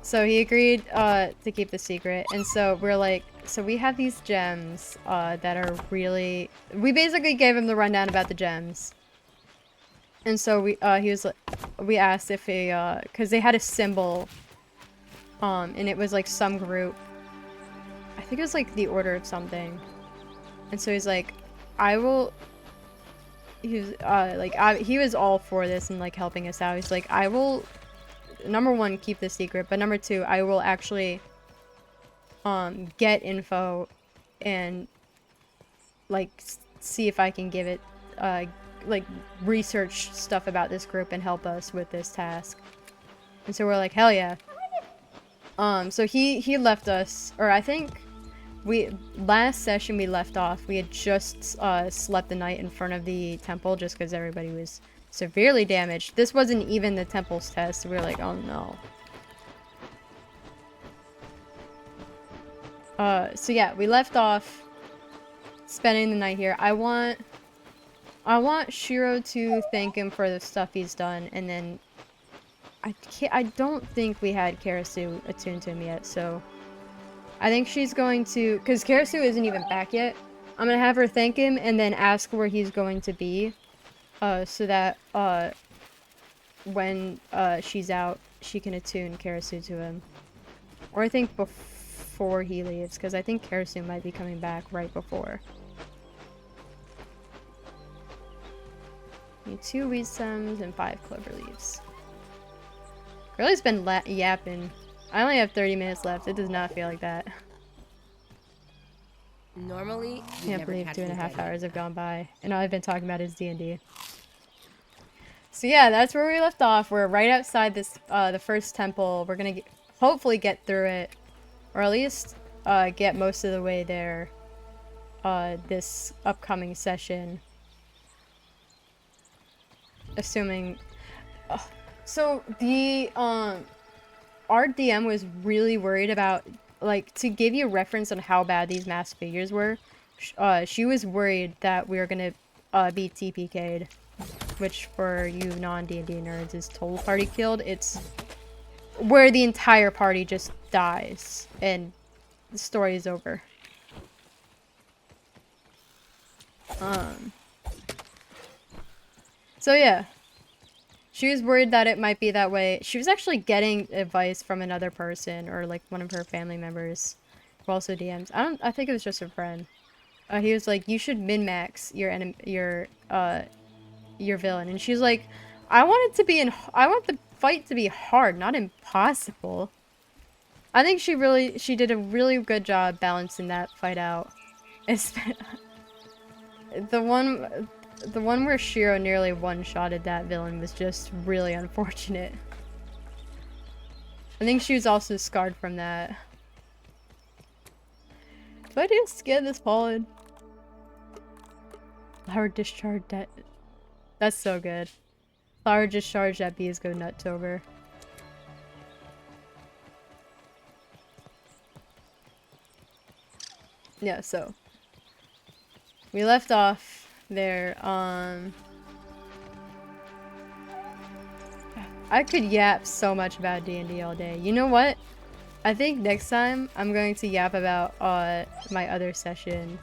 So he agreed to keep the secret. And so we're like, so we have these gems that are really... We basically gave him the rundown about the gems. And so we asked if because they had a symbol, and it was like some group. I think it was like the Order of something. And so he's like, he was all for this and like helping us out. He's like, "I will, number one, keep the secret, but number two, I will actually get info and like see if I can give it like research stuff about this group and help us with this task." And so we're like, hell yeah. So he left us, or I think last session we left off, we had just slept the night in front of the temple just because everybody was severely damaged. This wasn't even the temple's test, so we were like, oh no. So yeah, we left off spending the night here. I want Shiro to thank him for the stuff he's done, and then I don't think we had Karasu attuned to him yet, so I think she's going to, because Karasu isn't even back yet, I'm gonna have her thank him and then ask where he's going to be, so that when she's out, she can attune Karasu to him. Or I think before he leaves, because I think Karasu might be coming back right before. Need 2 weed stems and 5 clover leaves. Girlie's been yapping. I only have 30 minutes left. It does not feel like that. Normally, I can't believe 2.5 hours have gone by, and all I've been talking about is D&D. So yeah, that's where we left off. We're right outside this, the first temple. We're gonna hopefully get through it, or at least get most of the way there this upcoming session. Assuming... So the our DM was really worried about, like, to give you a reference on how bad these masked figures were. She was worried that we were gonna be TPK'd, which for you non-D&D nerds is total party killed. It's where the entire party just dies and the story is over. So yeah. She was worried that it might be that way. She was actually getting advice from another person or like one of her family members who also DMs. I think it was just a friend. He was like, you should min-max your villain. And she's like, I want the fight to be hard, not impossible. I think she did a really good job balancing that fight out. The one where Shiro nearly one-shotted that villain was just really unfortunate. I think she was also scarred from that. Do I just get this pollen? Flower discharge that. That's so good. Flower discharge that bees go nuttober. Yeah, so we left off there. I could yap so much about D&D all day. You know what? I think next time I'm going to yap about my other session.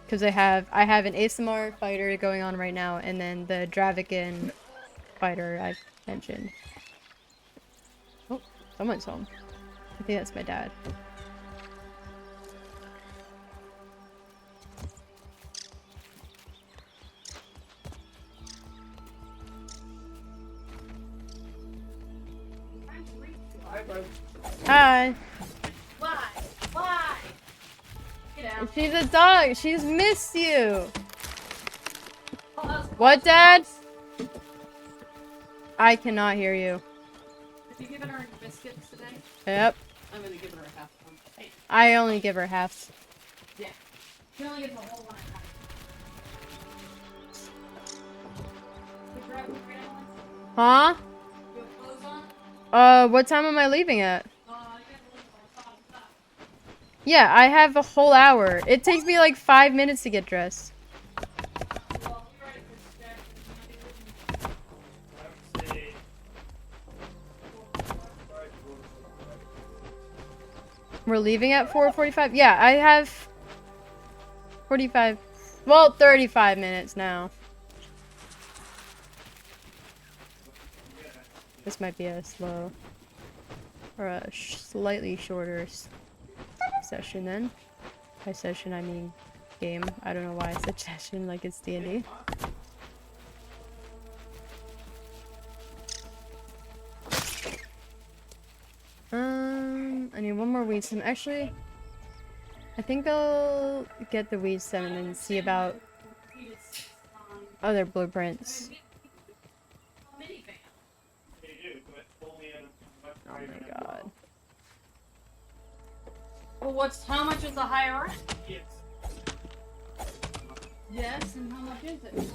Because I have an ASMR fighter going on right now, and then the Dravican fighter I mentioned. Oh, someone's home. I think that's my dad. Hi. Why? Why? Get out. She's a dog. She's missed you. What, Dad? I cannot hear you. Have you given her biscuits today? Yep. I'm gonna give her a half one. Hey, I only give her half. yeah. She only gets a whole one. Huh? You have clothes on? What time am I leaving at? You have to leave like 5 o'clock. Yeah, I have a whole hour. It takes me like 5 minutes to get dressed. Well, be ready for Jack. We're leaving at 4:45? Yeah, I have 45. Well, 35 minutes now. This might be a slow or a slightly shorter session then. By session, I mean game. I don't know why I said session like it's D&D. I need one more weed stem. Actually, I think I'll get the weed stem and then see about other blueprints. Oh my god. Well, how much is the higher rent? Yes, and how much is it?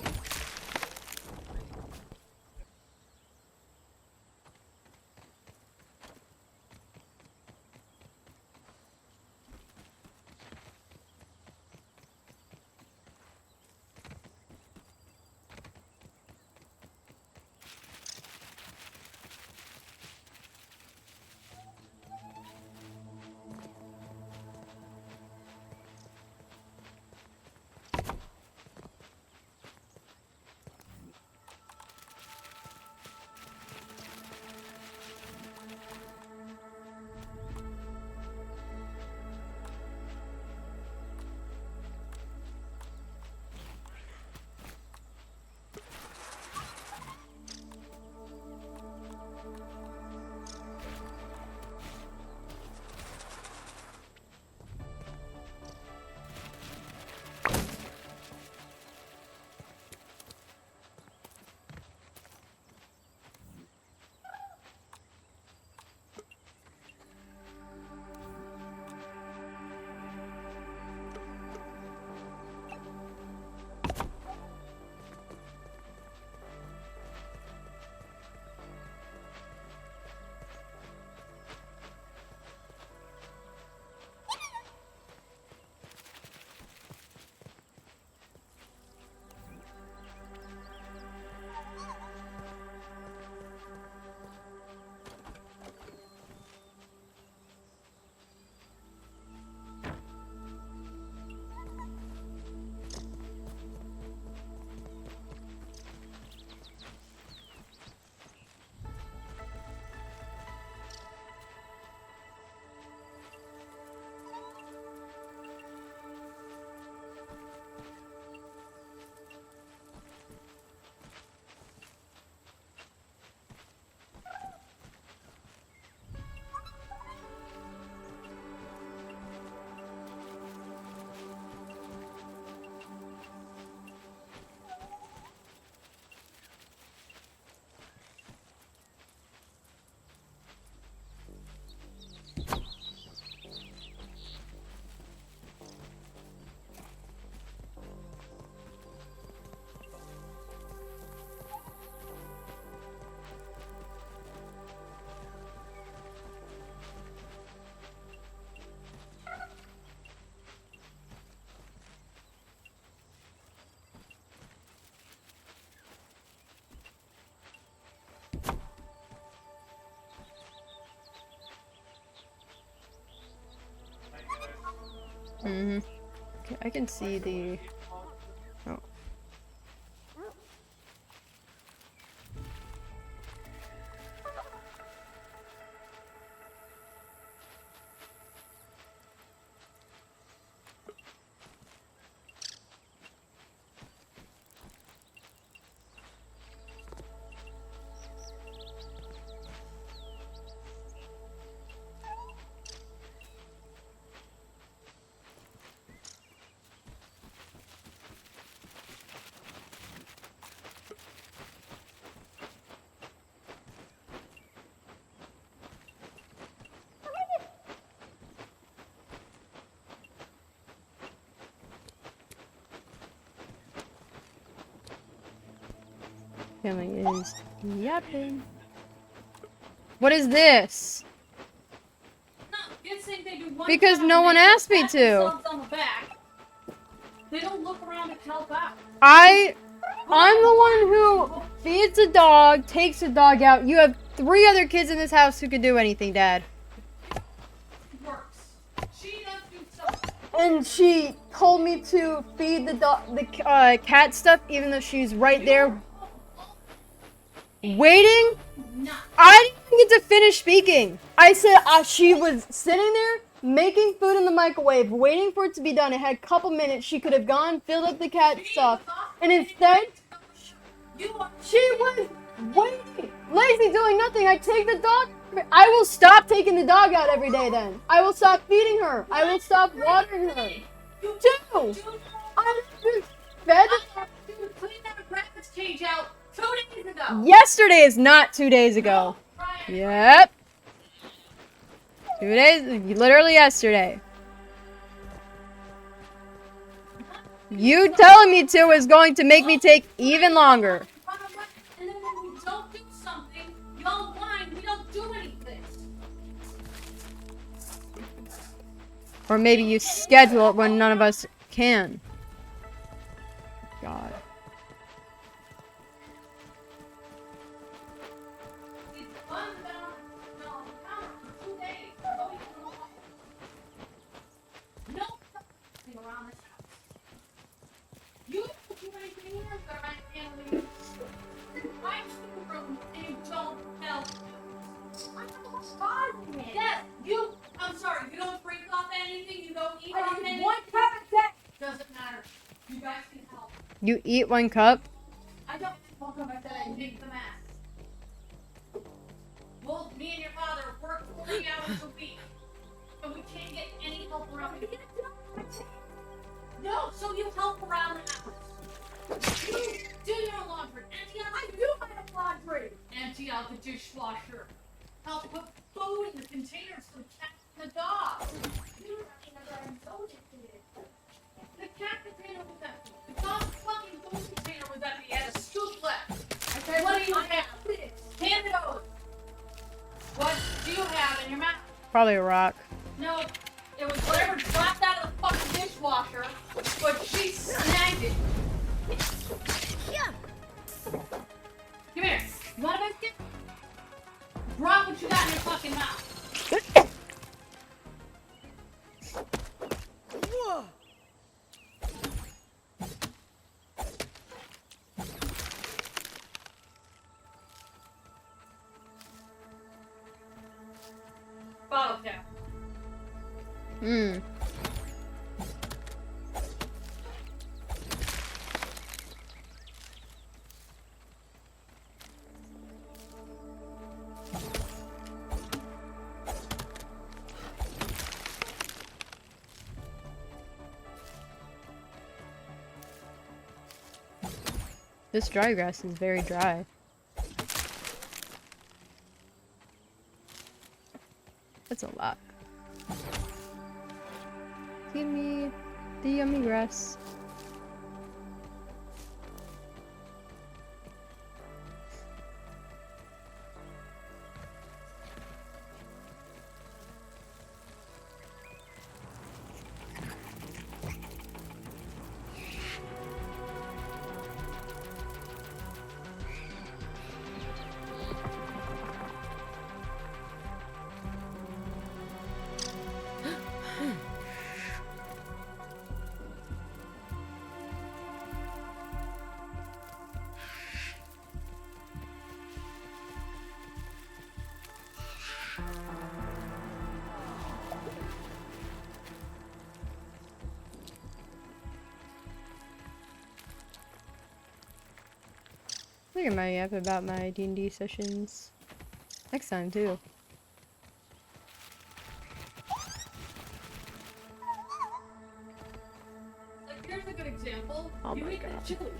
Mm-hmm. Okay, I can see the... Oh. Family is yapping. What is this? No, it's saying they do one Because job no and one they asked me pat to. themselves on the back. They don't look around to help out. I'm the one who feeds the dog, takes the dog out. You have 3 other kids in this house who can do anything, Dad. Works. She does do something. And she told me to feed the cat stuff, even though she's right there waiting. No. I didn't even get to finish speaking. I said she was sitting there making food in the microwave, waiting for it to be done. It had a couple minutes. She could have gone, filled up the cat stuff, and instead, she was waiting, lazy, doing nothing. I take the dog. I will stop taking the dog out every day then. I will stop feeding her. I will stop watering her. Two. I just fed Dude, clean that rabbit's cage out 2 days ago. Yesterday is not 2 days ago. Right. Yep. 2 days, literally yesterday. You telling me to is going to make me take even longer. And then when we don't do something, y'all whine, we don't do anything. Or maybe you schedule it when none of us can. God. It's fun about no for 2 days. No nothing around this house. You don't do anything here that my family. I'm in the room and you don't help. I'm not bothering it. Yes, you. I'm sorry. You don't drink off anything. You don't eat off anything. One cup a day. Doesn't matter. You guys can help. You eat 1 cup? I don't walk up. I said I make the math. Well, me and your father work 40 hours a week, and we can't get any help around here. No, so you help around the house. You do your laundry. Empty out. I do my laundry. Empty out the dishwasher. Help put food in the containers for the cat and the dog. You I'm so addicted. The cat container was empty. The dog's fucking food container was empty. It had a scoop left. I said, what do you have? Hand it over. What do you have in your mouth? Probably a rock. No, it was whatever dropped out of the fucking dishwasher, but she snagged it. Yeah. Come here. You want a biscuit? Drop what you got in your fucking mouth. Whoa. Bottle cap. Hmm. This dry grass is very dry. That's a lot. Give me the yummy grass. You remind me up about my D&D sessions next time too. Like, here's a good example. Oh You my eat the God. chili.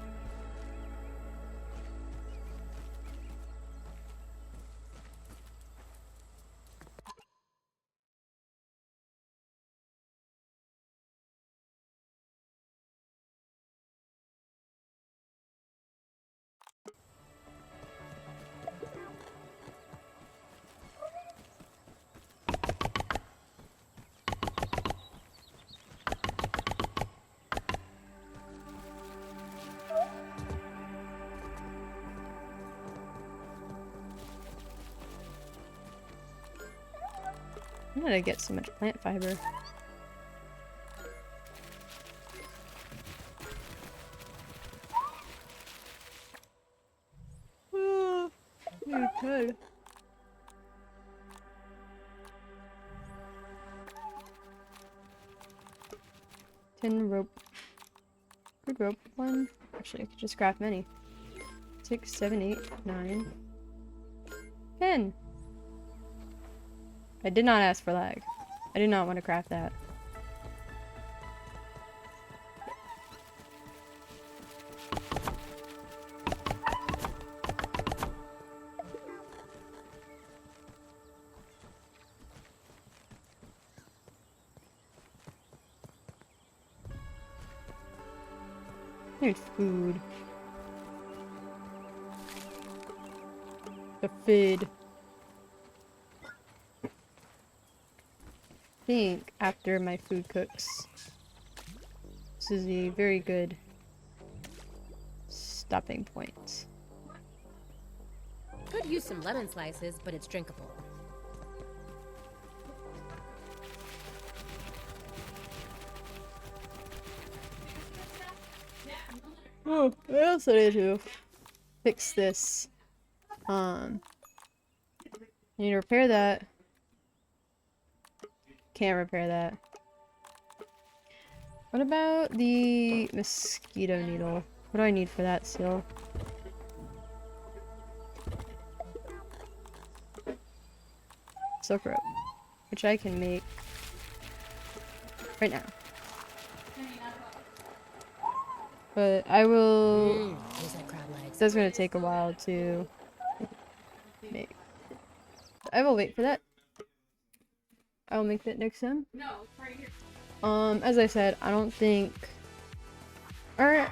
How did I get so much plant fiber? Good. Tin rope. Good rope. One. Actually, I could just craft many. 6, 7, 8, 9. 10. I did not ask for lag. I did not want to craft that. I need food. The feed. I think after my food cooks, this is a very good stopping point. Could use some lemon slices, but it's drinkable. Oh, I also need to fix this. I need to repair that. Can't repair that. What about the mosquito needle? What do I need for that still? Silk rope, which I can make right now. But I will. Tastes like crab legs. That's gonna take a while to make. I will wait for that. I will make that next time. No, it's right here. As I said, I don't think. Or